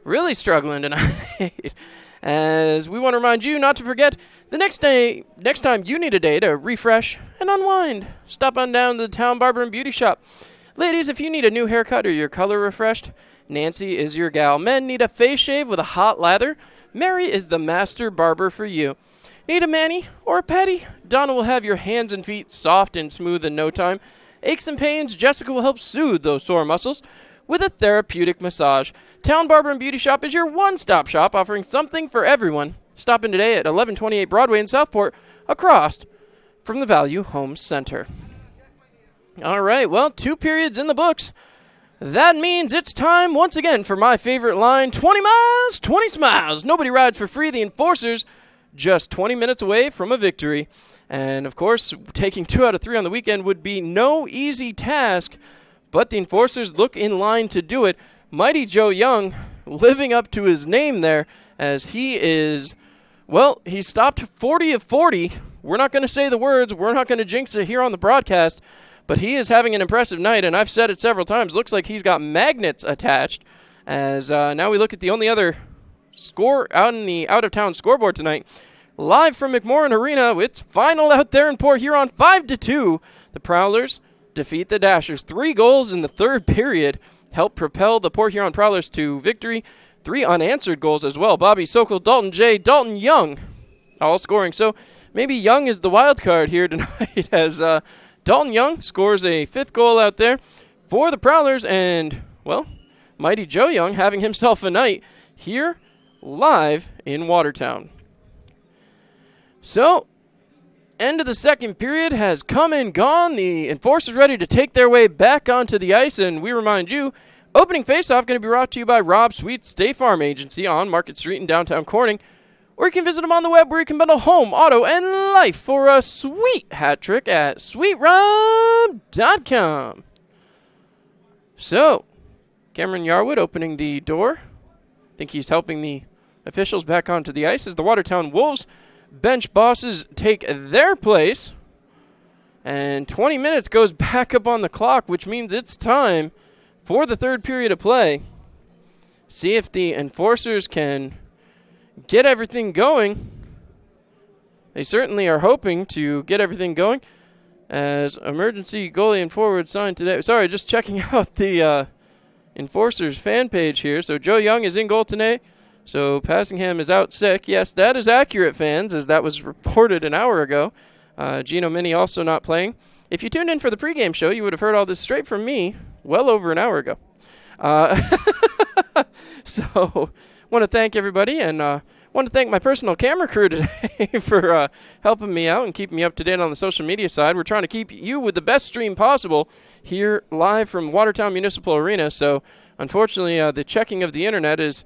A: Really struggling tonight. As we want to remind you not to forget the next time you need a day to refresh and unwind, stop on down to the Town Barber and Beauty Shop. Ladies, if you need a new haircut or your color refreshed, Nancy is your gal. Men need a face shave with a hot lather. Mary is the master barber for you. Need a mani or a pedi? Donna will have your hands and feet soft and smooth in no time. Aches and pains, Jessica will help soothe those sore muscles with a therapeutic massage. Town Barber and Beauty Shop is your one-stop shop offering something for everyone. Stop in today at 1128 Broadway in Southport, across from the Value Home Center. All right, well, 2 periods in the books. That means it's time once again for my favorite line, 20 miles, 20 smiles. Nobody rides for free. The Enforcers just 20 minutes away from a victory. And, of course, taking 2 out of 3 on the weekend would be no easy task, but the Enforcers look in line to do it. Mighty Joe Young living up to his name there as he is, well, he stopped 40 of 40. We're not going to say the words. We're not going to jinx it here on the broadcast. But he is having an impressive night, and I've said it several times. Looks like he's got magnets attached. As now we look at the only other score out in the out-of-town scoreboard tonight. Live from McMorran Arena, it's final out there in Port Huron, 5-2. The Prowlers defeat the Dashers. 3 goals in the third period help propel the Port Huron Prowlers to victory. 3 unanswered goals as well. Bobby Sokol, Dalton J., Dalton Young, all scoring. So maybe Young is the wild card here tonight as Dalton Young scores a 5th goal out there for the Prowlers, and, well, Mighty Joe Young having himself a night here live in Watertown. So, end of the second period has come and gone. The Enforcers ready to take their way back onto the ice, and we remind you, opening faceoff going to be brought to you by Rob Sweet's State Farm Agency on Market Street in downtown Corning. Or you can visit them on the web where you can bundle home, auto, and life for a sweet hat trick at sweetrob.com. So, Cameron Yarwood opening the door. I think he's helping the officials back onto the ice as the Watertown Wolves bench bosses take their place. And 20 minutes goes back up on the clock, which means it's time for the third period of play. See if the Enforcers can get everything going. They certainly are hoping to get everything going as emergency goalie and forward signed today. Sorry, just checking out the Enforcers fan page here. So Joe Young is in goal today. So Passingham is out sick. Yes, that is accurate, fans, as that was reported an hour ago. Gino Mini also not playing. If you tuned in for the pregame show, you would have heard all this straight from me well over an hour ago. So want to thank everybody, and want to thank my personal camera crew today for helping me out and keeping me up to date on the social media side. We're trying to keep you with the best stream possible here live from Watertown Municipal Arena. So unfortunately, the checking of the internet is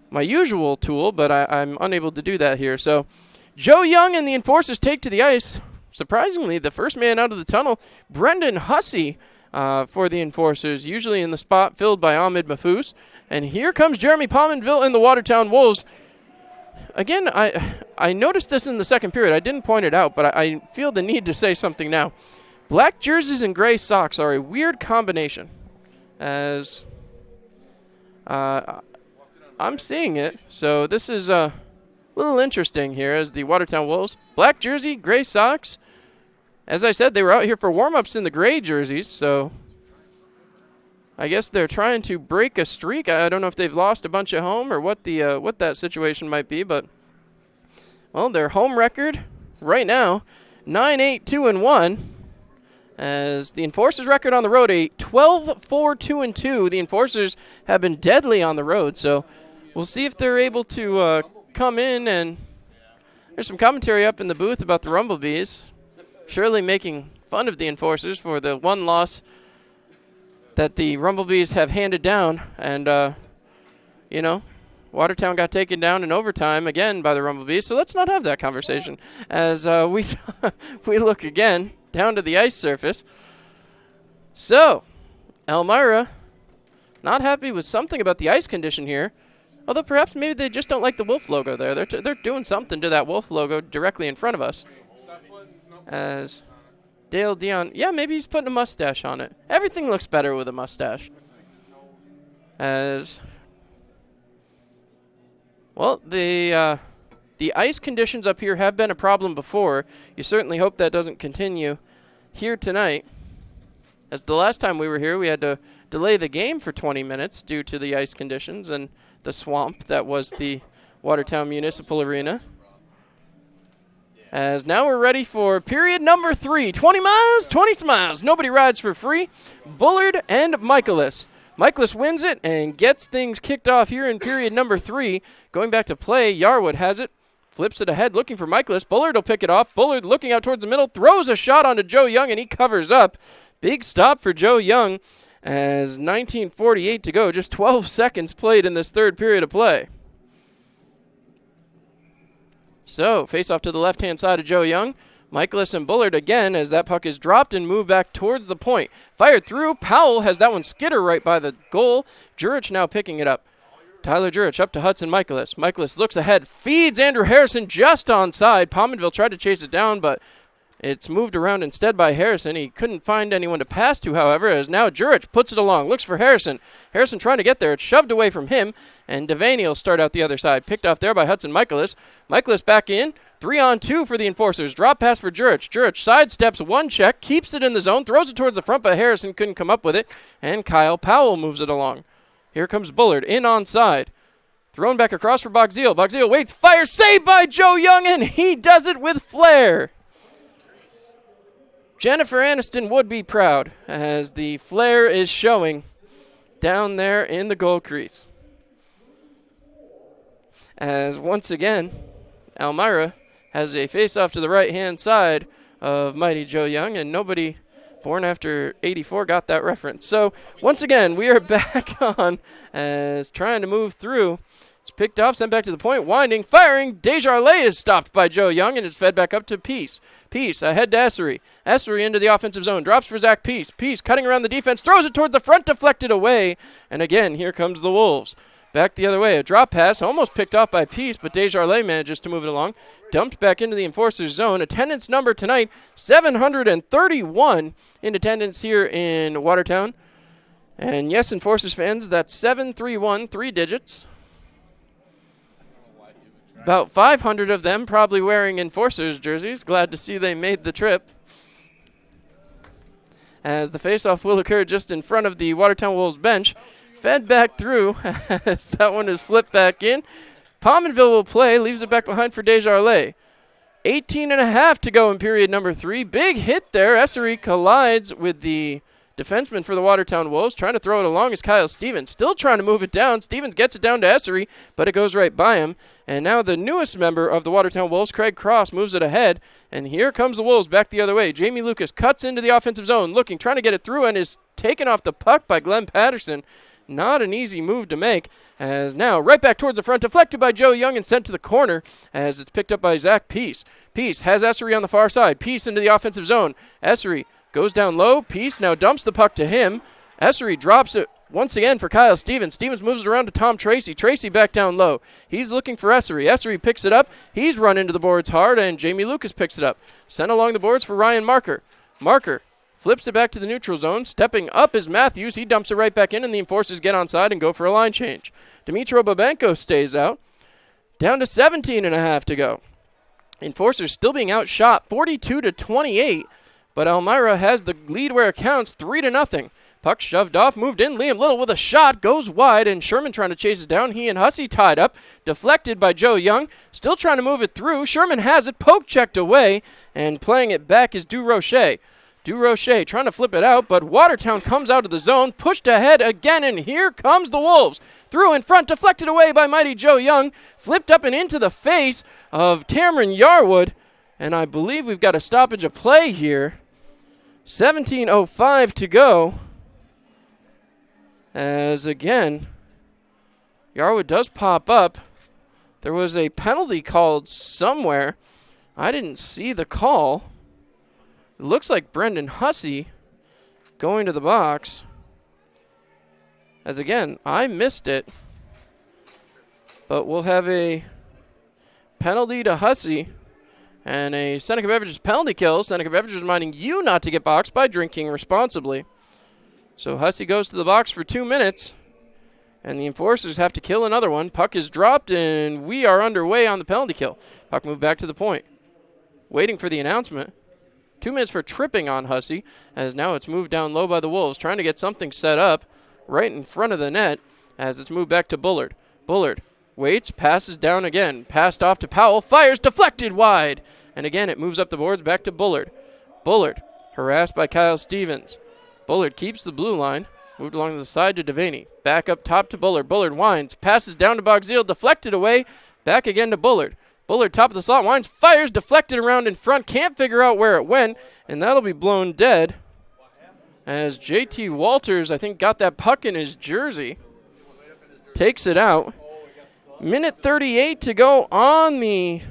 A: my usual tool, but I'm unable to do that here. So Joe Young and the Enforcers take to the ice. Surprisingly, the first man out of the tunnel, Brendan Hussey, for the Enforcers, usually in the spot filled by Ahmed Mahfouz. And here comes Jeremy Pominville and the Watertown Wolves. Again, I noticed this in the second period. I didn't point it out, but I feel the need to say something now. Black jerseys and gray socks are a weird combination, as I'm seeing it. So this is a little interesting here as the Watertown Wolves. Black jersey, gray socks. As I said, they were out here for warm-ups in the gray jerseys, so I guess they're trying to break a streak. I don't know if they've lost a bunch at home or what that situation might be, but, well, their home record right now, 9-8-2-1, as the Enforcers' record on the road, a 12-4-2-2. The Enforcers have been deadly on the road, so we'll see if they're able to come in, and there's some commentary up in the booth about the Rumblebees. Surely making fun of the Enforcers for the one loss that the Rumblebees have handed down. And, you know, Watertown got taken down in overtime again by the Rumblebees, so let's not have that conversation as we look again down to the ice surface. So, Elmira not happy with something about the ice condition here, although perhaps maybe they just don't like the Wolf logo there. They're doing something to that Wolf logo directly in front of us. As Dale Dion, yeah, maybe he's putting a mustache on it. Everything looks better with a mustache. As, well, the ice conditions up here have been a problem before. You certainly hope that doesn't continue here tonight. As the last time we were here, we had to delay the game for 20 minutes due to the ice conditions and the swamp that was the Watertown Municipal Arena. As now we're ready for period number 3. 20 miles, 20 smiles. Nobody rides for free. Bullard and Michaelis. Michaelis wins it and gets things kicked off here in period number 3. Going back to play, Yarwood has it. Flips it ahead, looking for Michaelis. Bullard will pick it off. Bullard looking out towards the middle. Throws a shot onto Joe Young, and he covers up. Big stop for Joe Young as 19:48 to go. Just 12 seconds played in this third period of play. So, face off to the left-hand side of Joe Young. Michaelis and Bullard again as that puck is dropped and moved back towards the point. Fired through. Powell has that one skitter right by the goal. Jurich now picking it up. Tyler Jurich up to Hudson Michaelis. Michaelis looks ahead. Feeds Andrew Harrison just onside. Pominville tried to chase it down, but it's moved around instead by Harrison. He couldn't find anyone to pass to, however, as now Jurich puts it along. Looks for Harrison. Harrison trying to get there. It's shoved away from him, and Devaney will start out the other side. Picked off there by Hudson Michaelis. Michaelis back in. 3-on-2 for the Enforcers. Drop pass for Jurich. Jurich sidesteps one check, keeps it in the zone, throws it towards the front, but Harrison couldn't come up with it, and Kyle Powell moves it along. Here comes Bullard in onside. Thrown back across for Boxeel. Boxeel waits, fires, saved by Joe Young, and he does it with flair. Jennifer Aniston would be proud as the flair is showing down there in the goal crease. As once again, Elmira has a face-off to the right-hand side of mighty Joe Young, and nobody born after 84 got that reference. So once again, we are back on as trying to move through. It's picked off, sent back to the point, winding, firing. Desjardins is stopped by Joe Young, and it's fed back up to Peace. Peace ahead to Essery. Essery into the offensive zone. Drops for Zach Peace. Peace cutting around the defense. Throws it towards the front, deflected away. And again, here comes the Wolves. Back the other way. A drop pass, almost picked off by Peace, but Desjardins manages to move it along. Dumped back into the Enforcers zone. Attendance number tonight, 731 in attendance here in Watertown. And yes, Enforcers fans, that's 731, 3 digits. About 500 of them probably wearing Enforcers jerseys. Glad to see they made the trip. As the faceoff will occur just in front of the Watertown Wolves bench. Fed back through as that one is flipped back in. Pominville will play, leaves it back behind for Desjardins. 18.5 to go in period number 3. Big hit there. Essery collides with the defenseman for the Watertown Wolves. Trying to throw it along is Kyle Stevens. Still trying to move it down. Stevens gets it down to Essery, but it goes right by him. And now the newest member of the Watertown Wolves, Craig Cross, moves it ahead. And here comes the Wolves back the other way. Jamie Lucas cuts into the offensive zone, looking, trying to get it through, and is taken off the puck by Glenn Patterson. Not an easy move to make, as now right back towards the front, deflected by Joe Young and sent to the corner as it's picked up by Zach Peace. Peace has Essery on the far side. Peace into the offensive zone. Essery goes down low. Peace now dumps the puck to him. Essery drops it once again for Kyle Stevens. Stevens moves it around to Tom Tracy. Tracy back down low. He's looking for Essery. Essery picks it up. He's run into the boards hard, and Jamie Lucas picks it up. Sent along the boards for Ryan Marker. Marker flips it back to the neutral zone. Stepping up is Matthews. He dumps it right back in, and the Enforcers get onside and go for a line change. Dimitro Babenko stays out. Down to 17.5 to go. Enforcers still being outshot 42-28, but Elmira has the lead where it counts, 3-0. Puck shoved off, moved in. Liam Little with a shot, goes wide, and Sherman trying to chase it down. He and Hussey tied up, deflected by Joe Young. Still trying to move it through. Sherman has it, poke checked away, and playing it back is Durocher. Durocher trying to flip it out, but Watertown comes out of the zone, pushed ahead again, and here comes the Wolves. Through in front, deflected away by mighty Joe Young, flipped up and into the face of Cameron Yarwood, and I believe we've got a stoppage of play here. 17:05 to go. As again, Yarwood does pop up. There was a penalty called somewhere. I didn't see the call. It looks like Brendan Hussey going to the box. As again, I missed it. But we'll have a penalty to Hussey and a Seneca Beverages penalty kill. Seneca Beverages reminding you not to get boxed by drinking responsibly. So Hussey goes to the box for 2 minutes. And the Enforcers have to kill another one. Puck is dropped, and we are underway on the penalty kill. Puck moved back to the point. Waiting for the announcement. 2 minutes for tripping on Hussey, as now it's moved down low by the Wolves, trying to get something set up right in front of the net as it's moved back to Bullard. Bullard waits, passes down again. Passed off to Powell, fires, deflected wide. And again, it moves up the boards back to Bullard. Bullard harassed by Kyle Stevens. Bullard keeps the blue line. Moved along to the side to Devaney. Back up top to Bullard. Bullard winds. Passes down to Bogzeal. Deflected away. Back again to Bullard. Bullard top of the slot. Winds. Fires. Deflected around in front. Can't figure out where it went. And that'll be blown dead. As JT Walters, I think, got that puck in his jersey. Takes it out. Minute 38 to go on the...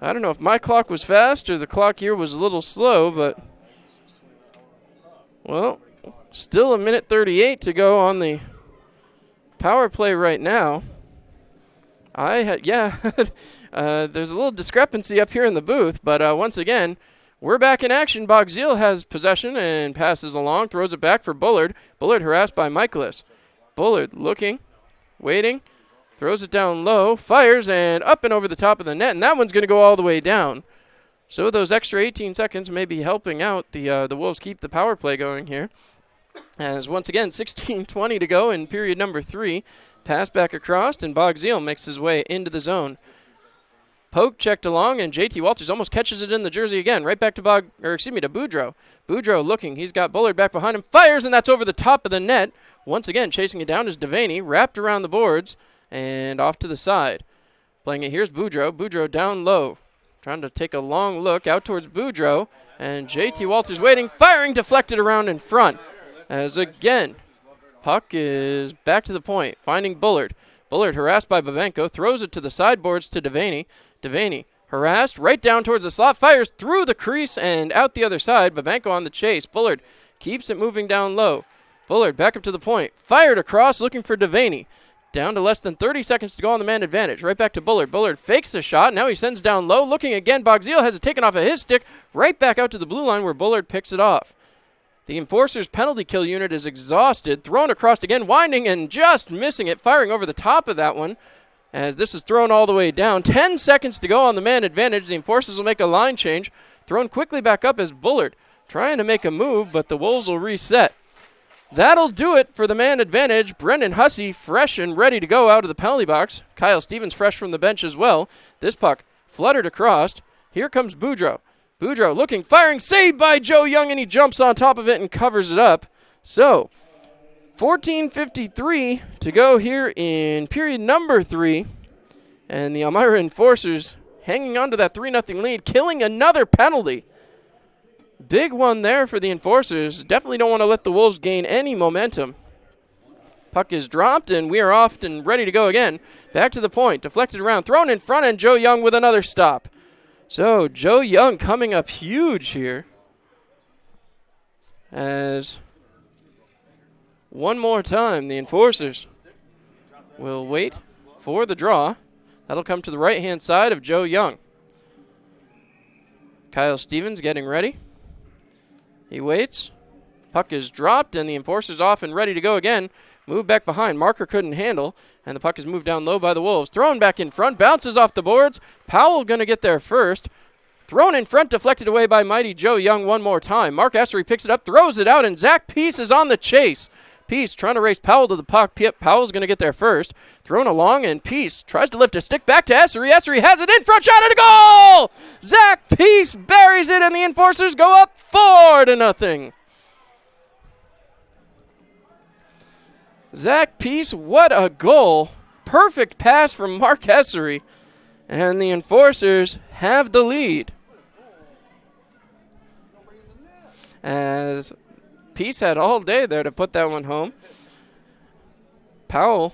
A: I don't know if my clock was fast or the clock here was a little slow, but... Well... Still a minute 38 to go on the power play right now. There's a little discrepancy up here in the booth, but once again, we're back in action. Bogzeal has possession and passes along, throws it back for Bullard. Bullard harassed by Michaelis. Bullard looking, waiting, throws it down low, fires, and up and over the top of the net, and that one's going to go all the way down. So those extra 18 seconds may be helping out the Wolves keep the power play going here. As once again, 16:20 to go in period number 3. Pass back across, and Bogzeal makes his way into the zone. Poke checked along, and JT Walters almost catches it in the jersey again. Right back to Boudreau. Boudreau looking. He's got Bullard back behind him. Fires, and that's over the top of the net. Once again, chasing it down is Devaney. Wrapped around the boards, and off to the side. Playing it, here's Boudreau. Boudreau down low. Trying to take a long look out towards Boudreau. And JT Walters waiting. Firing, deflected around in front. As again, puck is back to the point, finding Bullard. Bullard harassed by Babenko, throws it to the sideboards to Devaney. Devaney harassed, right down towards the slot, fires through the crease and out the other side. Babenko on the chase. Bullard keeps it moving down low. Bullard back up to the point, fired across, looking for Devaney. Down to less than 30 seconds to go on the man advantage. Right back to Bullard. Bullard fakes the shot. Now he sends down low, looking again. Bogzeal has it taken off of his stick, right back out to the blue line where Bullard picks it off. The Enforcers' penalty kill unit is exhausted. Thrown across again, winding and just missing it. Firing over the top of that one as this is thrown all the way down. 10 seconds to go on the man advantage. The Enforcers will make a line change. Thrown quickly back up as Bullard trying to make a move, but the Wolves will reset. That'll do it for the man advantage. Brendan Hussey fresh and ready to go out of the penalty box. Kyle Stevens fresh from the bench as well. This puck fluttered across. Here comes Boudreau. Boudreau looking, firing, saved by Joe Young, and he jumps on top of it and covers it up. So, 14:53 to go here in period number 3. And the Elmira Enforcers hanging on to that 3-0 lead, killing another penalty. Big one there for the Enforcers. Definitely don't want to let the Wolves gain any momentum. Puck is dropped, and we are off and ready to go again. Back to the point, deflected around, thrown in front, and Joe Young with another stop. So, Joe Young coming up huge here. As one more time, the Enforcers will wait for the draw. That'll come to the right-hand side of Joe Young. Kyle Stevens getting ready. He waits. Puck is dropped, and the Enforcers off and ready to go again. Move back behind. Marker couldn't handle, and the puck is moved down low by the Wolves. Thrown back in front, bounces off the boards. Powell going to get there first. Thrown in front, deflected away by mighty Joe Young one more time. Mark Essery picks it up, throws it out, and Zach Peace is on the chase. Peace trying to race Powell to the puck. Powell's going to get there first. Thrown along, and Peace tries to lift a stick back to Essery. Essery has it in front, shot and a goal! Zach Peace buries it, and the Enforcers go up 4-0. Zach Peace, what a goal. Perfect pass from Mark Essery. And the Enforcers have the lead. As Peace had all day there to put that one home. Powell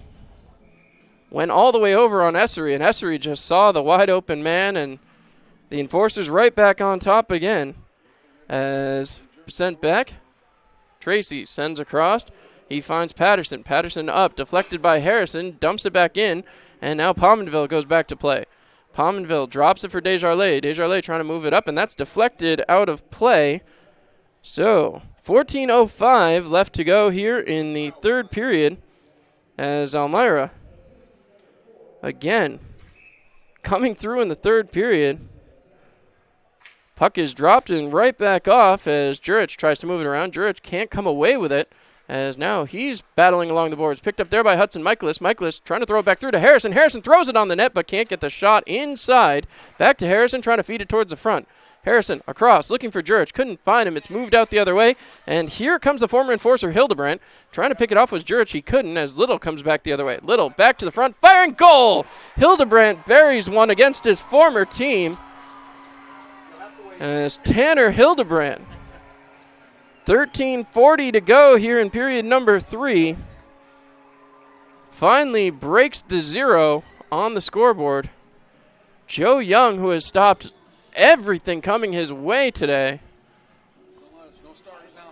A: went all the way over on Essery, and Essery just saw the wide open man, and the Enforcers right back on top again. As sent back, Tracy sends across. He finds Patterson. Patterson up, deflected by Harrison, dumps it back in, and now Pominville goes back to play. Pominville drops it for Desjardins. Desjardins trying to move it up, and that's deflected out of play. So, 14:05 left to go here in the third period as Elmira, again, coming through in the third period. Puck is dropped and right back off as Jurich tries to move it around. Jurich can't come away with it as now he's battling along the boards. Picked up there by Hudson Michaelis. Michaelis trying to throw it back through to Harrison. Harrison throws it on the net but can't get the shot inside. Back to Harrison trying to feed it towards the front. Harrison across, looking for Jurich. Couldn't find him. It's moved out the other way. And here comes the former Enforcer, Hildebrandt. Trying to pick it off was Jurich. He couldn't as Little comes back the other way. Little back to the front, firing goal! Hildebrandt buries one against his former team. As Tanner Hildebrandt. 13:40 to go here in period number 3. Finally breaks the 0 on the scoreboard. Joe Young, who has stopped everything coming his way today.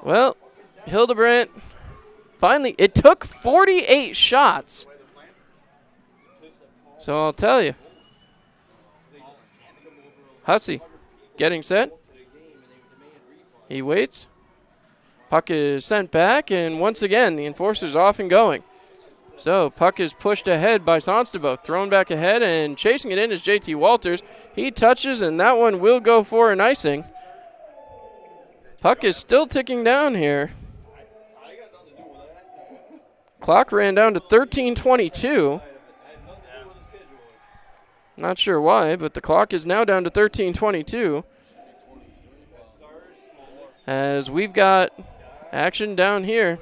A: Well, Hildebrandt, finally, it took 48 shots. So I'll tell you. Hussey getting set. He waits. Puck is sent back, and once again, the Enforcer's off and going. So, puck is pushed ahead by Sonstabo. Thrown back ahead, and chasing it in is JT Walters. He touches, and that one will go for an icing. Puck is still ticking down here. Clock ran down to 13:22. Not sure why, but the clock is now down to 13:22. As we've got action down here.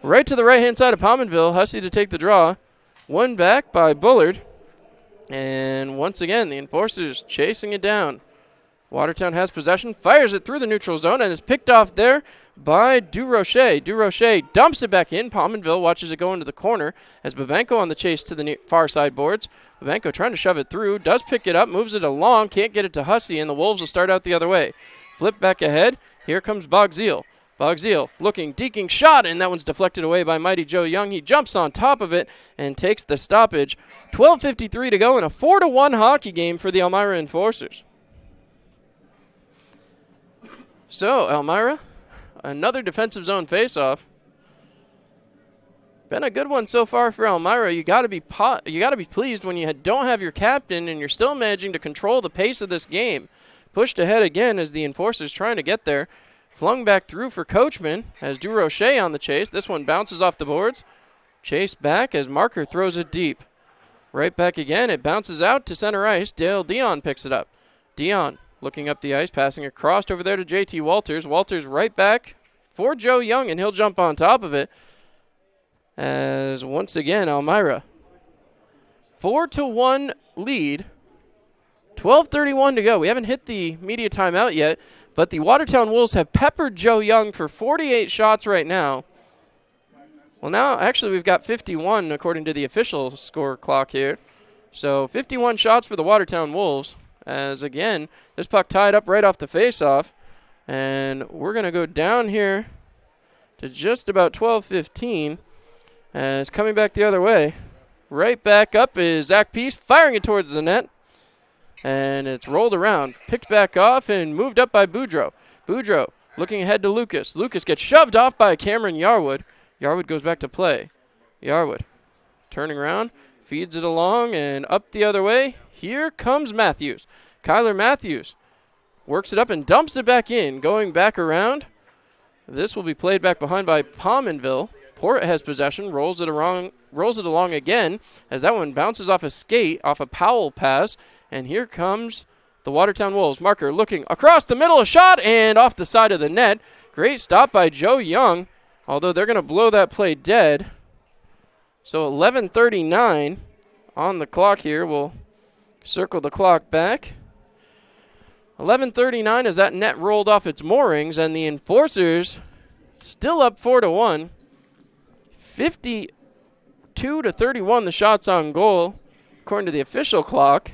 A: Right to the right-hand side of Pominville. Hussey to take the draw. One back by Bullard. And once again, the Enforcers chasing it down. Watertown has possession, fires it through the neutral zone, and is picked off there by Durocher. Durocher dumps it back in. Pominville watches it go into the corner as Babenko on the chase to the far side boards. Babenko trying to shove it through, does pick it up, moves it along, can't get it to Hussey, and the Wolves will start out the other way. Flip back ahead. Here comes Bogzeal. Bogzeal looking, deking shot, and that one's deflected away by Mighty Joe Young. He jumps on top of it and takes the stoppage. 12:53 to go in a 4-1 hockey game for the Elmira Enforcers. So, Elmira, another defensive zone faceoff. Been a good one so far for Elmira. You got to be pleased when you don't have your captain and you're still managing to control the pace of this game. Pushed ahead again as the Enforcers trying to get there. Flung back through for Coachman as Durocher on the chase. This one bounces off the boards. Chase back as Marker throws it deep. Right back again. It bounces out to center ice. Dale Dion picks it up. Dion looking up the ice, passing across over there to JT Walters. Walters right back for Joe Young, and he'll jump on top of it. As once again, Elmira 4-1 lead. 12:31 to go. We haven't hit the media timeout yet, but the Watertown Wolves have peppered Joe Young for 48 shots right now. Well, now, actually, we've got 51 according to the official score clock here. So 51 shots for the Watertown Wolves. As, again, this puck tied up right off the faceoff. And we're going to go down here to just about 12:15. As coming back the other way. Right back up is Zach Peace, firing it towards the net. And it's rolled around, picked back off, and moved up by Boudreau. Boudreau looking ahead to Lucas. Lucas gets shoved off by Cameron Yarwood. Yarwood goes back to play. Yarwood turning around, feeds it along, and up the other way. Here comes Matthews. Kyler Matthews works it up and dumps it back in. Going back around. This will be played back behind by Pominville. Port has possession, rolls it along again as that one bounces off a skate, off a Powell pass. And here comes the Watertown Wolves. Marker looking across the middle, a shot, and off the side of the net. Great stop by Joe Young, although they're going to blow that play dead. So 11:39 on the clock here. We'll circle the clock back. 11:39 as that net rolled off its moorings, and the Enforcers still up 4-1. 52-31 the shots on goal, according to the official clock.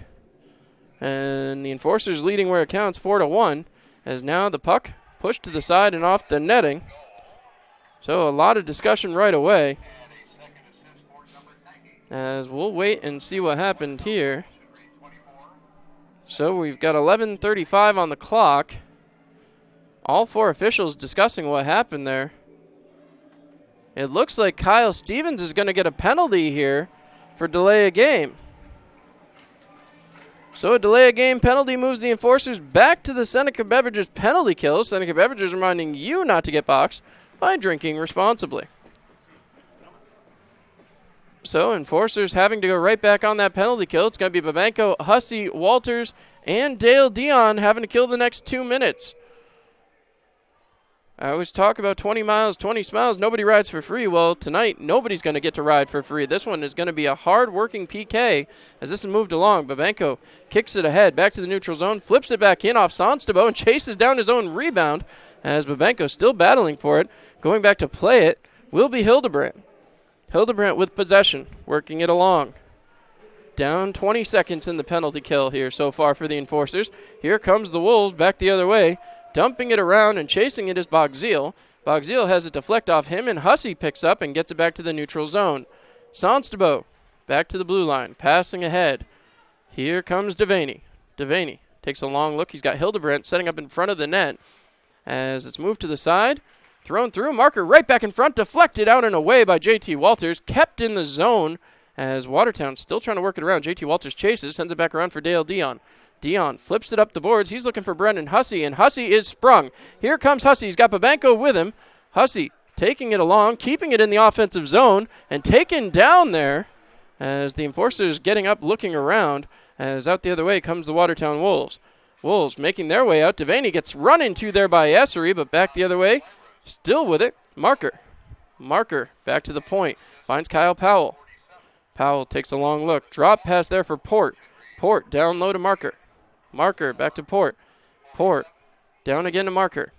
A: And the Enforcers leading where it counts, 4-1, as now the puck pushed to the side and off the netting. So a lot of discussion right away, as we'll wait and see what happened here. So we've got 11:35 on the clock. All four officials discussing what happened there. It looks like Kyle Stevens is going to get a penalty here for delay of game. So a delay of game penalty moves the Enforcers back to the Seneca Beverages penalty kill. Seneca Beverages reminding you not to get boxed by drinking responsibly. So Enforcers having to go right back on that penalty kill. It's going to be Babenko, Hussey, Walters, and Dale Dion having to kill the next 2 minutes. I always talk about 20 miles, 20 smiles, nobody rides for free. Well, tonight, nobody's going to get to ride for free. This one is going to be a hard-working PK as this is moved along. Babenko kicks it ahead, back to the neutral zone, flips it back in off Sonstabo, and chases down his own rebound as Babenko still battling for it. Going back to play it will be Hildebrandt. Hildebrandt with possession, working it along. Down 20 seconds in the penalty kill here so far for the Enforcers. Here comes the Wolves back the other way. Dumping it around and chasing it is Bogzil. Bogzil has it deflect off him, and Hussey picks up and gets it back to the neutral zone. Sonstabo back to the blue line, passing ahead. Here comes Devaney. Devaney takes a long look. He's got Hildebrandt setting up in front of the net. As it's moved to the side, thrown through. Marker right back in front, deflected out and away by J.T. Walters. Kept in the zone as Watertown still trying to work it around. J.T. Walters chases, sends it back around for Dale Dion. Dion flips it up the boards. He's looking for Brendan Hussey, and Hussey is sprung. Here comes Hussey. He's got Babenko with him. Hussey taking it along, keeping it in the offensive zone, and taken down there as the Enforcers getting up, looking around, as out the other way comes the Watertown Wolves. Wolves making their way out. Devaney gets run into there by Essery, but back the other way. Still with it. Marker back to the point. Finds Kyle Powell. Powell takes a long look. Drop pass there for Port. Port down low to Marker. Marker back to Port. Port down again to Marker.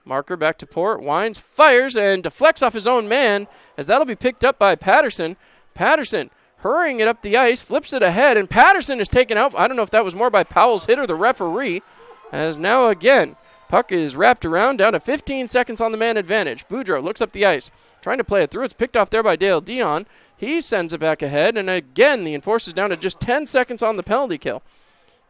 A: Marker back to Port. Wines, fires, and deflects off his own man as that'll be picked up by Patterson. Patterson hurrying it up the ice, flips it ahead, and Patterson is taken out. I don't know if that was more by Powell's hit or the referee, as now again, puck is wrapped around, down to 15 seconds on the man advantage. Boudreau looks up the ice, trying to play it through. It's picked off there by Dale Dion. He sends it back ahead, and again, the Enforcers down to just 10 seconds on the penalty kill.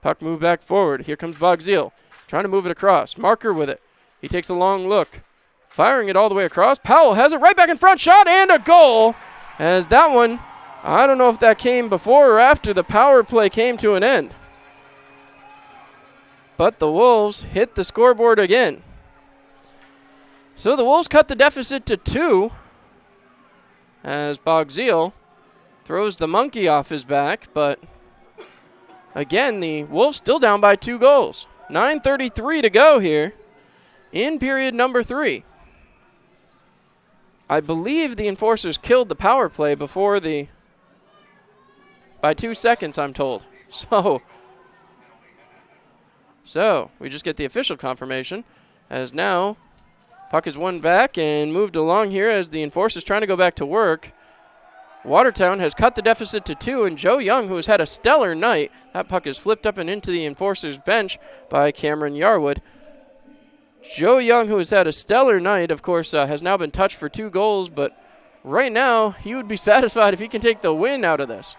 A: Puck moved back forward. Here comes Bogzil, trying to move it across. Marker with it. He takes a long look, firing it all the way across. Powell has it right back in front, shot, and a goal. As that one, I don't know if that came before or after the power play came to an end. But the Wolves hit the scoreboard again. So the Wolves cut the deficit to 2 as Bogzil throws the monkey off his back, but again, the Wolves still down by 2 goals. 9:33 to go here in period number 3. I believe the Enforcers killed the power play before by 2 seconds, I'm told. So we just get the official confirmation as now puck is won back and moved along here as the Enforcers trying to go back to work. Watertown has cut the deficit to 2, and Joe Young, who has had a stellar night, that puck is flipped up and into the Enforcers bench by Cameron Yarwood. Joe Young, who has had a stellar night, of course, has now been touched for 2 goals, but right now he would be satisfied if he can take the win out of this.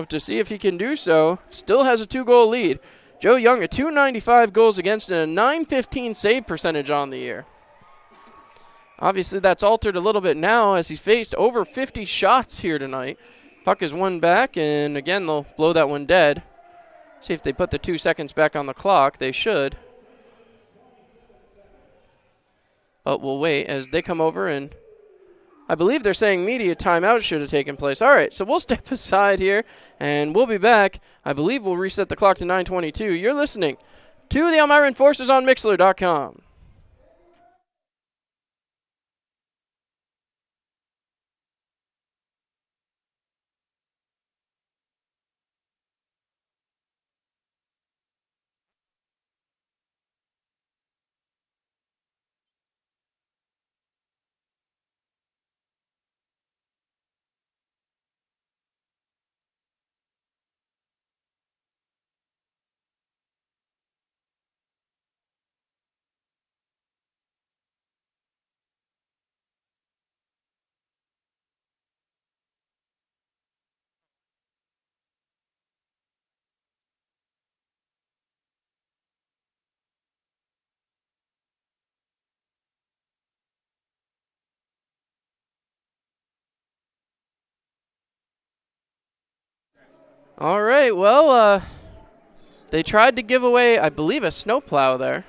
A: To see if he can do so, still has a 2-goal lead. Joe Young, a .295 goals against and a .915 save percentage on the year. Obviously, that's altered a little bit now as he's faced over 50 shots here tonight. Puck is won back, and again, they'll blow that one dead. See if they put the 2 seconds back on the clock. They should. But we'll wait as they come over and I believe they're saying media timeout should have taken place. All right, so we'll step aside here, and we'll be back. I believe we'll reset the clock to 9:22. You're listening to the Elmira Enforcers on Mixler.com. All right, well, they tried to give away, I believe, a snowplow there.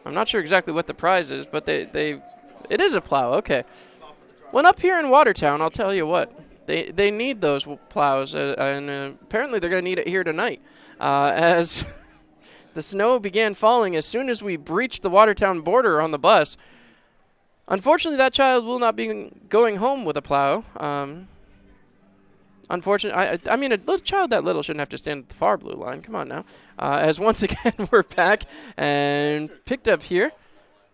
A: I'm not sure exactly what the prize is, but it is a plow, okay. Well, up here in Watertown, I'll tell you what, they need those plows, and apparently they're going to need it here tonight, as the snow began falling as soon as we breached the Watertown border on the bus. Unfortunately, that child will not be going home with a plow. Unfortunately, I mean, a little child that little shouldn't have to stand at the far blue line. Come on now. As once again, we're back and picked up here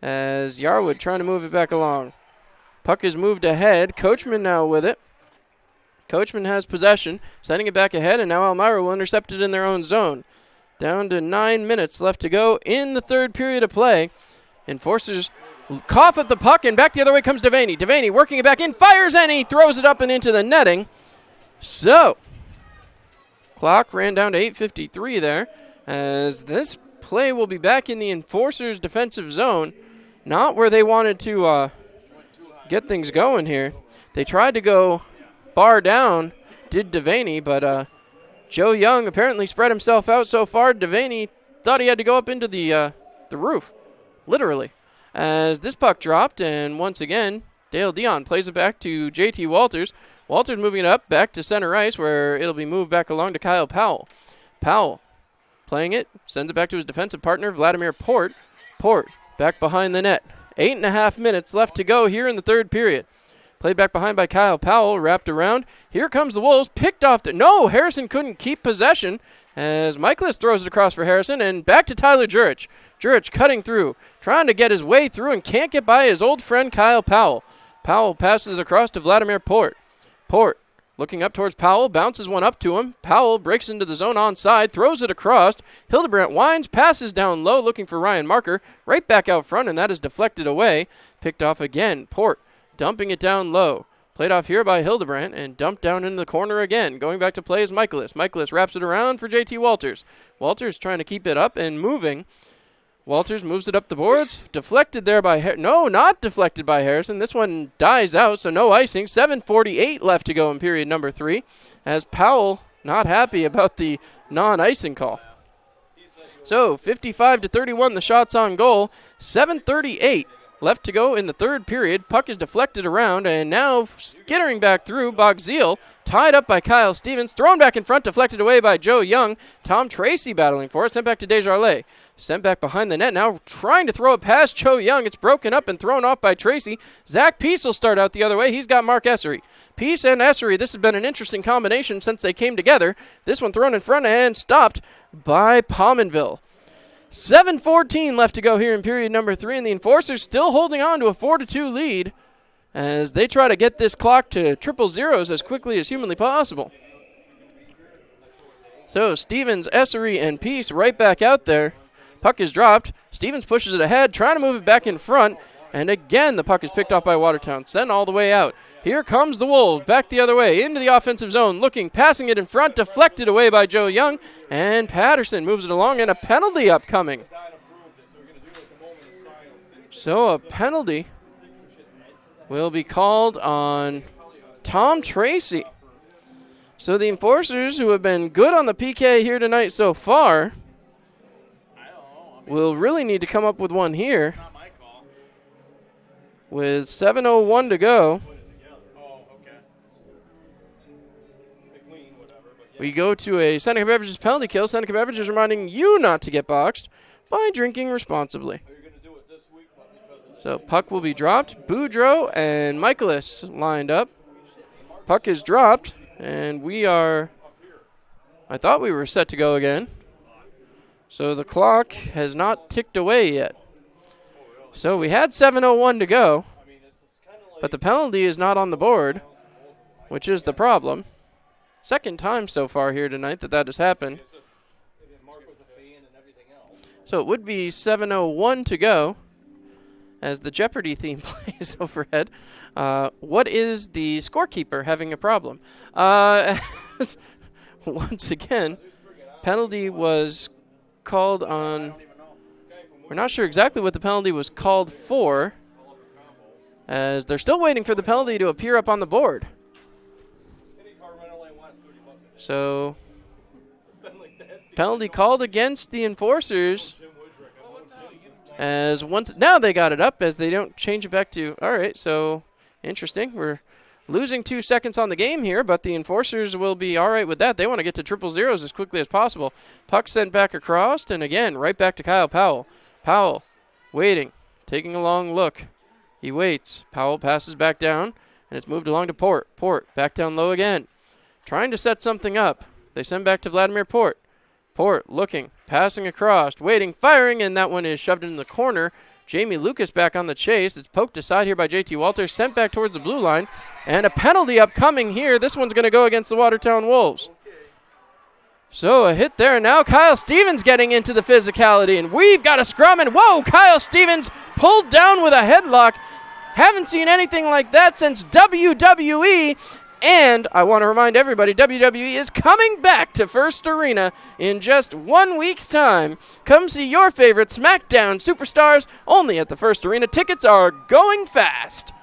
A: as Yarwood trying to move it back along. Puck is moved ahead. Coachman now with it. Coachman has possession, sending it back ahead, and now Elmira will intercept it in their own zone. Down to 9 minutes left to go in the third period of play. Enforcers cough at the puck, and back the other way comes Devaney. Devaney working it back in, fires, and he throws it up and into the netting. So, clock ran down to 8:53 there, as this play will be back in the Enforcers' defensive zone, not where they wanted to get things going here. They tried to go bar down, did Devaney, but Joe Young apparently spread himself out so far. Devaney thought he had to go up into the roof, literally, as this puck dropped, and once again, Dale Dion plays it back to JT Walters. Walters moving it up back to center ice, where it'll be moved back along to Kyle Powell. Powell playing it, sends it back to his defensive partner, Vladimir Port. Port back behind the net. 8.5 minutes left to go here in the third period. Played back behind by Kyle Powell, wrapped around. Here comes the Wolves, picked off no, Harrison couldn't keep possession as Michaelis throws it across for Harrison, and back to Tyler Jurich. Jurich cutting through, trying to get his way through and can't get by his old friend Kyle Powell. Powell passes across to Vladimir Port. Port looking up towards Powell, bounces one up to him. Powell breaks into the zone onside, throws it across. Hildebrandt winds, passes down low, looking for Ryan Marker. Right back out front, and that is deflected away. Picked off again. Port dumping it down low. Played off here by Hildebrandt and dumped down into the corner again. Going back to play is Michaelis. Michaelis wraps it around for JT Walters. Walters trying to keep it up and moving. Walters moves it up the boards. Deflected there by no, not deflected by Harrison. This one dies out, so no icing. 7:48 left to go in period number 3, as Powell not happy about the non-icing call. So 55-31, the shots on goal. 7:38 left to go in the third period. Puck is deflected around, and now skittering back through, Bogzil, tied up by Kyle Stevens, thrown back in front, deflected away by Joe Young. Tom Tracy battling for it, sent back to Desjardins. Sent back behind the net, now trying to throw it past Joe Young. It's broken up and thrown off by Tracy. Zach Peace will start out the other way. He's got Mark Essery. Peace and Essery, this has been an interesting combination since they came together. This one thrown in front and stopped by Pominville. 7:14 left to go here in period number 3, and the Enforcers still holding on to a 4-2 lead as they try to get this clock to triple zeros as quickly as humanly possible. So Stevens, Essery, and Peace right back out there. Puck is dropped. Stevens pushes it ahead, trying to move it back in front. And again, the puck is picked off by Watertown. Sent all the way out. Here comes the Wolves, back the other way, into the offensive zone, looking, passing it in front, deflected away by Joe Young. And Patterson moves it along, and a penalty upcoming. So a penalty will be called on Tom Tracy. So the Enforcers, who have been good on the PK here tonight so far, will really need to come up with one here. With 7:01 to go. We go to a Seneca Beverages penalty kill. Seneca Beverages reminding you not to get boxed by drinking responsibly. So puck will be dropped. Boudreaux and Michaelis lined up. Puck is dropped, and I thought we were set to go again. So the clock has not ticked away yet. So we had 7:01 to go, but the penalty is not on the board, which is the problem. Second time so far here tonight that has happened. So it would be 7:01 to go as the Jeopardy theme plays overhead. What is the scorekeeper having a problem? Once again, penalty was called on. We're not sure exactly what the penalty was called for, as they're still waiting for the penalty to appear up on the board. So, penalty called against the enforcers. Now they got it up as they don't change it back to. All right, so interesting. We're losing 2 seconds on the game here, but the enforcers will be all right with that. They want to get to triple zeros as quickly as possible. Puck sent back across, and again, right back to Kyle Powell. Powell waiting, taking a long look. He waits. Powell passes back down, and it's moved along to Port. Port back down low again, trying to set something up. They send back to Vladimir Port. Port looking, passing across, waiting, firing, and that one is shoved in the corner. Jamie Lucas back on the chase. It's poked aside here by JT Walters, sent back towards the blue line, and a penalty upcoming here. This one's going to go against the Watertown Wolves. So a hit there. Now Kyle Stevens getting into the physicality, and we've got a scrum, and whoa, Kyle Stevens pulled down with a headlock. Haven't seen anything like that since WWE. And I want to remind everybody, WWE is coming back to First Arena in just 1 week's time. Come see your favorite SmackDown superstars only at the First Arena. Tickets are going fast.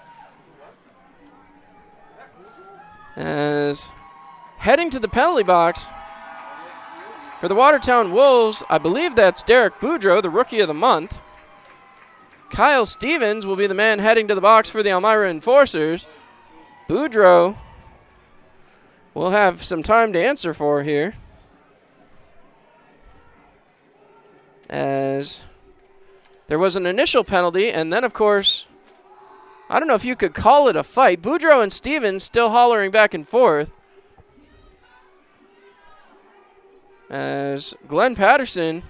A: As heading to the penalty box for the Watertown Wolves, I believe that's Derek Boudreaux, the Rookie of the Month. Kyle Stevens will be the man heading to the box for the Elmira Enforcers. Boudreaux we'll have some time to answer for here, as there was an initial penalty, and then, of course, I don't know if you could call it a fight. Boudreaux and Stevens still hollering back and forth, as Glenn Patterson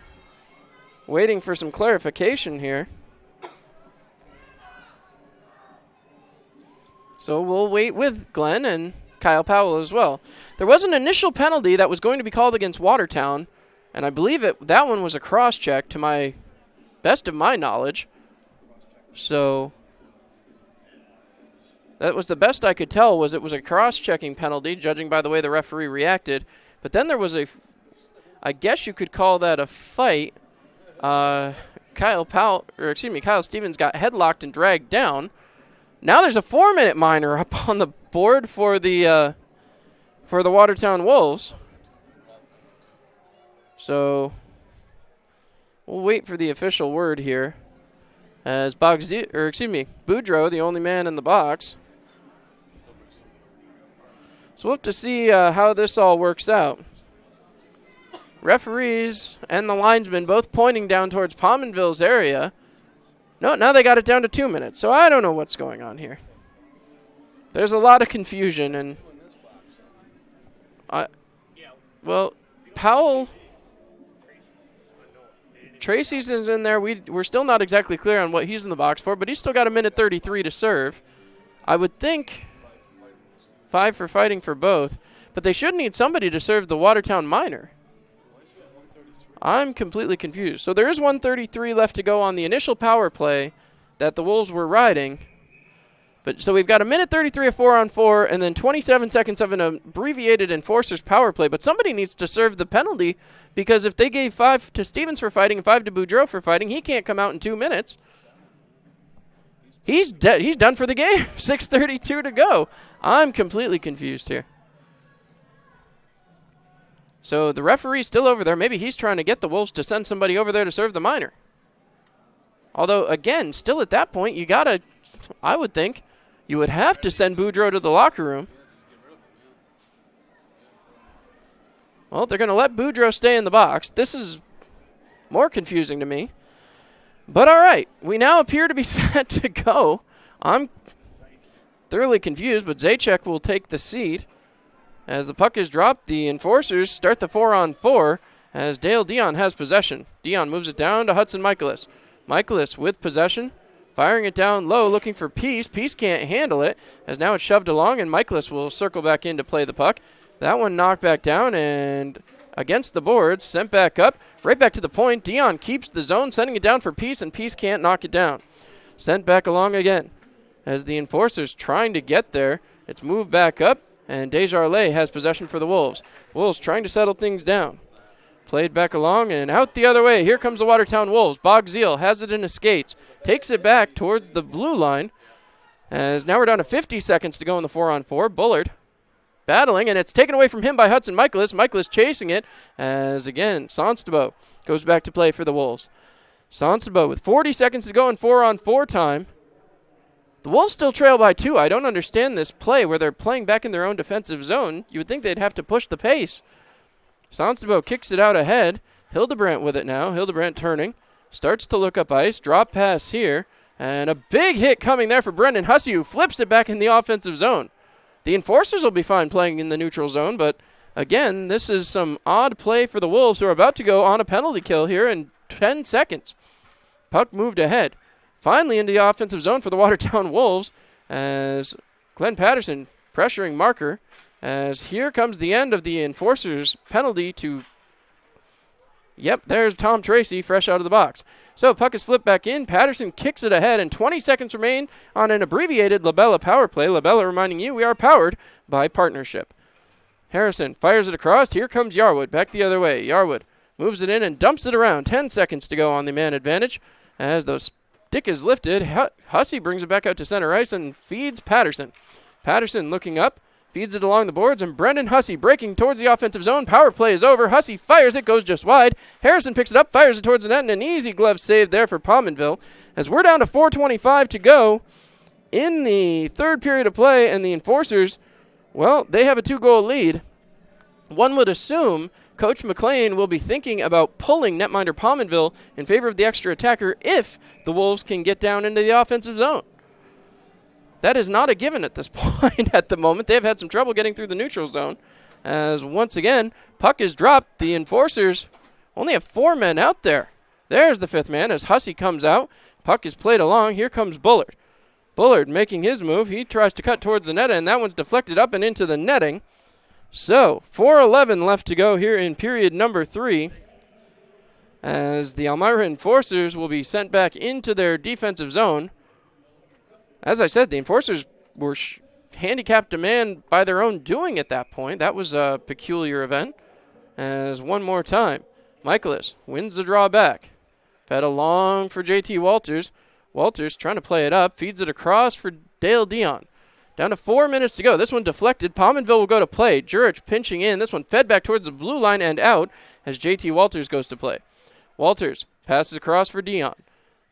A: waiting for some clarification here. So we'll wait with Glenn and Kyle Powell as well. There was an initial penalty that was going to be called against Watertown, and I believe that one was a cross-check to my best of my knowledge. So that was the best I could tell, was it was a cross-checking penalty, judging by the way the referee reacted. But then there was I guess you could call that a fight. Kyle Stevens got headlocked and dragged down. Now there's a 4-minute minor up on the board for the Watertown Wolves. So we'll wait for the official word here, as Boudreaux, the only man in the box. So we'll have to see how this all works out. Referees and the linesmen both pointing down towards Pominville's area. No, now they got it down to 2 minutes, so I don't know what's going on here. There's a lot of confusion, and Powell, Tracy's in there. We're still not exactly clear on what he's in the box for, but he's still got 1:33 to serve. I would think 5 for fighting for both, but they should need somebody to serve the Watertown minor. I'm completely confused. So there is 1:33 left to go on the initial power play that the Wolves were riding. But so we've got 1:33 of 4-on-4, and then 27 seconds of an abbreviated enforcer's power play. But somebody needs to serve the penalty, because if they gave 5 to Stevens for fighting and 5 to Boudreaux for fighting, he can't come out in 2 minutes. He's dead. He's done for the game. 6:32 to go. I'm completely confused here. So the referee's still over there. Maybe he's trying to get the Wolves to send somebody over there to serve the minor. Although, again, still at that point, I would think, you would have to send Boudreaux to the locker room. Well, they're going to let Boudreaux stay in the box. This is more confusing to me. But all right, we now appear to be set to go. I'm thoroughly confused, but Zajac will take the seat. As the puck is dropped, the Enforcers start the 4-on-4 as Dale Dion has possession. Dion moves it down to Hudson Michaelis. Michaelis with possession, firing it down low, looking for Peace. Peace can't handle it, as now it's shoved along, and Michaelis will circle back in to play the puck. That one knocked back down and against the boards, sent back up, right back to the point. Dion keeps the zone, sending it down for Peace, and Peace can't knock it down. Sent back along again. As the Enforcers trying to get there, it's moved back up, and Desjardins has possession for the Wolves. Wolves trying to settle things down. Played back along and out the other way. Here comes the Watertown Wolves. Bogzeal has it in his skates, takes it back towards the blue line, as now we're down to 50 seconds to go in the 4-on-4. Bullard battling, and it's taken away from him by Hudson Michaelis. Michaelis chasing it, as again, Sonstabo goes back to play for the Wolves. Sonstabo with 40 seconds to go in 4-on-4 time. The Wolves still trail by 2. I don't understand this play where they're playing back in their own defensive zone. You would think they'd have to push the pace. Sonstabo kicks it out ahead. Hildebrandt with it now. Hildebrandt turning. Starts to look up ice. Drop pass here. And a big hit coming there for Brendan Hussey, who flips it back in the offensive zone. The Enforcers will be fine playing in the neutral zone, but again, this is some odd play for the Wolves, who are about to go on a penalty kill here in 10 seconds. Puck moved ahead. Finally into the offensive zone for the Watertown Wolves, as Glenn Patterson pressuring Marker, as here comes the end of the Enforcers' penalty to... Yep, there's Tom Tracy fresh out of the box. So puck is flipped back in. Patterson kicks it ahead, and 20 seconds remain on an abbreviated Labella power play. Labella reminding you we are powered by Partnership. Harrison fires it across. Here comes Yarwood back the other way. Yarwood moves it in and dumps it around. 10 seconds to go on the man advantage. As the stick is lifted, Hussey brings it back out to center ice and feeds Patterson. Patterson looking up. Feeds it along the boards, and Brendan Hussey breaking towards the offensive zone. Power play is over. Hussey fires it, goes just wide. Harrison picks it up, fires it towards the net, and an easy glove save there for Pominville. As we're down to 4:25 to go in the third period of play, and the Enforcers, well, they have a 2-goal lead. One would assume Coach McLean will be thinking about pulling netminder Pominville in favor of the extra attacker if the Wolves can get down into the offensive zone. That is not a given at this point at the moment. They've had some trouble getting through the neutral zone. As once again, puck is dropped. The Enforcers only have 4 men out there. There's the 5th man as Hussey comes out. Puck is played along. Here comes Bullard. Bullard making his move. He tries to cut towards the net, and that one's deflected up and into the netting. So, 4:11 left to go here in period number 3. As the Elmira Enforcers will be sent back into their defensive zone. As I said, the Enforcers were handicapped a man by their own doing at that point. That was a peculiar event. As one more time, Michaelis wins the draw back. Fed along for JT Walters. Walters trying to play it up. Feeds it across for Dale Dion. Down to 4 minutes to go. This one deflected. Pominville will go to play. Jurich pinching in. This one fed back towards the blue line and out as JT Walters goes to play. Walters passes across for Dion.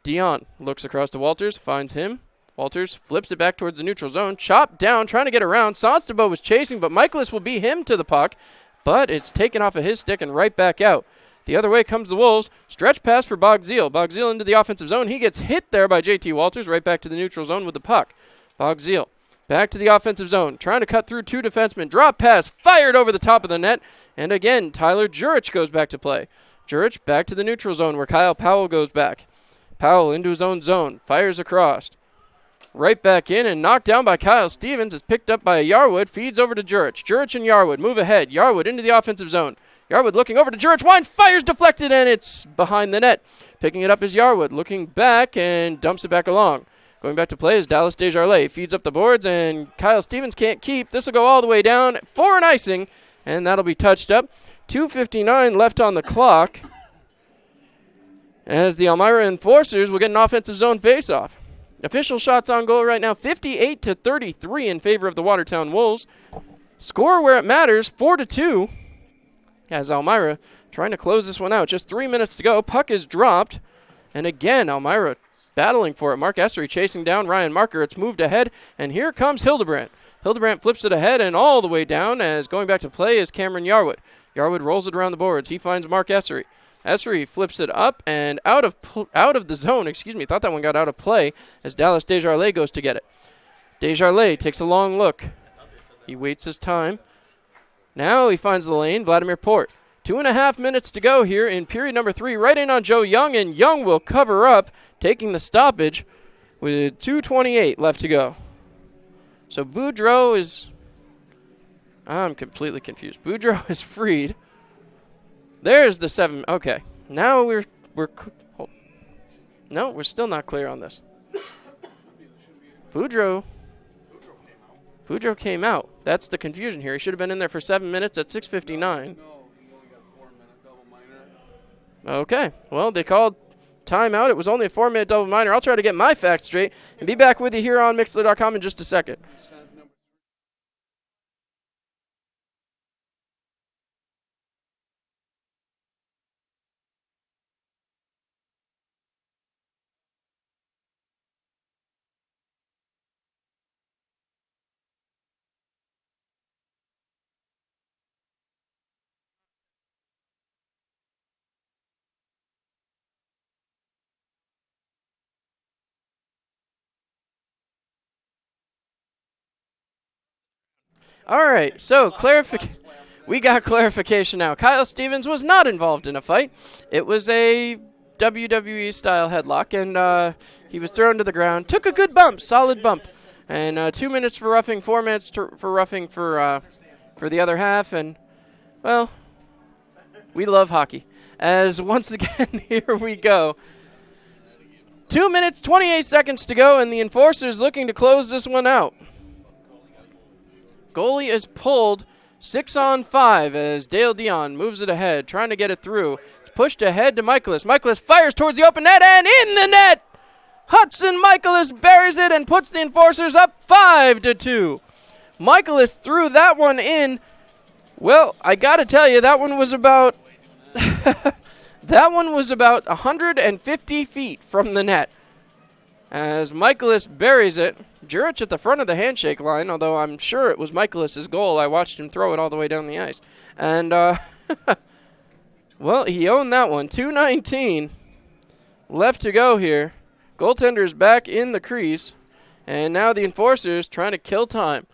A: Dion looks across to Walters. Finds him. Walters flips it back towards the neutral zone. Chopped down, trying to get around. Sonstabo was chasing, but Michaelis will beat him to the puck. But it's taken off of his stick and right back out. The other way comes the Wolves. Stretch pass for Bogzeal. Bogzeal into the offensive zone. He gets hit there by JT Walters. Right back to the neutral zone with the puck. Bogzeal back to the offensive zone. Trying to cut through 2 defensemen. Drop pass. Fired over the top of the net. And again, Tyler Jurich goes back to play. Jurich back to the neutral zone where Kyle Powell goes back. Powell into his own zone. Fires across. Right back in and knocked down by Kyle Stevens. It's picked up by Yarwood. Feeds over to Jurich. Jurich and Yarwood move ahead. Yarwood into the offensive zone. Yarwood looking over to Jurich. Winds, fires, deflected, and it's behind the net. Picking it up is Yarwood. Looking back and dumps it back along. Going back to play is Dallas Desjardins. Feeds up the boards, and Kyle Stevens can't keep. This will go all the way down for an icing, and that'll be touched up. 2:59 left on the clock as the Elmira Enforcers will get an offensive zone faceoff. Official shots on goal right now, 58-33 in favor of the Watertown Wolves. Score where it matters, 4-2. As Elmira trying to close this one out. Just 3 minutes to go. Puck is dropped. And again, Elmira battling for it. Mark Essery chasing down Ryan Marker. It's moved ahead. And here comes Hildebrandt. Hildebrandt flips it ahead and all the way down, as going back to play is Cameron Yarwood. Yarwood rolls it around the boards. He finds Mark Essery. Essery flips it up and out of the zone. Thought that one got out of play as Dallas Desjardins goes to get it. Desjardins takes a long look. He waits his time. Now he finds the lane, Vladimir Port. 2.5 minutes to go here in period number 3. Right in on Joe Young, and Young will cover up, taking the stoppage with 2:28 left to go. So Boudreau is... I'm completely confused. Boudreau is freed. There's the 7. Okay. Now we're no, we're still not clear on this. Boudreau came out. That's the confusion here. He should have been in there for 7 minutes at 6:59. Okay. Well, they called timeout. It was only a 4-minute double minor. I'll try to get my facts straight and be back with you here on Mixler.com in just a second. All right, so we got clarification now. Kyle Stevens was not involved in a fight. It was a WWE-style headlock, and he was thrown to the ground. Took a good bump, solid bump. And 2 minutes for roughing, 4 minutes for roughing for the other half. And, well, we love hockey. As once again, here we go. 2 minutes, 28 seconds to go, and the Enforcers looking to close this one out. Goalie is pulled 6-on-5 as Dale Dion moves it ahead, trying to get it through. It's pushed ahead to Michaelis. Michaelis fires towards the open net, and in the net! Hudson Michaelis buries it and puts the Enforcers up 5-2. Michaelis threw that one in. Well, I got to tell you, that one was about 150 feet from the net. As Michaelis buries it, Jurich at the front of the handshake line, although I'm sure it was Michaelis' goal. I watched him throw it all the way down the ice. And, well, he owned that one. 2:19 left to go here. Goaltender's back in the crease. And now the Enforcers trying to kill time.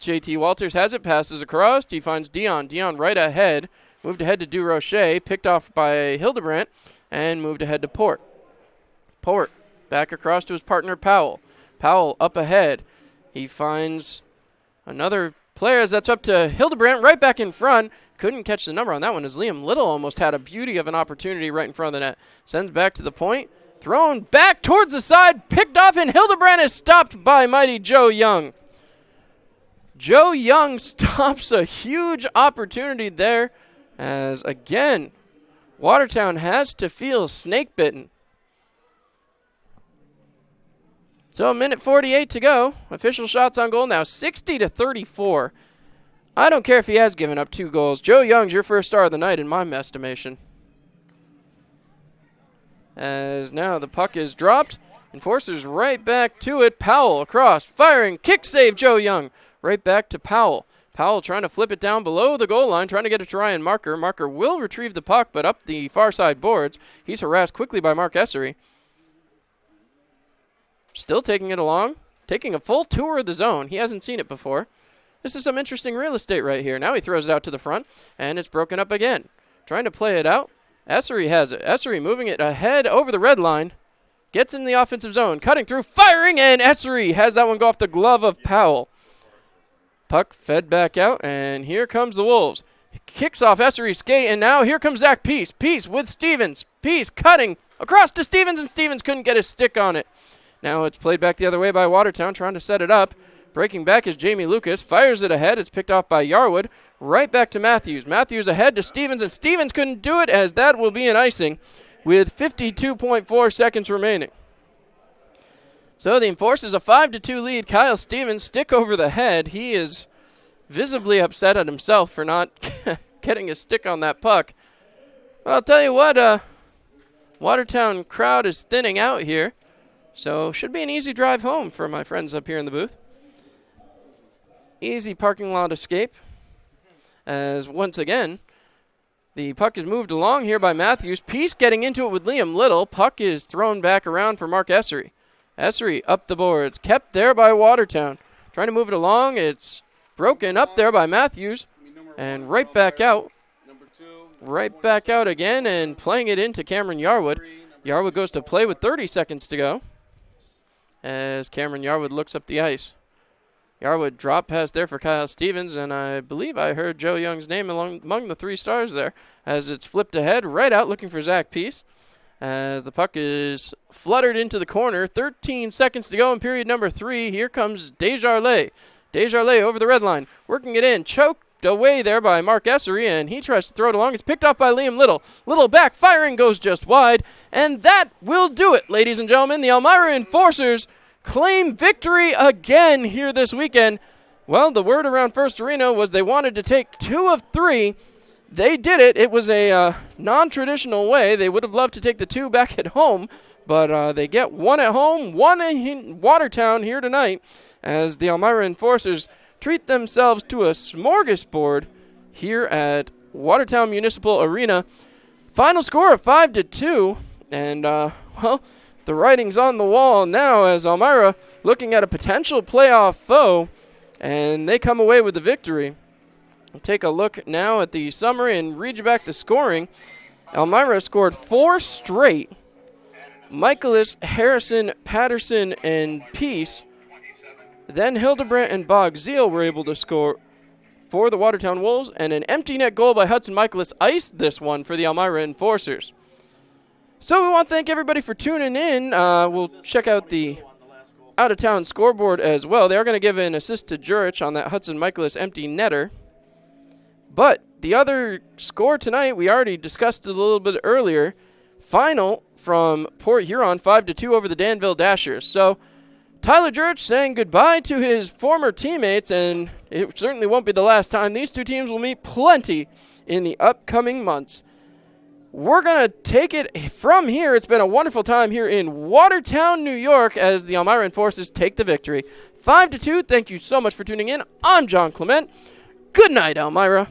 A: JT Walters has it, passes across. He finds Dion. Dion right ahead. Moved ahead to Durocher. Picked off by Hildebrandt. And moved ahead to Port. Port back across to his partner Powell. Powell up ahead. He finds another player as that's up to Hildebrandt right back in front. Couldn't catch the number on that one as Liam Little almost had a beauty of an opportunity right in front of the net. Sends back to the point. Thrown back towards the side. Picked off, and Hildebrandt is stopped by mighty Joe Young. Joe Young stops a huge opportunity there as, again, Watertown has to feel snake bitten. So 1:48 to go. Official shots on goal now, 60-34. I don't care if he has given up 2 goals. Joe Young's your first star of the night in my estimation. As now the puck is dropped. Enforcers right back to it. Powell across, firing, kick save Joe Young. Right back to Powell. Powell trying to flip it down below the goal line, trying to get it to Ryan Marker. Marker will retrieve the puck, but up the far side boards. He's harassed quickly by Mark Essery. Still taking it along, taking a full tour of the zone. He hasn't seen it before. This is some interesting real estate right here. Now he throws it out to the front, and it's broken up again. Trying to play it out. Essery has it. Essery moving it ahead over the red line. Gets in the offensive zone, cutting through, firing, and Essery has that one go off the glove of Powell. Puck fed back out, and here comes the Wolves. Kicks off Essery's skate, and now here comes Zach Peace. Peace with Stevens. Peace cutting across to Stevens, and Stevens couldn't get his stick on it. Now it's played back the other way by Watertown, trying to set it up. Breaking back is Jamie Lucas. Fires it ahead. It's picked off by Yarwood. Right back to Matthews. Matthews ahead to Stevens, and Stevens couldn't do it as that will be an icing with 52.4 seconds remaining. So the Enforcers a 5-2 lead. Kyle Stevens, stick over the head. He is visibly upset at himself for not getting a stick on that puck. But I'll tell you what, Watertown crowd is thinning out here. So should be an easy drive home for my friends up here in the booth. easy parking lot escape. As once again, the puck is moved along here by Matthews. Peace getting into it with Liam Little. Puck is thrown back around for Mark Essery. Essery up the boards. Kept there by Watertown. Trying to move it along. It's broken up there by Matthews. And right back out. Right back out again and playing it into Cameron Yarwood. Yarwood goes to play with 30 seconds to go as Cameron Yarwood looks up the ice. Yarwood drop pass there for Kyle Stevens, and I believe I heard Joe Young's name among the 3 stars there as it's flipped ahead, right out looking for Zach Peace as the puck is fluttered into the corner. 13 seconds to go in period number 3. Here comes Desjardins. Desjardins over the red line, working it in, choked away there by Mark Essery, and he tries to throw it along. It's picked off by Liam Little. Little back, firing goes just wide, and that will do it, ladies and gentlemen. The Elmira Enforcers claim victory again here this weekend. Well, the word around First Arena was they wanted to take 2 of 3. They did it. It was a non-traditional way. They would have loved to take the 2 back at home, but they get 1 at home, 1 in Watertown here tonight as the Elmira Enforcers treat themselves to a smorgasbord here at Watertown Municipal Arena. Final score of 5-2, and, well, the writing's on the wall now as Elmira looking at a potential playoff foe, and they come away with the victory. We'll take a look now at the summary and read you back the scoring. Elmira scored 4 straight. Michaelis, Harrison, Patterson, and Peace. Then Hildebrandt and Bogzeal were able to score for the Watertown Wolves, and an empty net goal by Hudson Michaelis iced this one for the Elmira Enforcers. So we want to thank everybody for tuning in. We'll check out the out-of-town scoreboard as well. They are going to give an assist to Jurich on that Hudson Michaelis empty netter. But the other score tonight, we already discussed it a little bit earlier. Final from Port Huron, 5-2 over the Danville Dashers. So Tyler Jurich saying goodbye to his former teammates, and it certainly won't be the last time. These 2 teams will meet plenty in the upcoming months. We're going to take it from here. It's been a wonderful time here in Watertown, New York, as the Elmira Enforcers take the victory. 5-2. Thank you so much for tuning in. I'm John Clement. Good night, Elmira.